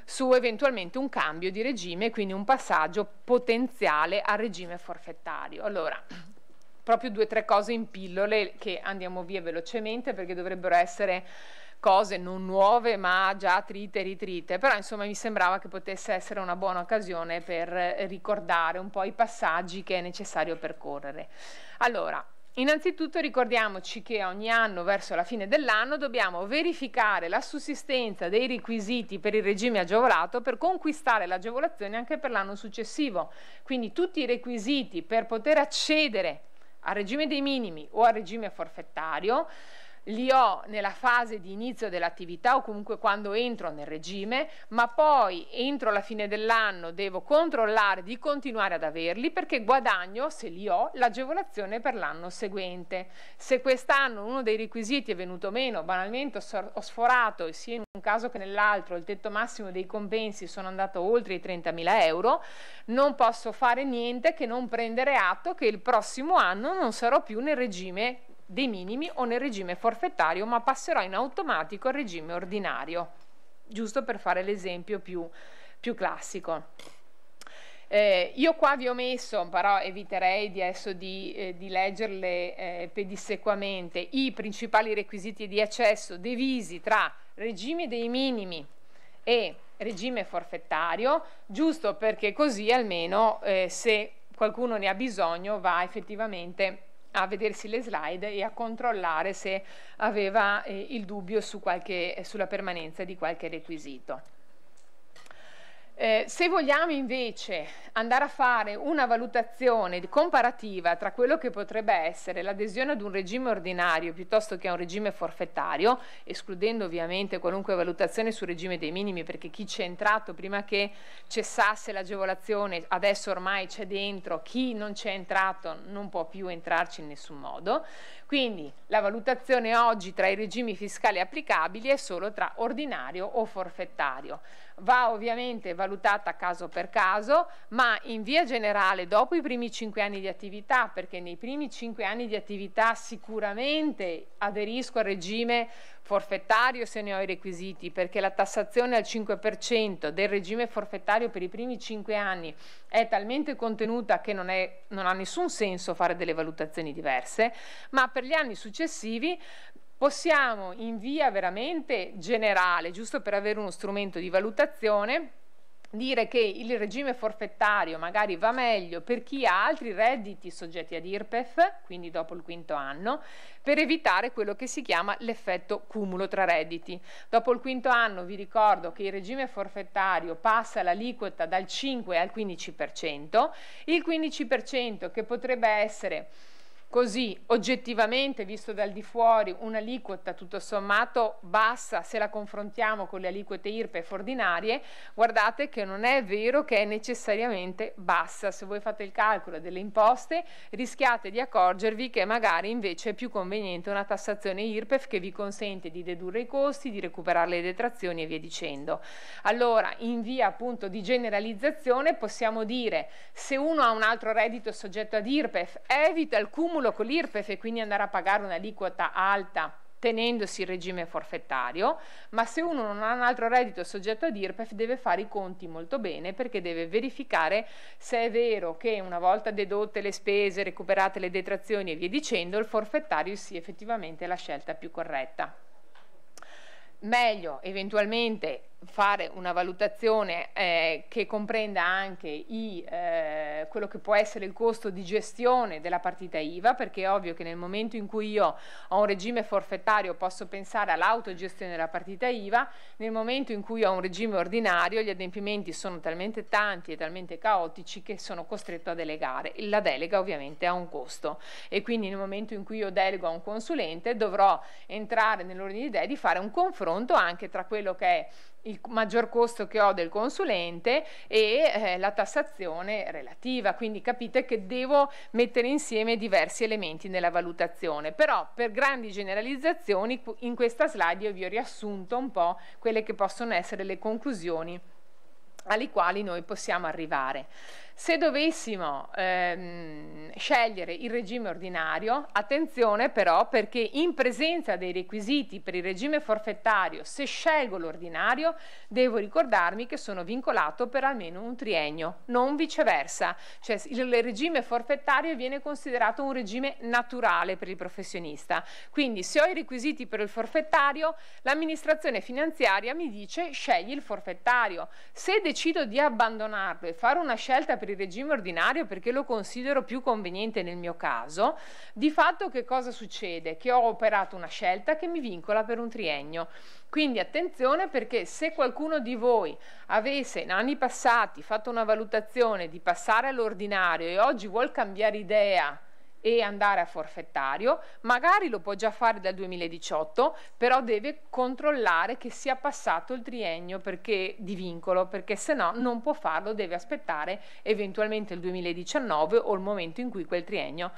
su eventualmente un cambio di regime, quindi un passaggio potenziale al regime forfettario. Allora, proprio 2 o 3 cose in pillole che andiamo via velocemente perché dovrebbero essere cose non nuove ma già trite e ritrite, però insomma mi sembrava che potesse essere una buona occasione per ricordare un po' i passaggi che è necessario percorrere. Allora, innanzitutto ricordiamoci che ogni anno verso la fine dell'anno dobbiamo verificare la sussistenza dei requisiti per il regime agevolato per conquistare l'agevolazione anche per l'anno successivo, quindi tutti i requisiti per poter accedere al regime dei minimi o al regime forfettario li ho nella fase di inizio dell'attività o comunque quando entro nel regime, ma poi entro la fine dell'anno devo controllare di continuare ad averli perché guadagno, se li ho, l'agevolazione per l'anno seguente. Se quest'anno uno dei requisiti è venuto meno, banalmente ho sforato, e sia in un caso che nell'altro il tetto massimo dei compensi sono andato oltre i 30.000 euro, non posso fare niente che non prendere atto che il prossimo anno non sarò più nel regime dei minimi o nel regime forfettario, ma passerò in automatico al regime ordinario, giusto per fare l'esempio più classico. Io qua vi ho messo, però eviterei di leggerle pedissequamente, i principali requisiti di accesso divisi tra regime dei minimi e regime forfettario, giusto perché così almeno se qualcuno ne ha bisogno va effettivamente a vedersi le slide e a controllare se aveva il dubbio sulla permanenza di qualche requisito. Se vogliamo invece andare a fare una valutazione comparativa tra quello che potrebbe essere l'adesione ad un regime ordinario piuttosto che a un regime forfettario, escludendo ovviamente qualunque valutazione sul regime dei minimi, perché chi c'è entrato prima che cessasse l'agevolazione adesso ormai c'è dentro, chi non c'è entrato non può più entrarci in nessun modo. Quindi la valutazione oggi tra i regimi fiscali applicabili è solo tra ordinario o forfettario. Va ovviamente valutata caso per caso, ma ma in via generale dopo i primi 5 anni di attività, perché nei primi 5 anni di attività sicuramente aderisco al regime forfettario se ne ho i requisiti, perché la tassazione al 5% del regime forfettario per i primi 5 anni è talmente contenuta che non ha nessun senso fare delle valutazioni diverse, ma per gli anni successivi possiamo in via veramente generale, giusto per avere uno strumento di valutazione, dire che il regime forfettario magari va meglio per chi ha altri redditi soggetti ad IRPEF, quindi dopo il 5º anno, per evitare quello che si chiama l'effetto cumulo tra redditi. Dopo il 5º anno vi ricordo che il regime forfettario passa l'aliquota dal 5 al 15%, il 15% che potrebbe essere così oggettivamente, visto dal di fuori, un'aliquota tutto sommato bassa se la confrontiamo con le aliquote IRPEF ordinarie, guardate che non è vero che è necessariamente bassa. Se voi fate il calcolo delle imposte rischiate di accorgervi che magari invece è più conveniente una tassazione IRPEF che vi consente di dedurre i costi, di recuperare le detrazioni e via dicendo. Allora, in via appunto di generalizzazione possiamo dire, se uno ha un altro reddito soggetto ad IRPEF, evita il cumulo con l'IRPEF e quindi andare a pagare un'aliquota alta tenendosi il regime forfettario, ma se uno non ha un altro reddito soggetto ad IRPEF deve fare i conti molto bene, perché deve verificare se è vero che una volta dedotte le spese, recuperate le detrazioni e via dicendo, il forfettario sia effettivamente la scelta più corretta. Meglio eventualmente fare una valutazione che comprenda anche quello che può essere il costo di gestione della partita IVA, perché è ovvio che nel momento in cui io ho un regime forfettario posso pensare all'autogestione della partita IVA, nel momento in cui ho un regime ordinario gli adempimenti sono talmente tanti e talmente caotici che sono costretto a delegare. La delega ovviamente ha un costo e quindi nel momento in cui io delego a un consulente dovrò entrare nell'ordine di idee di fare un confronto anche tra quello che è il maggior costo che ho del consulente e la tassazione relativa, quindi capite che devo mettere insieme diversi elementi nella valutazione. Però per grandi generalizzazioni in questa slide io vi ho riassunto un po' quelle che possono essere le conclusioni alle quali noi possiamo arrivare. Se dovessimo scegliere il regime ordinario, attenzione però, perché in presenza dei requisiti per il regime forfettario, se scelgo l'ordinario, devo ricordarmi che sono vincolato per almeno un triennio, non viceversa. Cioè il regime forfettario viene considerato un regime naturale per il professionista. Quindi se ho i requisiti per il forfettario, l'amministrazione finanziaria mi dice scegli il forfettario. Se decido di abbandonarlo e fare una scelta per il regime ordinario perché lo considero più conveniente nel mio caso, di fatto che cosa succede? Che ho operato una scelta che mi vincola per un triennio. Quindi attenzione, perché se qualcuno di voi avesse in anni passati fatto una valutazione di passare all'ordinario e oggi vuol cambiare idea e andare a forfettario, magari lo può già fare dal 2018, però deve controllare che sia passato il triennio di vincolo, perché se no non può farlo, deve aspettare eventualmente il 2019 o il momento in cui quel triennio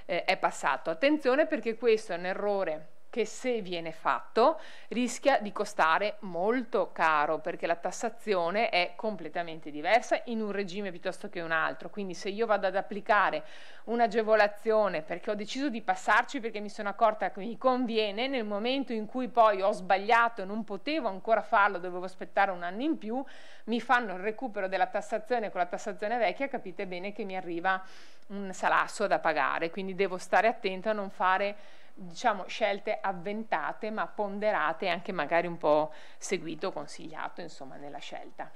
è passato. Attenzione, perché questo è un errore che se viene fatto rischia di costare molto caro, perché la tassazione è completamente diversa in un regime piuttosto che un altro. Quindi se io vado ad applicare un'agevolazione perché ho deciso di passarci perché mi sono accorta che mi conviene, nel momento in cui poi ho sbagliato e non potevo ancora farlo, dovevo aspettare un anno in più, mi fanno il recupero della tassazione con la tassazione vecchia, capite bene che mi arriva un salasso da pagare. Quindi devo stare attento a non fare, diciamo, scelte avventate ma ponderate e anche magari un po' seguito, consigliato insomma nella scelta.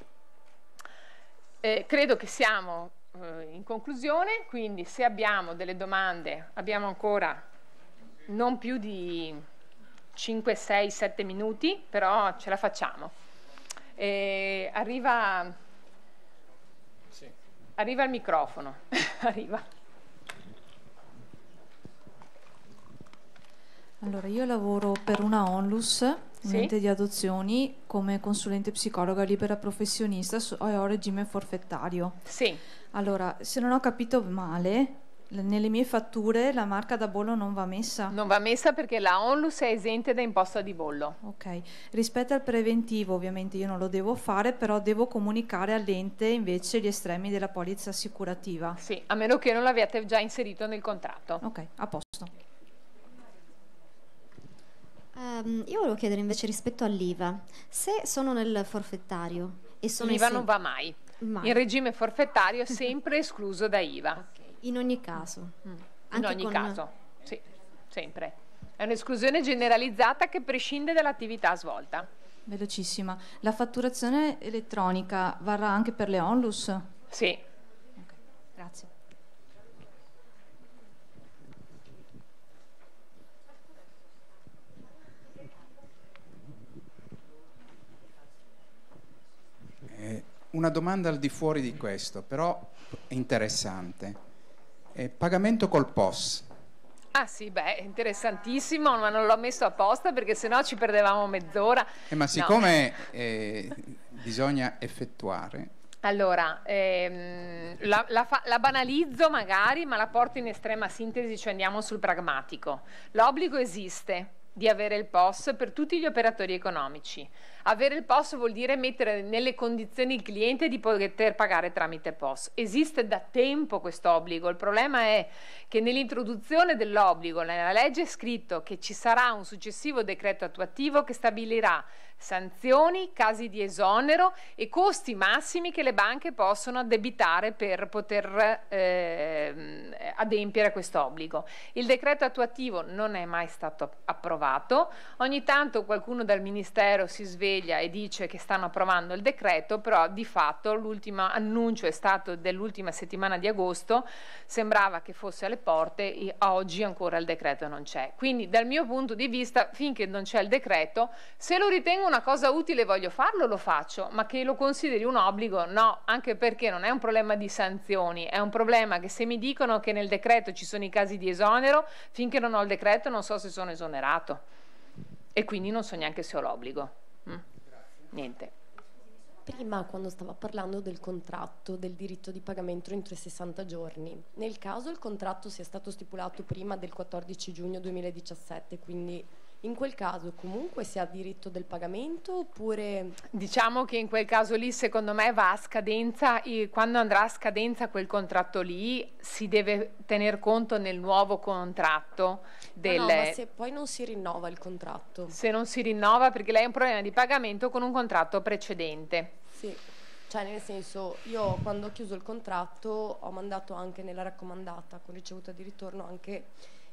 Credo che siamo in conclusione, quindi se abbiamo delle domande, abbiamo ancora non più di 5, 6, 7 minuti, però ce la facciamo. Arriva il microfono. Arriva. Allora, io lavoro per una ONLUS, un ente di adozioni, come consulente psicologa libera professionista e ho regime forfettario. Sì. Allora, se non ho capito male, nelle mie fatture la marca da bollo non va messa? Non va messa perché la onlus è esente da imposta di bollo. Ok, rispetto al preventivo ovviamente io non lo devo fare, però devo comunicare all'ente invece gli estremi della polizza assicurativa. Sì, a meno che non l'abbiate già inserito nel contratto. Ok, a posto. Io volevo chiedere invece rispetto all'IVA, se sono nel forfettario e sono L'IVA non va mai. Mai. Il regime forfettario è sempre escluso da IVA. In ogni caso. In Anche ogni con- caso, sì, sempre. È un'esclusione generalizzata che prescinde dall'attività svolta. Velocissima. La fatturazione elettronica varrà anche per le onlus? Sì. Grazie. Una domanda al di fuori di questo, però è interessante. Pagamento col POS. Ah sì, beh, interessantissimo, ma non l'ho messo apposta perché sennò ci perdevamo mezz'ora. Ma No. siccome bisogna effettuare, Allora, la banalizzo magari, ma la porto in estrema sintesi, cioè andiamo sul pragmatico. L'obbligo esiste di avere il POS per tutti gli operatori economici. Avere il POS vuol dire mettere nelle condizioni il cliente di poter pagare tramite POS. Esiste da tempo questo obbligo, il problema è che nell'introduzione dell'obbligo nella legge è scritto che ci sarà un successivo decreto attuativo che stabilirà sanzioni, casi di esonero e costi massimi che le banche possono addebitare per poter adempiere a questo obbligo. Il decreto attuativo non è mai stato approvato, ogni tanto qualcuno dal Ministero si sveglia e dice che stanno approvando il decreto, però di fatto l'ultimo annuncio è stato dell'ultima settimana di agosto, sembrava che fosse alle porte e a oggi ancora il decreto non c'è. Quindi dal mio punto di vista, finché non c'è il decreto, se lo ritengo una cosa utile e voglio farlo, lo faccio, ma che lo consideri un obbligo, no, anche perché non è un problema di sanzioni, è un problema che se mi dicono che nel decreto ci sono i casi di esonero, finché non ho il decreto non so se sono esonerato e quindi non so neanche se ho l'obbligo. Niente. Prima, quando stava parlando del contratto, del diritto di pagamento entro i 60 giorni, nel caso il contratto sia stato stipulato prima del 14 giugno 2017, quindi in quel caso comunque si ha diritto del pagamento oppure... Diciamo che in quel caso lì secondo me va a scadenza e quando andrà a scadenza quel contratto lì si deve tener conto nel nuovo contratto No, ma se poi non si rinnova il contratto. Se non si rinnova perché lei ha un problema di pagamento con un contratto precedente. Sì, cioè nel senso io quando ho chiuso il contratto ho mandato anche nella raccomandata con ricevuta di ritorno anche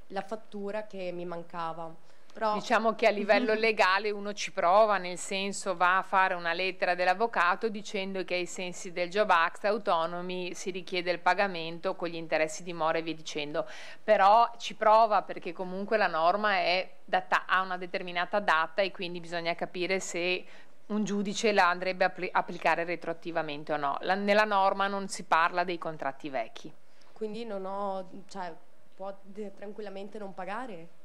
la fattura che mi mancava. Però... Diciamo che a livello legale uno ci prova, nel senso va a fare una lettera dell'avvocato dicendo che ai sensi del Job Act autonomi si richiede il pagamento con gli interessi di mora e via dicendo, però ci prova perché comunque la norma è ha una determinata data e quindi bisogna capire se un giudice la andrebbe a applicare retroattivamente o no. Nella norma non si parla dei contratti vecchi. Quindi può tranquillamente non pagare?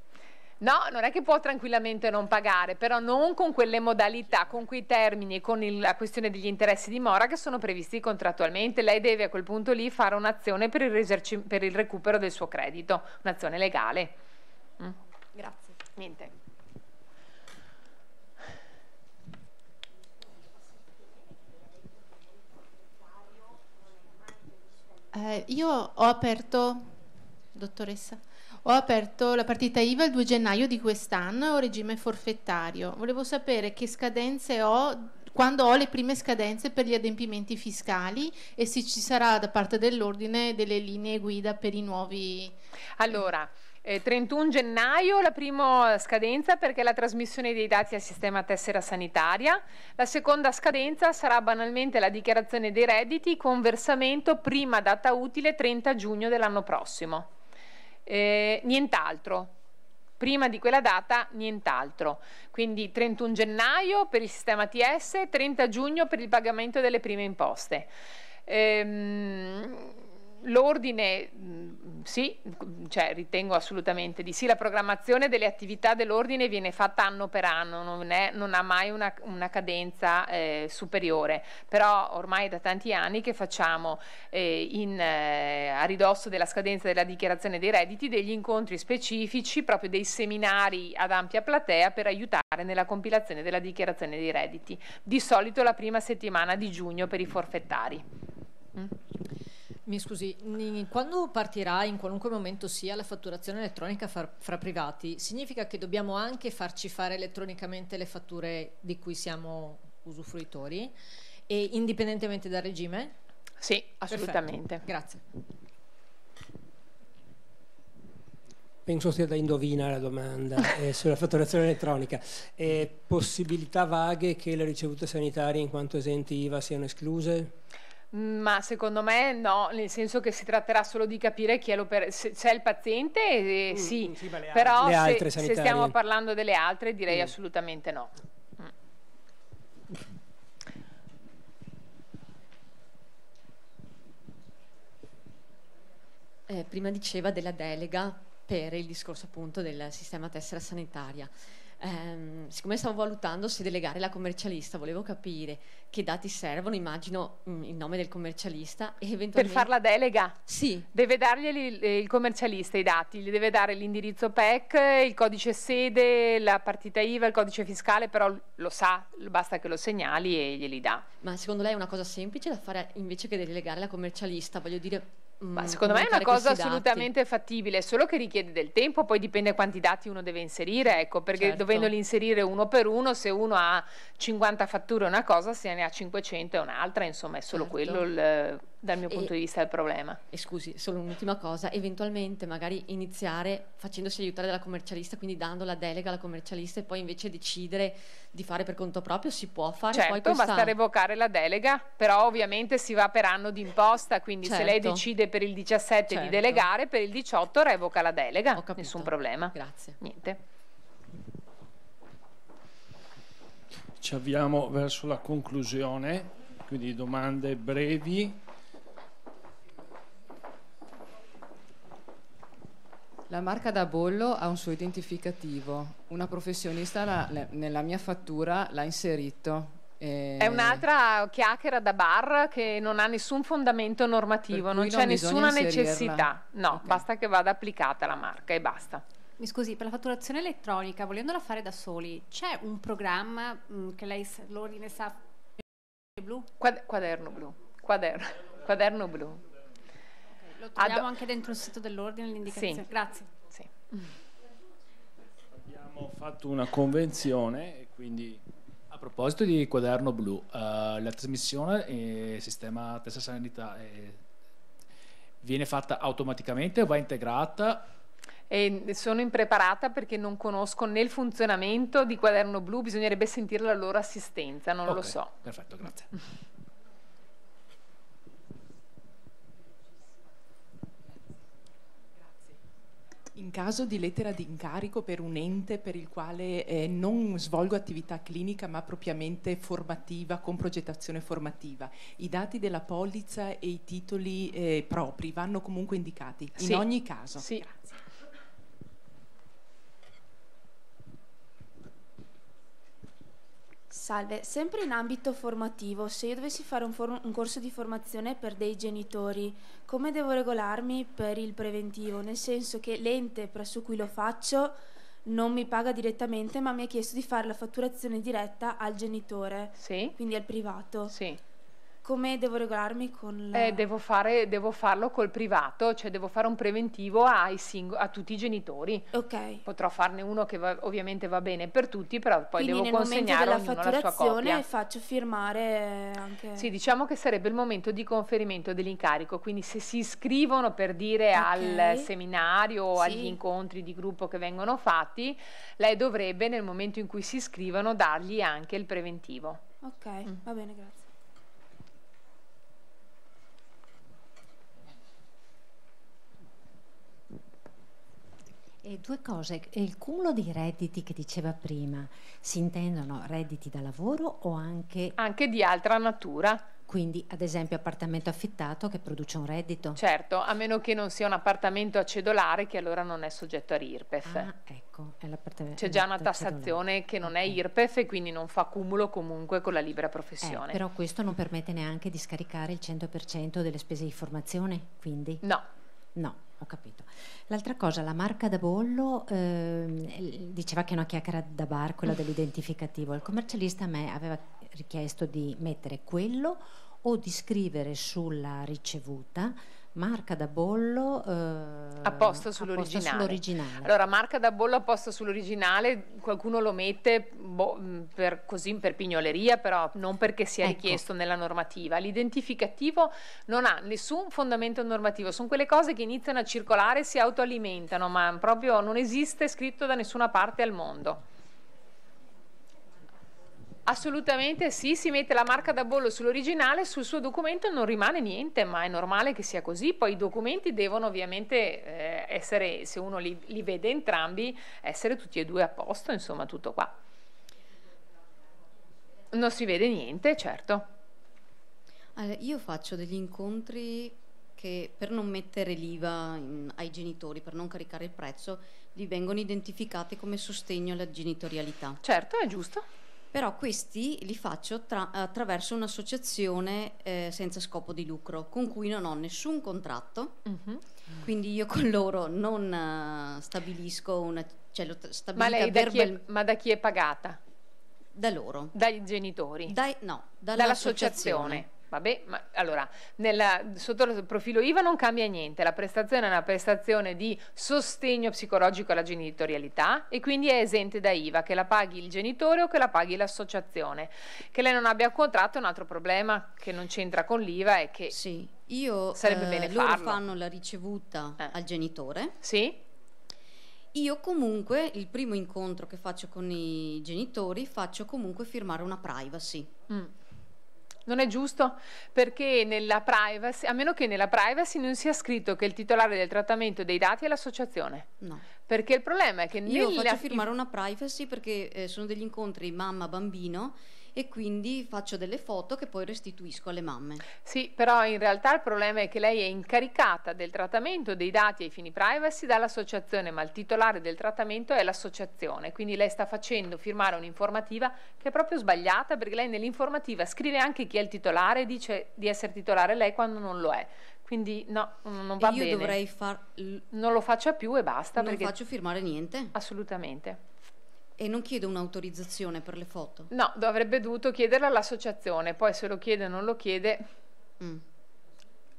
No, non è che può tranquillamente non pagare, però non con quelle modalità, con quei termini e con la questione degli interessi di mora che sono previsti contrattualmente. Lei deve a quel punto lì fare un'azione per il recupero del suo credito, un'azione legale. Grazie. Niente. Io ho aperto, dottoressa, ho aperto la partita IVA il 2 gennaio di quest'anno e ho regime forfettario. Volevo sapere che scadenze ho, quando ho le prime scadenze per gli adempimenti fiscali e se ci sarà da parte dell'ordine delle linee guida per i nuovi... Allora, 31 gennaio la prima scadenza perché è la trasmissione dei dati al sistema tessera sanitaria. La seconda scadenza sarà banalmente la dichiarazione dei redditi con versamento prima data utile 30 giugno dell'anno prossimo. Nient'altro. Prima di quella data nient'altro. Quindi 31 gennaio per il sistema TS, 30 giugno per il pagamento delle prime imposte. L'ordine, sì, cioè ritengo assolutamente di sì. La programmazione delle attività dell'ordine viene fatta anno per anno, non ha mai una cadenza superiore, però ormai è da tanti anni che facciamo a ridosso della scadenza della dichiarazione dei redditi degli incontri specifici, proprio dei seminari ad ampia platea per aiutare nella compilazione della dichiarazione dei redditi, di solito la prima settimana di giugno per i forfettari. Mi scusi, quando partirà, in qualunque momento sia, la fatturazione elettronica fra privati, significa che dobbiamo anche farci fare elettronicamente le fatture di cui siamo usufruitori, e indipendentemente dal regime? Sì, assolutamente. Perfetto. Grazie. Penso sia da indovina la domanda sulla fatturazione elettronica. Possibilità vaghe che le ricevute sanitarie in quanto esenti IVA siano escluse? Ma secondo me no, nel senso che si tratterà solo di capire chi è se c'è il paziente, sì, però se stiamo parlando delle altre direi assolutamente no. Prima diceva della delega per il discorso appunto del sistema tessera sanitaria. Siccome stavo valutando se delegare la commercialista, volevo capire che dati servono, immagino il nome del commercialista e eventualmente... Per far la delega? Sì. Deve dargli il commercialista i dati, gli deve dare l'indirizzo PEC, il codice sede, la partita IVA, il codice fiscale, però lo sa, basta che lo segnali e glieli dà. Ma secondo lei è una cosa semplice da fare invece che delegare la commercialista? Voglio dire... Ma secondo me è una cosa assolutamente fattibile, solo che richiede del tempo, poi dipende quanti dati uno deve inserire, ecco, perché certo, dovendoli inserire uno per uno, se uno ha 50 fatture è una cosa, se ne ha 500 è un'altra, insomma è solo quello dal mio punto di vista il problema. E scusi, solo un'ultima cosa, eventualmente magari iniziare facendosi aiutare dalla commercialista, quindi dando la delega alla commercialista e poi invece decidere di fare per conto proprio, si può fare? Certo, poi questa... basta revocare la delega, però ovviamente si va per anno d'imposta, quindi se lei decide per il 17 di delegare, per il 18 revoca la delega, nessun problema. Grazie. Niente. Ci avviamo verso la conclusione, quindi domande brevi. La marca da bollo ha un suo identificativo, una professionista nella mia fattura l'ha inserito. È un'altra chiacchiera da bar che non ha nessun fondamento normativo, non c'è nessuna necessità, no, basta che vada applicata la marca e basta. Mi scusi, per la fatturazione elettronica, volendola fare da soli, c'è un programma che l'ordine sa blu? Quaderno blu, quaderno blu. Lo troviamo anche dentro il sito dell'ordine l'indicazione? Sì. Grazie. Sì. Abbiamo fatto una convenzione e quindi... A proposito di quaderno blu, la trasmissione sistema tessera sanità viene fatta automaticamente o va integrata? E sono impreparata perché non conosco né il funzionamento di quaderno blu, bisognerebbe sentire la loro assistenza, non lo so. Perfetto, grazie. In caso di lettera di incarico per un ente per il quale non svolgo attività clinica ma propriamente formativa, con progettazione formativa, i dati della polizza e i titoli propri vanno comunque indicati in ogni caso? Sì. Grazie. Salve, sempre in ambito formativo, se io dovessi fare un corso di formazione per dei genitori, come devo regolarmi per il preventivo? Nel senso che l'ente presso cui lo faccio non mi paga direttamente, ma mi ha chiesto di fare la fatturazione diretta al genitore, quindi al privato. Sì. Come devo regolarmi con la... devo farlo col privato, cioè devo fare un preventivo a tutti i genitori. Ok. Potrò farne uno che ovviamente va bene per tutti, però poi quindi devo consegnare ognuno la la sua copia. e faccio firmare anche... Sì, diciamo che sarebbe il momento di conferimento dell'incarico, quindi se si iscrivono per dire al seminario o agli incontri di gruppo che vengono fatti, lei dovrebbe nel momento in cui si iscrivono dargli anche il preventivo. Ok, va bene, grazie. E due cose, il cumulo di redditi che diceva prima, si intendono redditi da lavoro o anche... Anche di altra natura. quindi ad esempio appartamento affittato che produce un reddito. Certo, a meno che non sia un appartamento a cedolare, che allora non è soggetto a IRPEF. Ah, ecco, è l'appartamento. C'è già una tassazione che non è IRPEF e quindi non fa cumulo comunque con la libera professione. Però questo non permette neanche di scaricare il 100% delle spese di formazione, quindi? No. No, ho capito. L'altra cosa, la marca da bollo, diceva che è una chiacchiera da bar, quella dell'identificativo. Il commercialista a me aveva richiesto di mettere quello o di scrivere sulla ricevuta marca da bollo apposta sull'originale. Allora, marca da bollo apposta sull'originale, qualcuno lo mette per pignoleria, però non perché sia richiesto nella normativa. L'identificativo non ha nessun fondamento normativo, sono quelle cose che iniziano a circolare e si autoalimentano, ma proprio non esiste scritto da nessuna parte al mondo. Assolutamente sì, si mette la marca da bollo sull'originale, sul suo documento non rimane niente, ma è normale che sia così. Poi i documenti devono ovviamente essere, se uno li vede entrambi, essere tutti e due a posto, insomma tutto qua. Non si vede niente, certo. Allora, io faccio degli incontri che per non mettere l'IVA ai genitori, per non caricare il prezzo, li vengono identificati come sostegno alla genitorialità. Certo, è giusto. Però questi li faccio attraverso un'associazione senza scopo di lucro, con cui non ho nessun contratto, quindi io con loro non stabilisco una... Cioè ma lei da chi è pagata? Da loro. Dai genitori? No, dall'associazione. Vabbè, ma allora, sotto il profilo IVA non cambia niente, la prestazione è una prestazione di sostegno psicologico alla genitorialità e quindi è esente da IVA, che la paghi il genitore o che la paghi l'associazione. Che lei non abbia contratto è un altro problema che non c'entra con l'IVA e che sarebbe bene loro farlo. fanno la ricevuta al genitore. Sì. Io comunque, il primo incontro che faccio con i genitori, faccio comunque firmare una privacy. Non è giusto, perché nella privacy, a meno che nella privacy non sia scritto che il titolare del trattamento dei dati è l'associazione. No. Perché il problema è che io faccio firmare una privacy perché sono degli incontri mamma-bambino e quindi faccio delle foto che poi restituisco alle mamme. Sì, però in realtà il problema è che lei è incaricata del trattamento dei dati ai fini privacy dall'associazione, ma il titolare del trattamento è l'associazione, quindi lei sta facendo firmare un'informativa che è proprio sbagliata, perché lei nell'informativa scrive anche chi è il titolare e dice di essere titolare lei quando non lo è. Quindi no, non va bene. Io dovrei non lo faccia più e basta. Non faccio firmare niente? Assolutamente. E non chiedo un'autorizzazione per le foto? No, avrebbe dovuto chiederla all'associazione, poi se lo chiede o non lo chiede,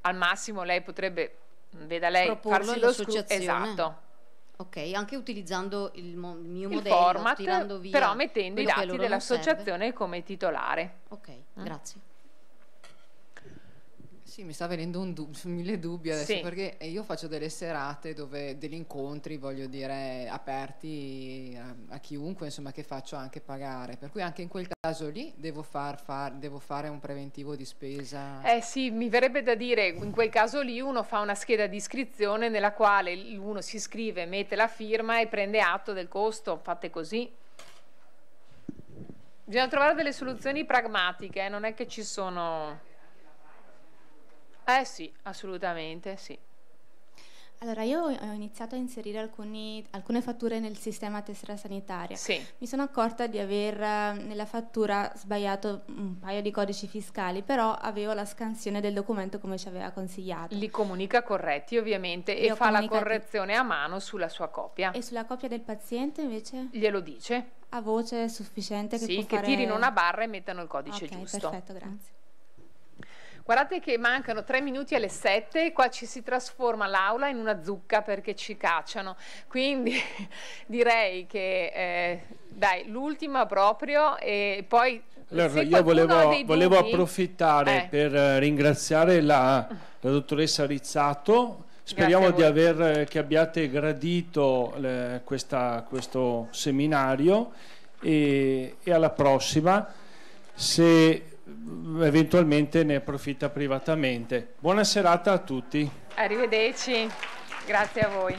al massimo lei potrebbe, veda lei, proporlo farsi lo all'associazione. Esatto. Ok, anche utilizzando il mio il modello, format, tirando via però mettendo i quello che dati loro dell'associazione come titolare. Ok, grazie. Sì, mi sta venendo mille dubbi adesso, Sì. perché io faccio delle serate degli incontri, voglio dire, aperti a chiunque, insomma, che faccio anche pagare, per cui anche in quel caso lì devo fare un preventivo di spesa. Sì, mi verrebbe da dire, in quel caso lì uno fa una scheda di iscrizione nella quale uno si iscrive, mette la firma e prende atto del costo, fatte così. Bisogna trovare delle soluzioni pragmatiche, non è che ci sono... sì, assolutamente, sì. Allora, io ho iniziato a inserire alcune fatture nel sistema tessera sanitaria. Sì. Mi sono accorta di aver nella fattura sbagliato un paio di codici fiscali, però avevo la scansione del documento come ci aveva consigliato. Li comunica corretti ovviamente e fa la correzione a mano sulla sua copia. E sulla copia del paziente invece? Glielo dice. A voce sufficiente? Sì, può che fare... tirino una barra e mettano il codice giusto. Perfetto, grazie. Guardate che mancano 3 minuti alle 7, qua ci si trasforma l'aula in una zucca perché ci cacciano, quindi direi che dai, l'ultima proprio e poi... Allora, io volevo approfittare per ringraziare la dottoressa Rizzato. Speriamo che abbiate gradito questo seminario e alla prossima, se eventualmente ne approfitta privatamente. Buona serata a tutti. Arrivederci, grazie a voi.